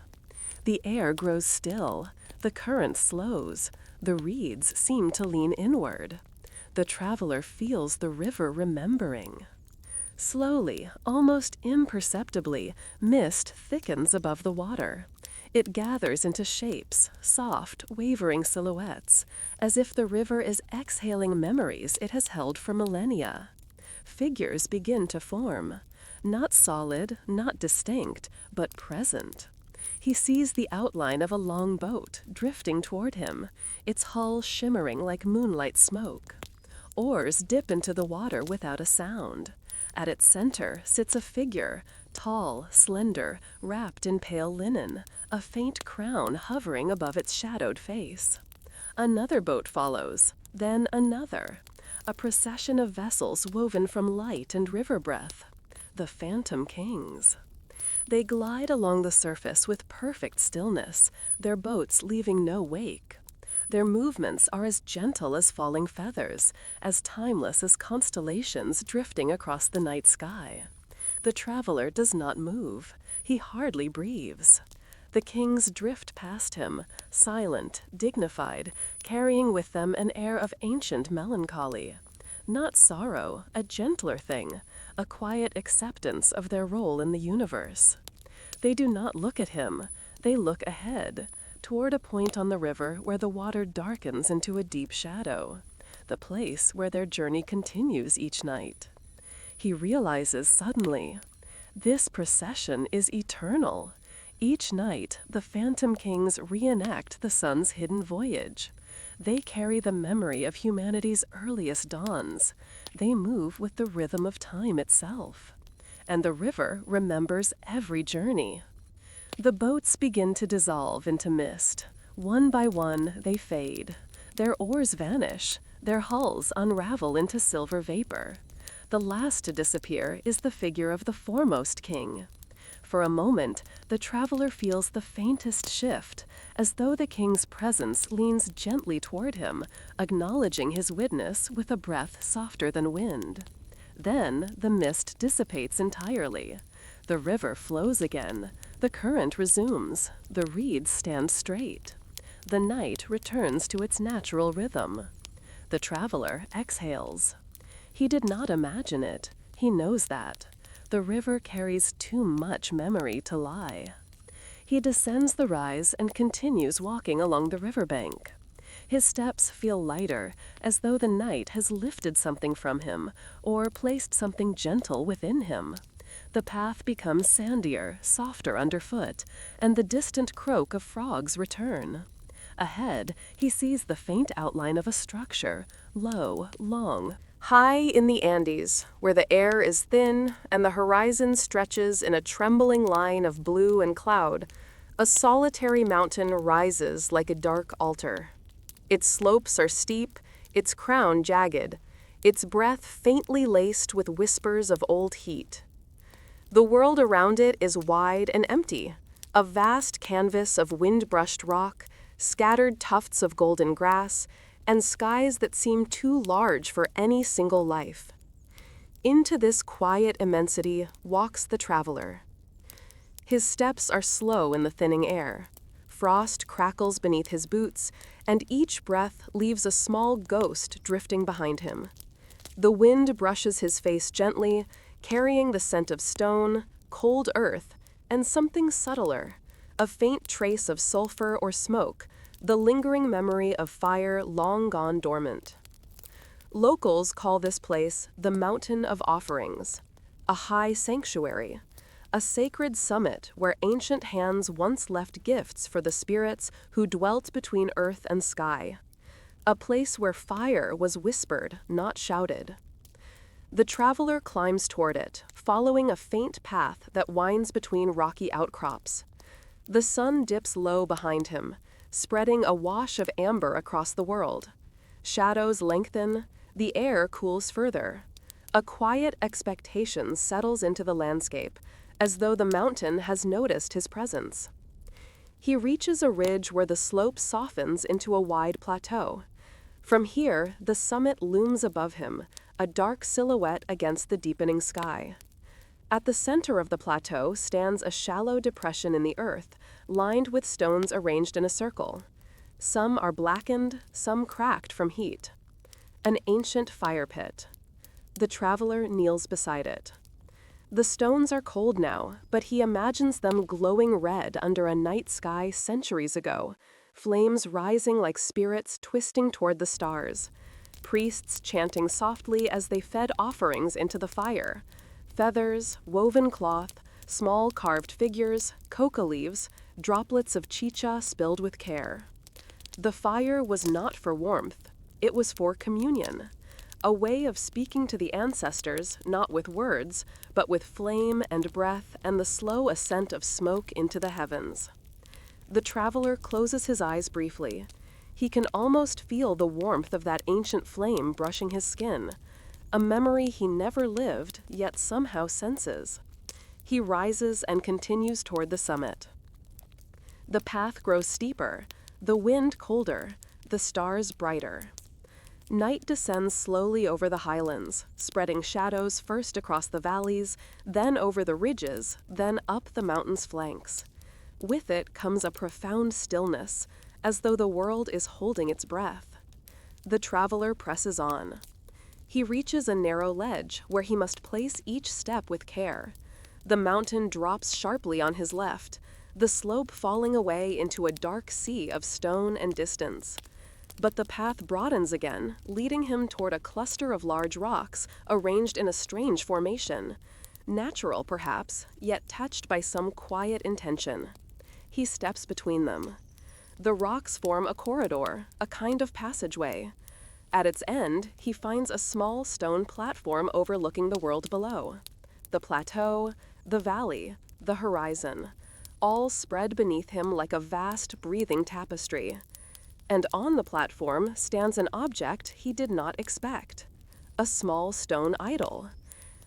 The air grows still, the current slows, the reeds seem to lean inward. The traveler feels the river remembering. Slowly, almost imperceptibly, mist thickens above the water. It gathers into shapes, soft, wavering silhouettes, as if the river is exhaling memories it has held for millennia. Figures begin to form, not solid, not distinct, but present. He sees the outline of a long boat drifting toward him, its hull shimmering like moonlight smoke. Oars dip into the water without a sound. At its center sits a figure, tall, slender, wrapped in pale linen, a faint crown hovering above its shadowed face. Another boat follows, then another, a procession of vessels woven from light and river breath. The phantom kings. They glide along the surface with perfect stillness, their boats leaving no wake. Their movements are as gentle as falling feathers, as timeless as constellations drifting across the night sky. The traveler does not move. He hardly breathes. The kings drift past him, silent, dignified, carrying with them an air of ancient melancholy. Not sorrow, a gentler thing, a quiet acceptance of their role in the universe. They do not look at him. They look ahead, toward a point on the river where the water darkens into a deep shadow, the place where their journey continues each night. He realizes suddenly, this procession is eternal. Each night, the phantom kings reenact the sun's hidden voyage. They carry the memory of humanity's earliest dawns. They move with the rhythm of time itself. And the river remembers every journey. The boats begin to dissolve into mist. One by one, they fade. Their oars vanish. Their hulls unravel into silver vapor. The last to disappear is the figure of the foremost king. For a moment, the traveler feels the faintest shift, as though the king's presence leans gently toward him, acknowledging his witness with a breath softer than wind. Then the mist dissipates entirely. The river flows again. The current resumes. The reeds stand straight. the night returns to its natural rhythm. The traveler exhales. He did not imagine it. He knows that. The river carries too much memory to lie. He descends the rise and continues walking along the riverbank. His steps feel lighter, as though the night has lifted something from him or placed something gentle within him. The path becomes sandier, softer underfoot, and the distant croak of frogs return. Ahead, he sees the faint outline of a structure, low, long. High in the Andes, where the air is thin and the horizon stretches in a trembling line of blue and cloud, a solitary mountain rises like a dark altar. Its slopes are steep, its crown jagged, its breath faintly laced with whispers of old heat. The world around it is wide and empty, a vast canvas of wind-brushed rock, scattered tufts of golden grass, and skies that seem too large for any single life. Into this quiet immensity walks the traveler. His steps are slow in the thinning air. Frost crackles beneath his boots, and each breath leaves a small ghost drifting behind him. The wind brushes his face gently, carrying the scent of stone, cold earth, and something subtler, a faint trace of sulfur or smoke, the lingering memory of fire long gone dormant. Locals call this place the Mountain of Offerings, a high sanctuary, a sacred summit where ancient hands once left gifts for the spirits who dwelt between earth and sky, a place where fire was whispered, not shouted. The traveler climbs toward it, following a faint path that winds between rocky outcrops. The sun dips low behind him, spreading a wash of amber across the world. Shadows lengthen, the air cools further. A quiet expectation settles into the landscape, as though the mountain has noticed his presence. He reaches a ridge where the slope softens into a wide plateau. From here, the summit looms above him, a dark silhouette against the deepening sky. At the center of the plateau stands a shallow depression in the earth, lined with stones arranged in a circle. Some are blackened, some cracked from heat. An ancient fire pit. The traveler kneels beside it. The stones are cold now, but he imagines them glowing red under a night sky centuries ago, flames rising like spirits twisting toward the stars, priests chanting softly as they fed offerings into the fire. Feathers, woven cloth, small carved figures, coca leaves, droplets of chicha spilled with care. The fire was not for warmth, it was for communion, a way of speaking to the ancestors, not with words, but with flame and breath and the slow ascent of smoke into the heavens. The traveler closes his eyes briefly. He can almost feel the warmth of that ancient flame brushing his skin, a memory he never lived, yet somehow senses. He rises and continues toward the summit. The path grows steeper, the wind colder, the stars brighter. Night descends slowly over the highlands, spreading shadows first across the valleys, then over the ridges, then up the mountain's flanks. With it comes a profound stillness, as though the world is holding its breath. The traveler presses on. He reaches a narrow ledge where he must place each step with care. The mountain drops sharply on his left, the slope falling away into a dark sea of stone and distance. But the path broadens again, leading him toward a cluster of large rocks arranged in a strange formation. Natural, perhaps, yet touched by some quiet intention. He steps between them. The rocks form a corridor, a kind of passageway. At its end, he finds a small stone platform overlooking the world below. The plateau, the valley, the horizon, all spread beneath him like a vast, breathing tapestry. And on the platform stands an object he did not expect. A small stone idol,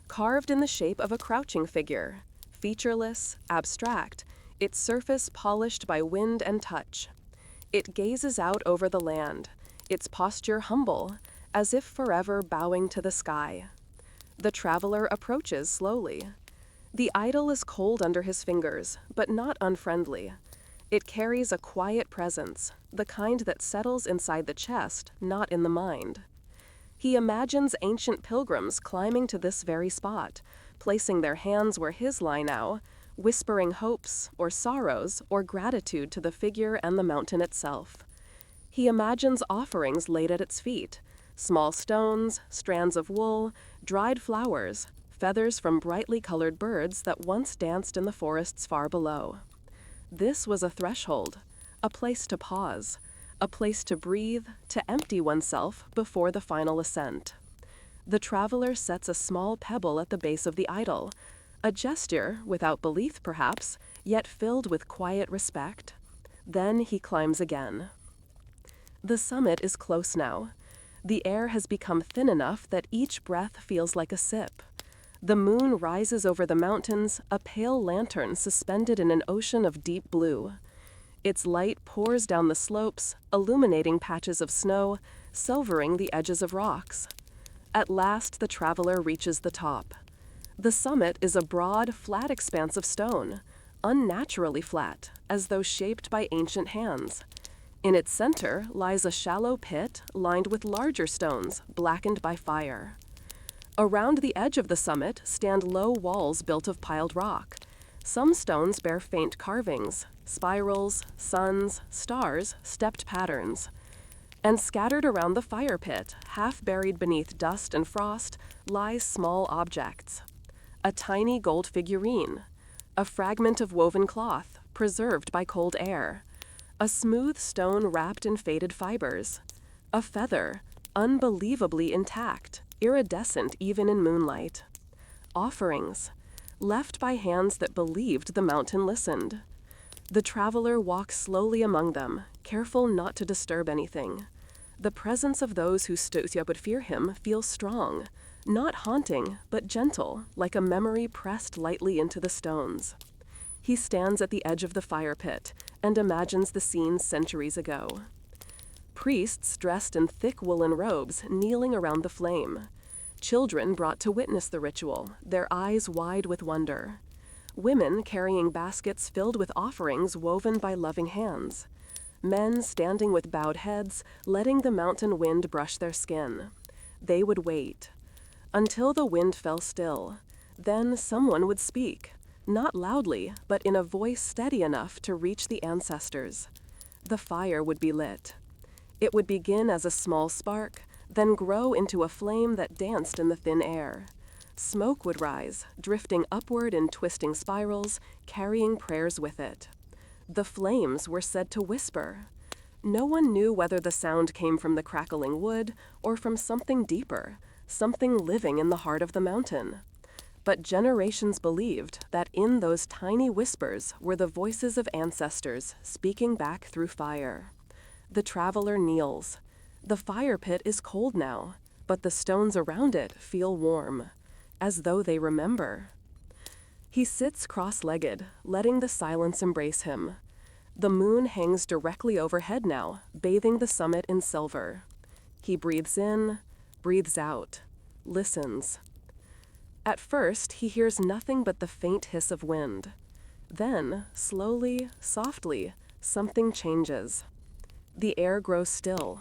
carved in the shape of a crouching figure, featureless, abstract, its surface polished by wind and touch. It gazes out over the land, its posture humble, as if forever bowing to the sky. The traveler approaches slowly. The idol is cold under his fingers, but not unfriendly. It carries a quiet presence, the kind that settles inside the chest, not in the mind. He imagines ancient pilgrims climbing to this very spot, placing their hands where his lie now, whispering hopes or sorrows or gratitude to the figure and the mountain itself. He imagines offerings laid at its feet, small stones, strands of wool, dried flowers, feathers from brightly colored birds that once danced in the forests far below. This was a threshold, a place to pause, a place to breathe, to empty oneself before the final ascent. The traveler sets a small pebble at the base of the idol, a gesture without belief perhaps, yet filled with quiet respect. Then he climbs again. The summit is close now. The air has become thin enough that each breath feels like a sip. The moon rises over the mountains, a pale lantern suspended in an ocean of deep blue. Its light pours down the slopes, illuminating patches of snow, silvering the edges of rocks. At last the traveler reaches the top. The summit is a broad, flat expanse of stone, unnaturally flat, as though shaped by ancient hands. In its center lies a shallow pit lined with larger stones, blackened by fire. Around the edge of the summit stand low walls built of piled rock. Some stones bear faint carvings, spirals, suns, stars, stepped patterns. And scattered around the fire pit, half buried beneath dust and frost, lies small objects. A tiny gold figurine, a fragment of woven cloth, preserved by cold air, a smooth stone wrapped in faded fibers, a feather, unbelievably intact, iridescent even in moonlight. Offerings, left by hands that believed the mountain listened. The traveler walks slowly among them, careful not to disturb anything. The presence of those who would fear him feels strong, not haunting, but gentle, like a memory pressed lightly into the stones. He stands at the edge of the fire pit and imagines the scenes centuries ago. Priests dressed in thick woolen robes kneeling around the flame. Children brought to witness the ritual, their eyes wide with wonder. Women carrying baskets filled with offerings woven by loving hands. Men standing with bowed heads, letting the mountain wind brush their skin. They would wait until the wind fell still. Then someone would speak, not loudly, but in a voice steady enough to reach the ancestors. The fire would be lit. It would begin as a small spark, then grow into a flame that danced in the thin air. Smoke would rise, drifting upward in twisting spirals, carrying prayers with it. The flames were said to whisper. No one knew whether the sound came from the crackling wood or from something deeper, something living in the heart of the mountain. But generations believed that in those tiny whispers were the voices of ancestors speaking back through fire. The traveler kneels. The fire pit is cold now, but the stones around it feel warm, as though they remember. He sits cross-legged, letting the silence embrace him. The moon hangs directly overhead now, bathing the summit in silver. He breathes in, breathes out, listens. At first, he hears nothing but the faint hiss of wind. Then, slowly, softly, something changes. The air grows still.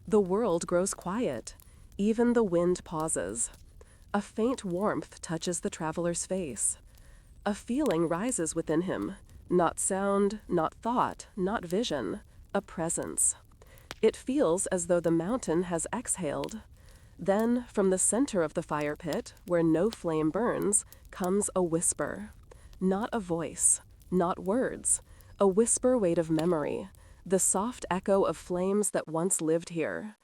The world grows quiet. Even the wind pauses. A faint warmth touches the traveler's face. A feeling rises within him. Not sound, not thought, not vision. A presence. It feels as though the mountain has exhaled. Then, from the center of the fire pit, where no flame burns, comes a whisper. Not a voice, not words. A whisper weight of memory. The soft echo of flames that once lived here.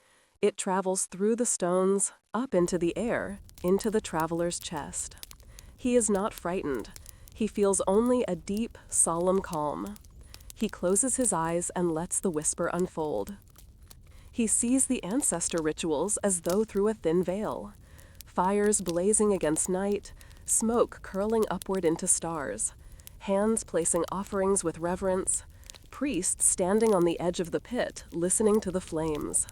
It travels through the stones, up into the air, into the traveler's chest. He is not frightened. He feels only a deep, solemn calm. He closes his eyes and lets the whisper unfold. He sees the ancestor rituals as though through a thin veil. Fires blazing against night, smoke curling upward into stars, hands placing offerings with reverence, priests standing on the edge of the pit, listening to the flames,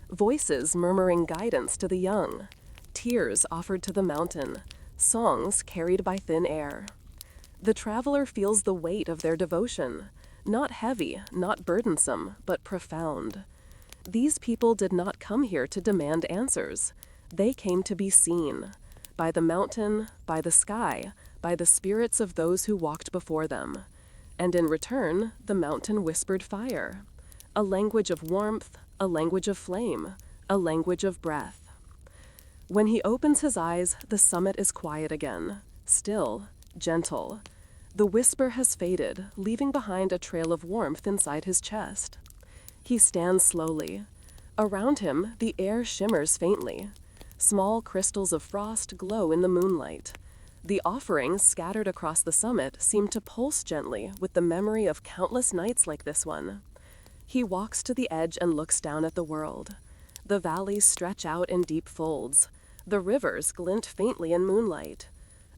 voices murmuring guidance to the young, tears offered to the mountain, songs carried by thin air. The traveler feels the weight of their devotion, Not heavy, not burdensome, but profound. These people did not come here to demand answers. They came to be seen. By the mountain, by the sky, by the spirits of those who walked before them. And in return, the mountain whispered fire. A language of warmth, a language of flame, a language of breath. When he opens his eyes, the summit is quiet again. Still, gentle. The whisper has faded, leaving behind a trail of warmth inside his chest. He stands slowly. Around him, the air shimmers faintly. Small crystals of frost glow in the moonlight. The offerings scattered across the summit seem to pulse gently with the memory of countless nights like this one. He walks to the edge and looks down at the world. The valleys stretch out in deep folds. The rivers glint faintly in moonlight.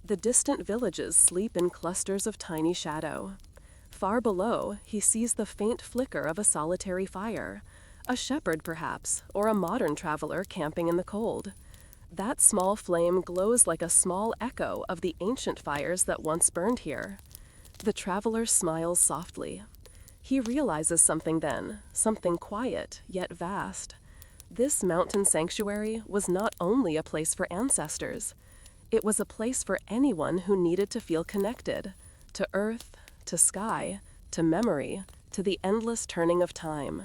The distant villages sleep in clusters of tiny shadow. Far below, he sees the faint flicker of a solitary fire. A shepherd, perhaps, or a modern traveler camping in the cold. That small flame glows like a small echo of the ancient fires that once burned here. The traveler smiles softly. He realizes something then, something quiet, yet vast. This mountain sanctuary was not only a place for ancestors. It was a place for anyone who needed to feel connected, to earth, to sky, to memory, to the endless turning of time.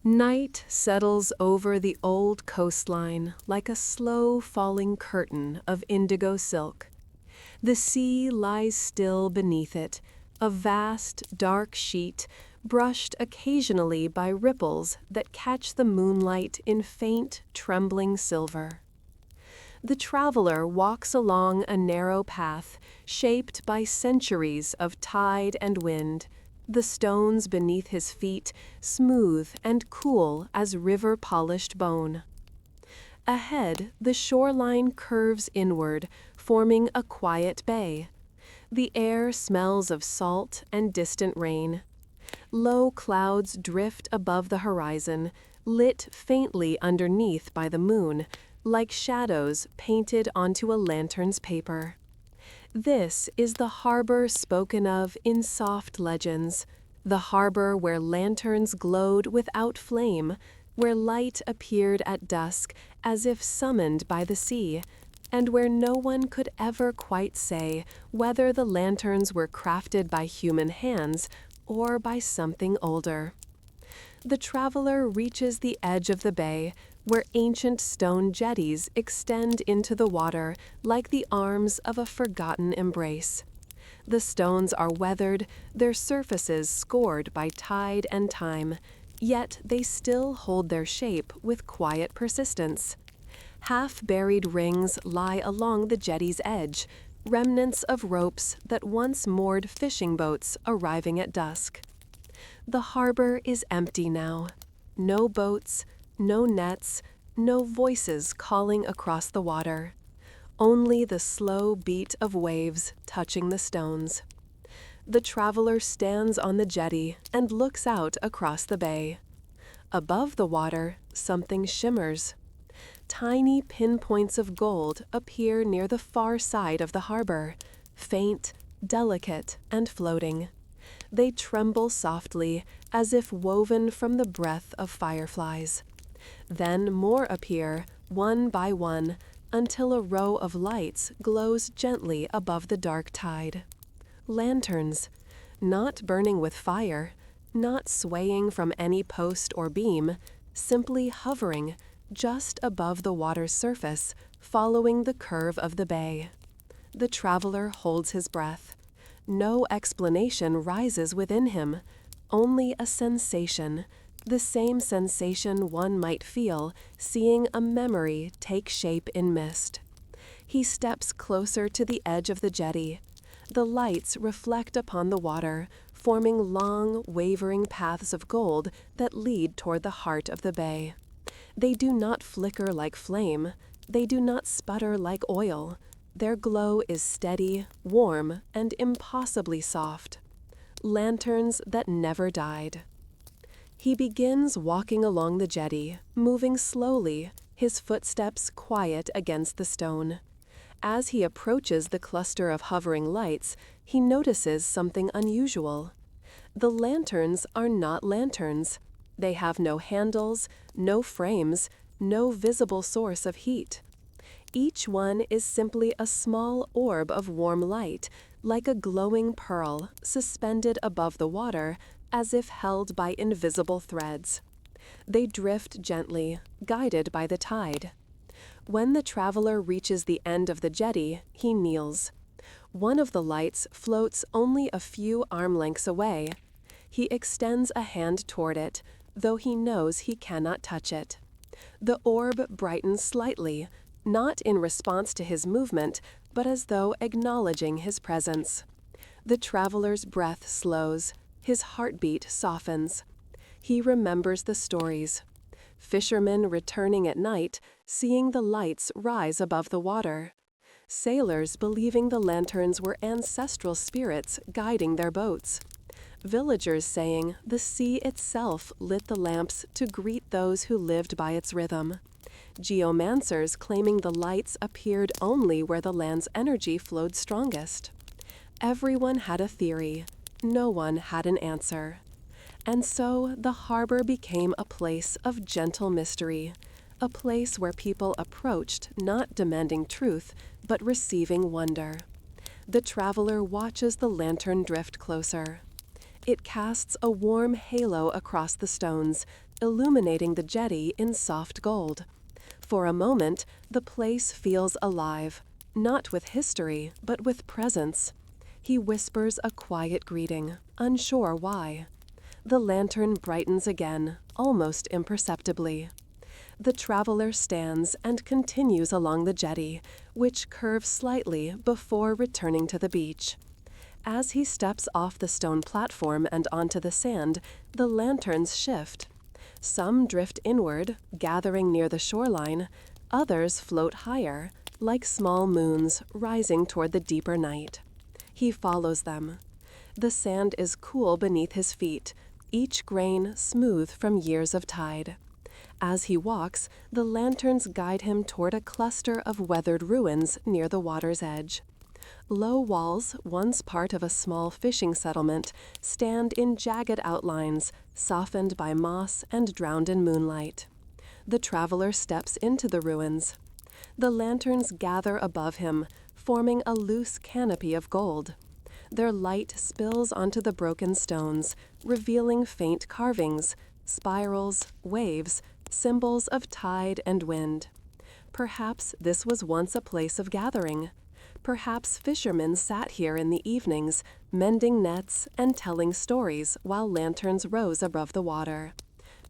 Night settles over the old coastline like a slow falling curtain of indigo silk. The sea lies still beneath it, a vast, dark sheet, brushed occasionally by ripples that catch the moonlight in faint, trembling silver. The traveler walks along a narrow path shaped by centuries of tide and wind, the stones beneath his feet smooth and cool as river-polished bone. Ahead, the shoreline curves inward, forming a quiet bay. The air smells of salt and distant rain. Low clouds drift above the horizon, lit faintly underneath by the moon, like shadows painted onto a lantern's paper. This is the harbor spoken of in soft legends, the harbor where lanterns glowed without flame, where light appeared at dusk as if summoned by the sea, and where no one could ever quite say whether the lanterns were crafted by human hands or by something older. The traveler reaches the edge of the bay, where ancient stone jetties extend into the water like the arms of a forgotten embrace. The stones are weathered, their surfaces scored by tide and time, yet they still hold their shape with quiet persistence. Half-buried rings lie along the jetty's edge, remnants of ropes that once moored fishing boats arriving at dusk. The harbor is empty now. No boats, no nets, no voices calling across the water. Only the slow beat of waves touching the stones. The traveler stands on the jetty and looks out across the bay. Above the water, something shimmers. Tiny pinpoints of gold appear near the far side of the harbor, faint, delicate, and floating. They tremble softly, as if woven from the breath of fireflies. Then more appear, one by one, until a row of lights glows gently above the dark tide. Lanterns, not burning with fire, not swaying from any post or beam, simply hovering just above the water's surface, following the curve of the bay. The traveler holds his breath. No explanation rises within him, only a sensation, the same sensation one might feel seeing a memory take shape in mist. He steps closer to the edge of the jetty. The lights reflect upon the water, forming long, wavering paths of gold that lead toward the heart of the bay. They do not flicker like flame. They do not sputter like oil. Their glow is steady, warm, and impossibly soft. Lanterns that never died. He begins walking along the jetty, moving slowly, his footsteps quiet against the stone. As he approaches the cluster of hovering lights, he notices something unusual. The lanterns are not lanterns. They have no handles, no frames, no visible source of heat. Each one is simply a small orb of warm light, like a glowing pearl, suspended above the water, as if held by invisible threads. They drift gently, guided by the tide. When the traveler reaches the end of the jetty, he kneels. One of the lights floats only a few arm lengths away. He extends a hand toward it, though he knows he cannot touch it. The orb brightens slightly, not in response to his movement, but as though acknowledging his presence. The traveler's breath slows, his heartbeat softens. He remembers the stories. Fishermen returning at night, seeing the lights rise above the water. Sailors believing the lanterns were ancestral spirits guiding their boats. Villagers saying the sea itself lit the lamps to greet those who lived by its rhythm. Geomancers claiming the lights appeared only where the land's energy flowed strongest. Everyone had a theory. No one had an answer. And so the harbor became a place of gentle mystery, a place where people approached not demanding truth, but receiving wonder. The traveler watches the lantern drift closer. It casts a warm halo across the stones, illuminating the jetty in soft gold. For a moment, the place feels alive, not with history, but with presence. He whispers a quiet greeting, unsure why. The lantern brightens again, almost imperceptibly. The traveler stands and continues along the jetty, which curves slightly before returning to the beach. As he steps off the stone platform and onto the sand, the lanterns shift. Some drift inward, gathering near the shoreline. Others float higher, like small moons rising toward the deeper night. He follows them. The sand is cool beneath his feet, each grain smooth from years of tide. As he walks, the lanterns guide him toward a cluster of weathered ruins near the water's edge. Low walls, once part of a small fishing settlement, stand in jagged outlines, softened by moss and drowned in moonlight. The traveler steps into the ruins. The lanterns gather above him, forming a loose canopy of gold. Their light spills onto the broken stones, revealing faint carvings, spirals, waves, symbols of tide and wind. Perhaps this was once a place of gathering. Perhaps fishermen sat here in the evenings, mending nets and telling stories while lanterns rose above the water.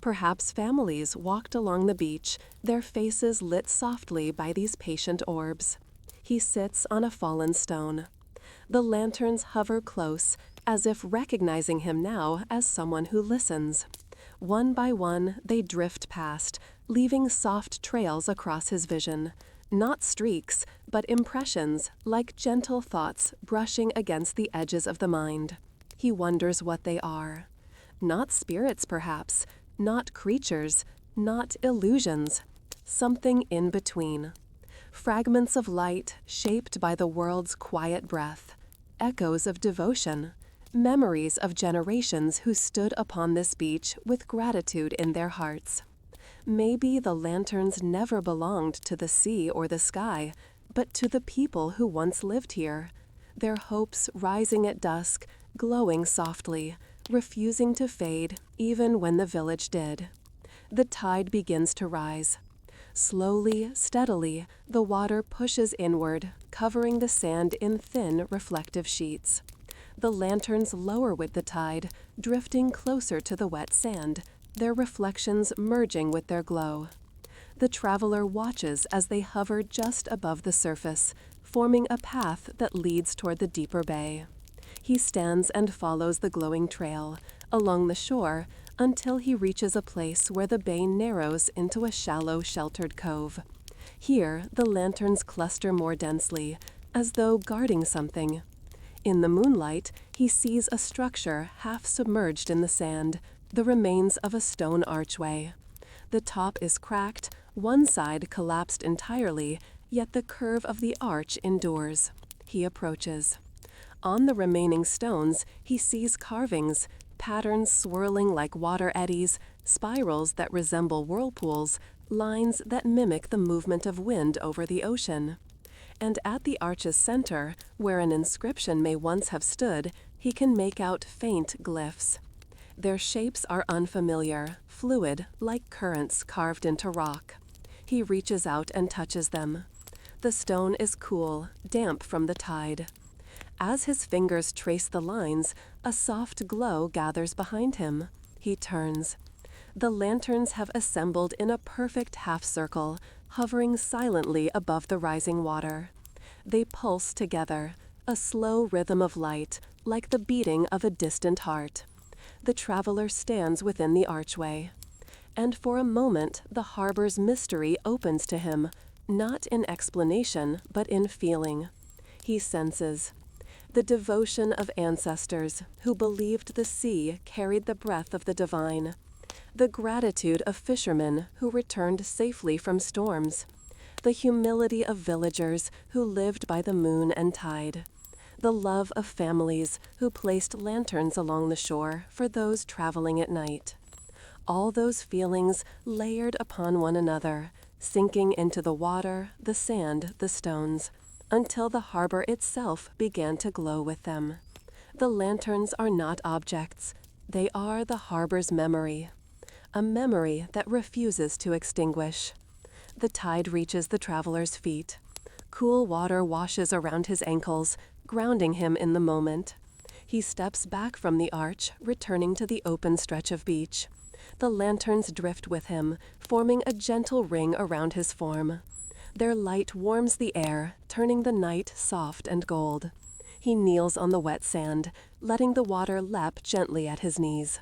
Perhaps families walked along the beach, their faces lit softly by these patient orbs. He sits on a fallen stone. The lanterns hover close, as if recognizing him now as someone who listens. One by one, they drift past, leaving soft trails across his vision. Not streaks, but impressions, like gentle thoughts brushing against the edges of the mind. He wonders what they are. Not spirits, perhaps. Not creatures. Not illusions. Something in between. Fragments of light shaped by the world's quiet breath. Echoes of devotion. Memories of generations who stood upon this beach with gratitude in their hearts. Maybe the lanterns never belonged to the sea or the sky, but to the people who once lived here. Their hopes rising at dusk, glowing softly, refusing to fade even when the village did. The tide begins to rise. Slowly, steadily, the water pushes inward, covering the sand in thin, reflective sheets. The lanterns lower with the tide, drifting closer to the wet sand, their reflections merging with their glow. The traveler watches as they hover just above the surface, forming a path that leads toward the deeper bay. He stands and follows the glowing trail, along the shore, until he reaches a place where the bay narrows into a shallow, sheltered cove. Here, the lanterns cluster more densely, as though guarding something. In the moonlight, he sees a structure half submerged in the sand, the remains of a stone archway. The top is cracked, one side collapsed entirely, yet the curve of the arch endures. He approaches. On the remaining stones, he sees carvings, Patterns swirling like water eddies, spirals that resemble whirlpools, lines that mimic the movement of wind over the ocean. And at the arch's center, where an inscription may once have stood, he can make out faint glyphs. Their shapes are unfamiliar, fluid, like currents carved into rock. He reaches out and touches them. The stone is cool, damp from the tide. As his fingers trace the lines, a soft glow gathers behind him. He turns. The lanterns have assembled in a perfect half-circle, hovering silently above the rising water. They pulse together, a slow rhythm of light, like the beating of a distant heart. The traveler stands within the archway. And for a moment, the harbor's mystery opens to him, not in explanation, but in feeling. He senses the devotion of ancestors who believed the sea carried the breath of the divine, the gratitude of fishermen who returned safely from storms, the humility of villagers who lived by the moon and tide, the love of families who placed lanterns along the shore for those traveling at night. All those feelings layered upon one another, sinking into the water, the sand, the stones, until the harbor itself began to glow with them. The lanterns are not objects. They are the harbor's memory, a memory that refuses to extinguish. The tide reaches the traveler's feet. Cool water washes around his ankles, grounding him in the moment. He steps back from the arch, returning to the open stretch of beach. The lanterns drift with him, forming a gentle ring around his form. Their light warms the air, turning the night soft and gold. He kneels on the wet sand, letting the water lap gently at his knees.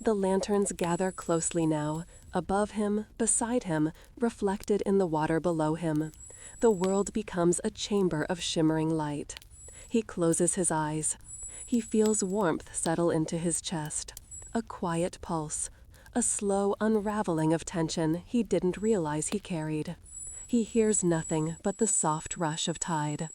The lanterns gather closely now, above him, beside him, reflected in the water below him. The world becomes a chamber of shimmering light. He closes his eyes. He feels warmth settle into his chest, a quiet pulse, a slow unraveling of tension he didn't realize he carried. He hears nothing but the soft rush of tide.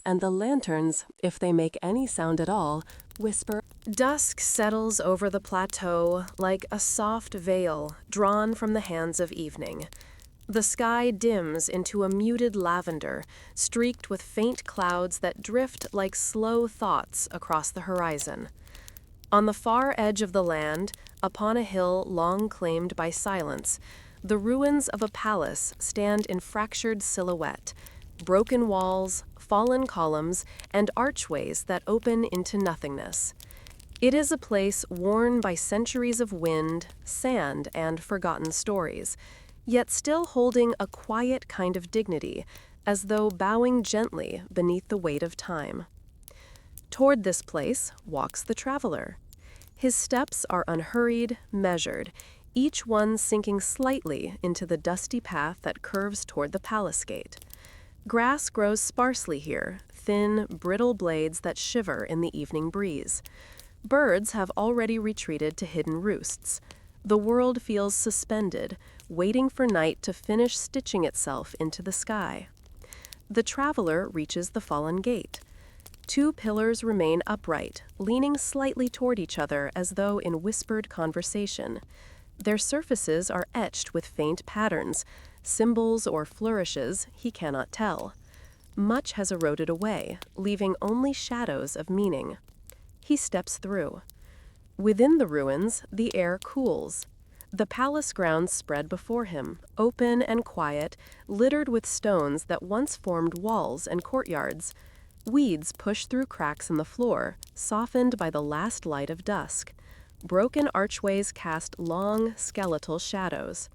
And the lanterns, if they make any sound at all, whisper. Dusk settles over the plateau like a soft veil drawn from the hands of evening. The sky dims into a muted lavender, streaked with faint clouds that drift like slow thoughts across the horizon. On the far edge of the land, upon a hill long claimed by silence, the ruins of a palace stand in fractured silhouette, broken walls, fallen columns, and archways that open into nothingness. It is a place worn by centuries of wind, sand, and forgotten stories, yet still holding a quiet kind of dignity, as though bowing gently beneath the weight of time. Toward this place walks the traveler. His steps are unhurried, measured, each one sinking slightly into the dusty path that curves toward the palace gate. Grass grows sparsely here, thin, brittle blades that shiver in the evening breeze. Birds have already retreated to hidden roosts. The world feels suspended, waiting for night to finish stitching itself into the sky. The traveler reaches the fallen gate. Two pillars remain upright, leaning slightly toward each other as though in whispered conversation. Their surfaces are etched with faint patterns, symbols or flourishes he cannot tell. Much has eroded away, leaving only shadows of meaning. He steps through. Within the ruins, the air cools. The palace grounds spread before him, open and quiet, littered with stones that once formed walls and courtyards. Weeds push through cracks in the floor, softened by the last light of dusk. Broken archways cast long, skeletal shadows.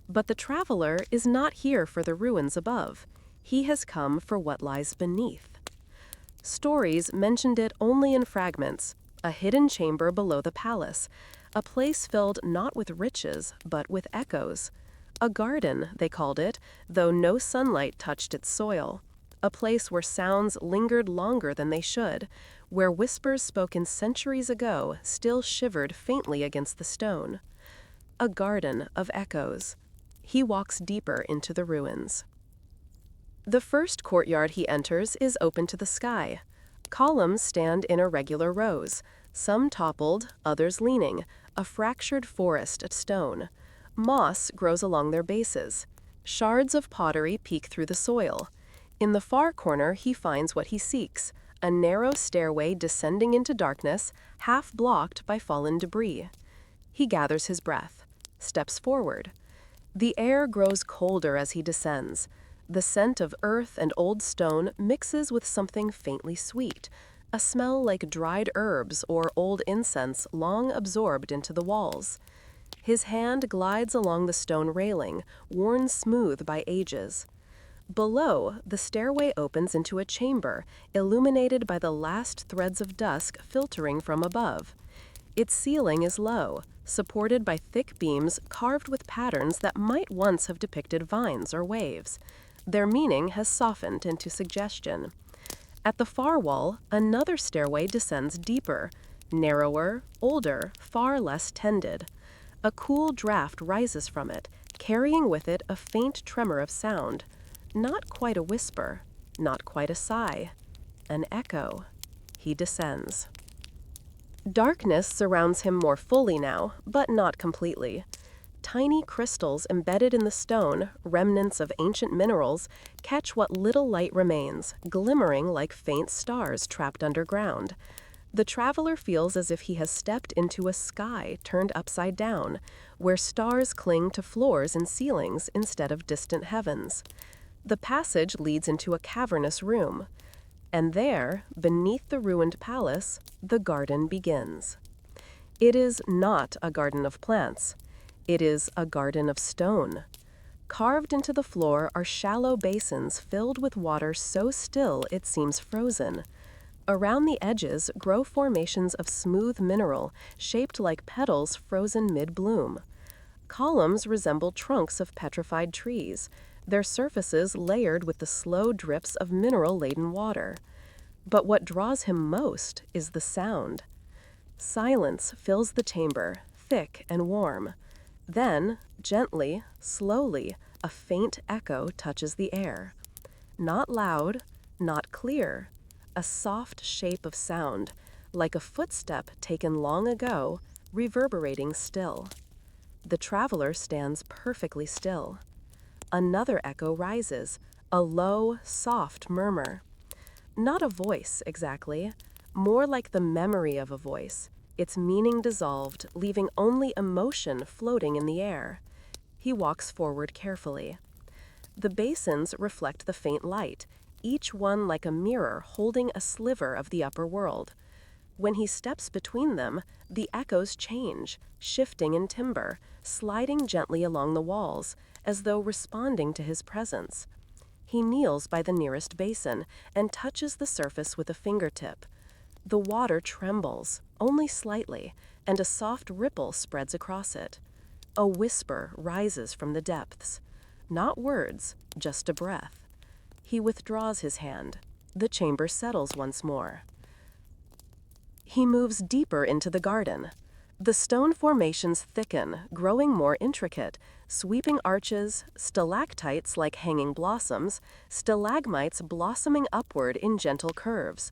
But the traveler is not here for the ruins above. He has come for what lies beneath. Stories mentioned it only in fragments, a hidden chamber below the palace, a place filled not with riches, but with echoes. A garden, they called it, though no sunlight touched its soil. A place where sounds lingered longer than they should, where whispers spoken centuries ago still shivered faintly against the stone. A garden of echoes. He walks deeper into the ruins. The first courtyard he enters is open to the sky. Columns stand in irregular rows. Some toppled, others leaning, a fractured forest of stone. Moss grows along their bases. Shards of pottery peek through the soil. In the far corner, he finds what he seeks, a narrow stairway descending into darkness, half blocked by fallen debris. He gathers his breath, steps forward. The air grows colder as he descends. The scent of earth and old stone mixes with something faintly sweet, a smell like dried herbs or old incense long absorbed into the walls. His hand glides along the stone railing, worn smooth by ages. Below, the stairway opens into a chamber, illuminated by the last threads of dusk filtering from above. Its ceiling is low, supported by thick beams carved with patterns that might once have depicted vines or waves. Their meaning has softened into suggestion. At the far wall, another stairway descends deeper, narrower, older, far less tended. A cool draft rises from it, carrying with it a faint tremor of sound. Not quite a whisper, not quite a sigh. An echo. He descends. Darkness surrounds him more fully now, but not completely. Tiny crystals embedded in the stone, remnants of ancient minerals, catch what little light remains, glimmering like faint stars trapped underground. The traveler feels as if he has stepped into a sky turned upside down, where stars cling to floors and ceilings instead of distant heavens. The passage leads into a cavernous room. And there, beneath the ruined palace, the garden begins. It is not a garden of plants. It is a garden of stone. Carved into the floor are shallow basins filled with water so still it seems frozen. Around the edges grow formations of smooth mineral, shaped like petals frozen mid-bloom. Columns resemble trunks of petrified trees, their surfaces layered with the slow drips of mineral-laden water. But what draws him most is the sound. Silence fills the chamber, thick and warm. Then, gently, slowly, a faint echo touches the air. Not loud, not clear, a soft shape of sound, like a footstep taken long ago, reverberating still. The traveler stands perfectly still. Another echo rises, a low, soft murmur. Not a voice, exactly, more like the memory of a voice, its meaning dissolved, leaving only emotion floating in the air. He walks forward carefully. The basins reflect the faint light, each one like a mirror holding a sliver of the upper world. When he steps between them, the echoes change, shifting in timbre, sliding gently along the walls, as though responding to his presence. He kneels by the nearest basin and touches the surface with a fingertip. The water trembles, only slightly, and a soft ripple spreads across it. A whisper rises from the depths. Not words, just a breath. He withdraws his hand. The chamber settles once more. He moves deeper into the garden. The stone formations thicken, growing more intricate, sweeping arches, stalactites like hanging blossoms, stalagmites blossoming upward in gentle curves.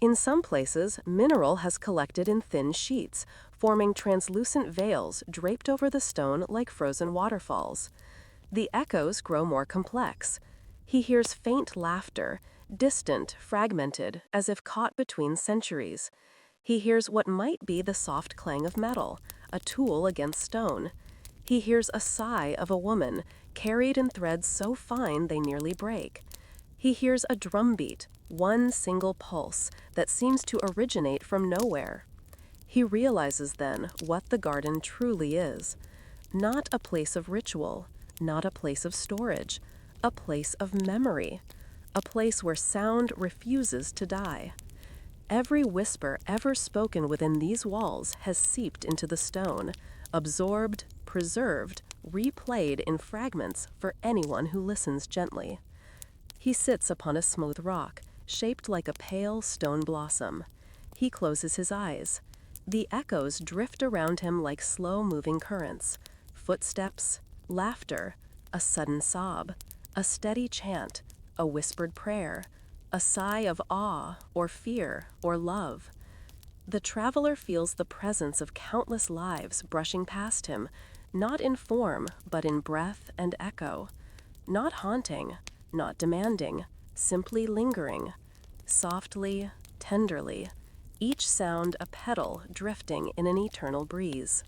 In some places, mineral has collected in thin sheets, forming translucent veils draped over the stone like frozen waterfalls. The echoes grow more complex. He hears faint laughter, distant, fragmented, as if caught between centuries. He hears what might be the soft clang of metal, a tool against stone. He hears a sigh of a woman, carried in threads so fine they nearly break. He hears a drumbeat, one single pulse, that seems to originate from nowhere. He realizes then what the garden truly is. Not a place of ritual, not a place of storage, a place of memory, a place where sound refuses to die. Every whisper ever spoken within these walls has seeped into the stone, absorbed, preserved, replayed in fragments for anyone who listens gently. He sits upon a smooth rock, shaped like a pale stone blossom. He closes his eyes. The echoes drift around him like slow-moving currents. Footsteps, laughter, a sudden sob, a steady chant, a whispered prayer, a sigh of awe or fear or love. The traveler feels the presence of countless lives brushing past him, not in form, but in breath and echo. Not haunting, not demanding, simply lingering. Softly, tenderly, each sound a petal drifting in an eternal breeze.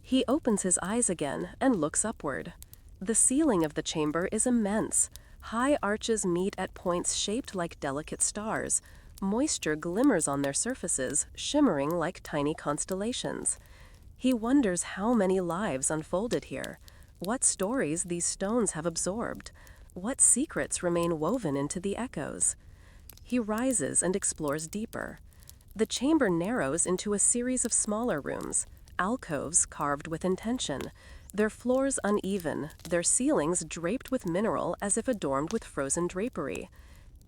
He opens his eyes again and looks upward. The ceiling of the chamber is immense. High arches meet at points shaped like delicate stars. Moisture glimmers on their surfaces, shimmering like tiny constellations. He wonders how many lives unfolded here, what stories these stones have absorbed, what secrets remain woven into the echoes. He rises and explores deeper. The chamber narrows into a series of smaller rooms, alcoves carved with intention, their floors uneven, their ceilings draped with mineral as if adorned with frozen drapery.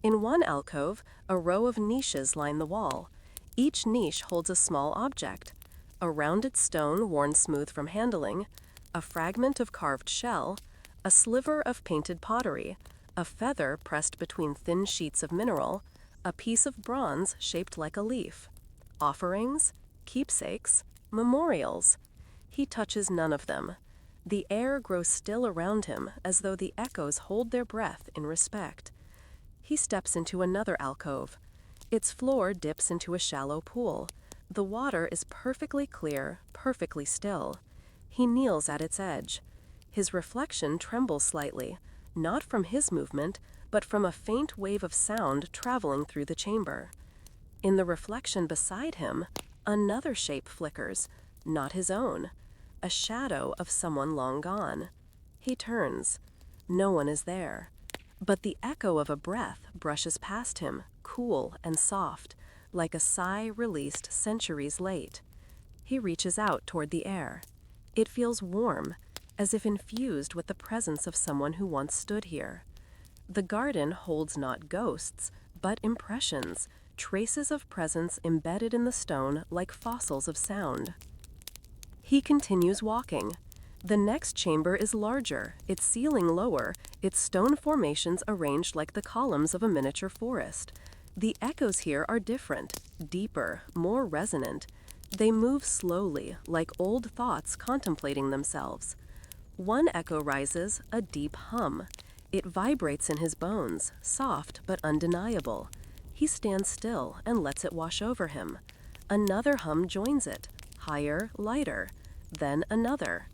In one alcove, a row of niches line the wall. Each niche holds a small object: a rounded stone worn smooth from handling, a fragment of carved shell, a sliver of painted pottery, a feather pressed between thin sheets of mineral, a piece of bronze shaped like a leaf. Offerings, keepsakes, memorials. He touches none of them. The air grows still around him as though the echoes hold their breath in respect. He steps into another alcove. Its floor dips into a shallow pool. The water is perfectly clear, perfectly still. He kneels at its edge. His reflection trembles slightly, not from his movement, but from a faint wave of sound traveling through the chamber. In the reflection beside him, another shape flickers, not his own, a shadow of someone long gone. He turns. No one is there. But the echo of a breath brushes past him, cool and soft, like a sigh released centuries late. He reaches out toward the air. It feels warm, as if infused with the presence of someone who once stood here. The garden holds not ghosts, but impressions, traces of presence embedded in the stone like fossils of sound. He continues walking. The next chamber is larger, its ceiling lower, its stone formations arranged like the columns of a miniature forest. The echoes here are different, deeper, more resonant. They move slowly, like old thoughts contemplating themselves. One echo rises, a deep hum. It vibrates in his bones, soft but undeniable. He stands still and lets it wash over him. Another hum joins it, higher, lighter. Then another.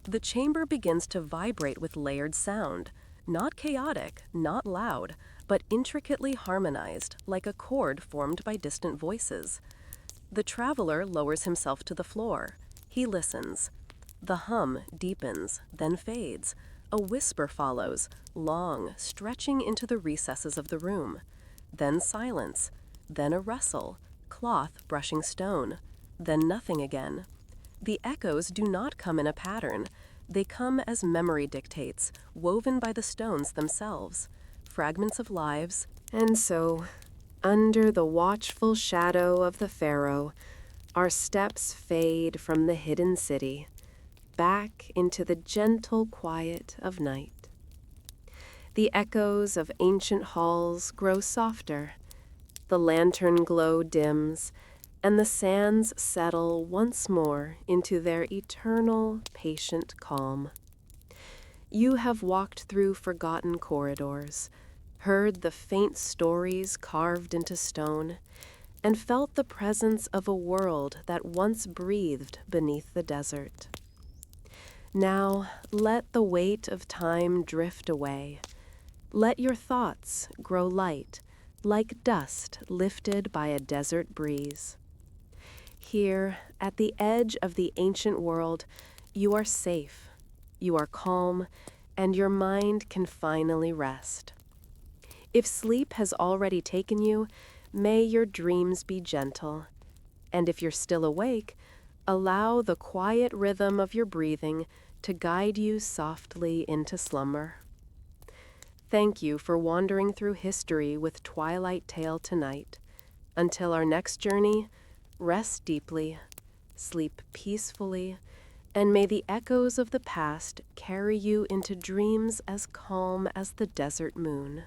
The chamber begins to vibrate with layered sound, not chaotic, not loud, but intricately harmonized, like a chord formed by distant voices. The traveler lowers himself to the floor. He listens. The hum deepens, then fades. A whisper follows, long, stretching into the recesses of the room. Then silence. Then a rustle, cloth brushing stone. Then nothing again. The echoes do not come in a pattern. They come as memory dictates, woven by the stones themselves, fragments of lives. And so, under the watchful shadow of the Pharaoh, our steps fade from the hidden city, back into the gentle quiet of night. The echoes of ancient halls grow softer, the lantern glow dims, and the sands settle once more into their eternal, patient calm. You have walked through forgotten corridors, heard the faint stories carved into stone, and felt the presence of a world that once breathed beneath the desert. Now, let the weight of time drift away. Let your thoughts grow light, like dust lifted by a desert breeze. Here, at the edge of the ancient world, you are safe, you are calm, and your mind can finally rest. If sleep has already taken you, may your dreams be gentle. And if you're still awake, allow the quiet rhythm of your breathing to guide you softly into slumber. Thank you for wandering through history with Twilight Tale tonight. Until our next journey, rest deeply, sleep peacefully, and may the echoes of the past carry you into dreams as calm as the desert moon.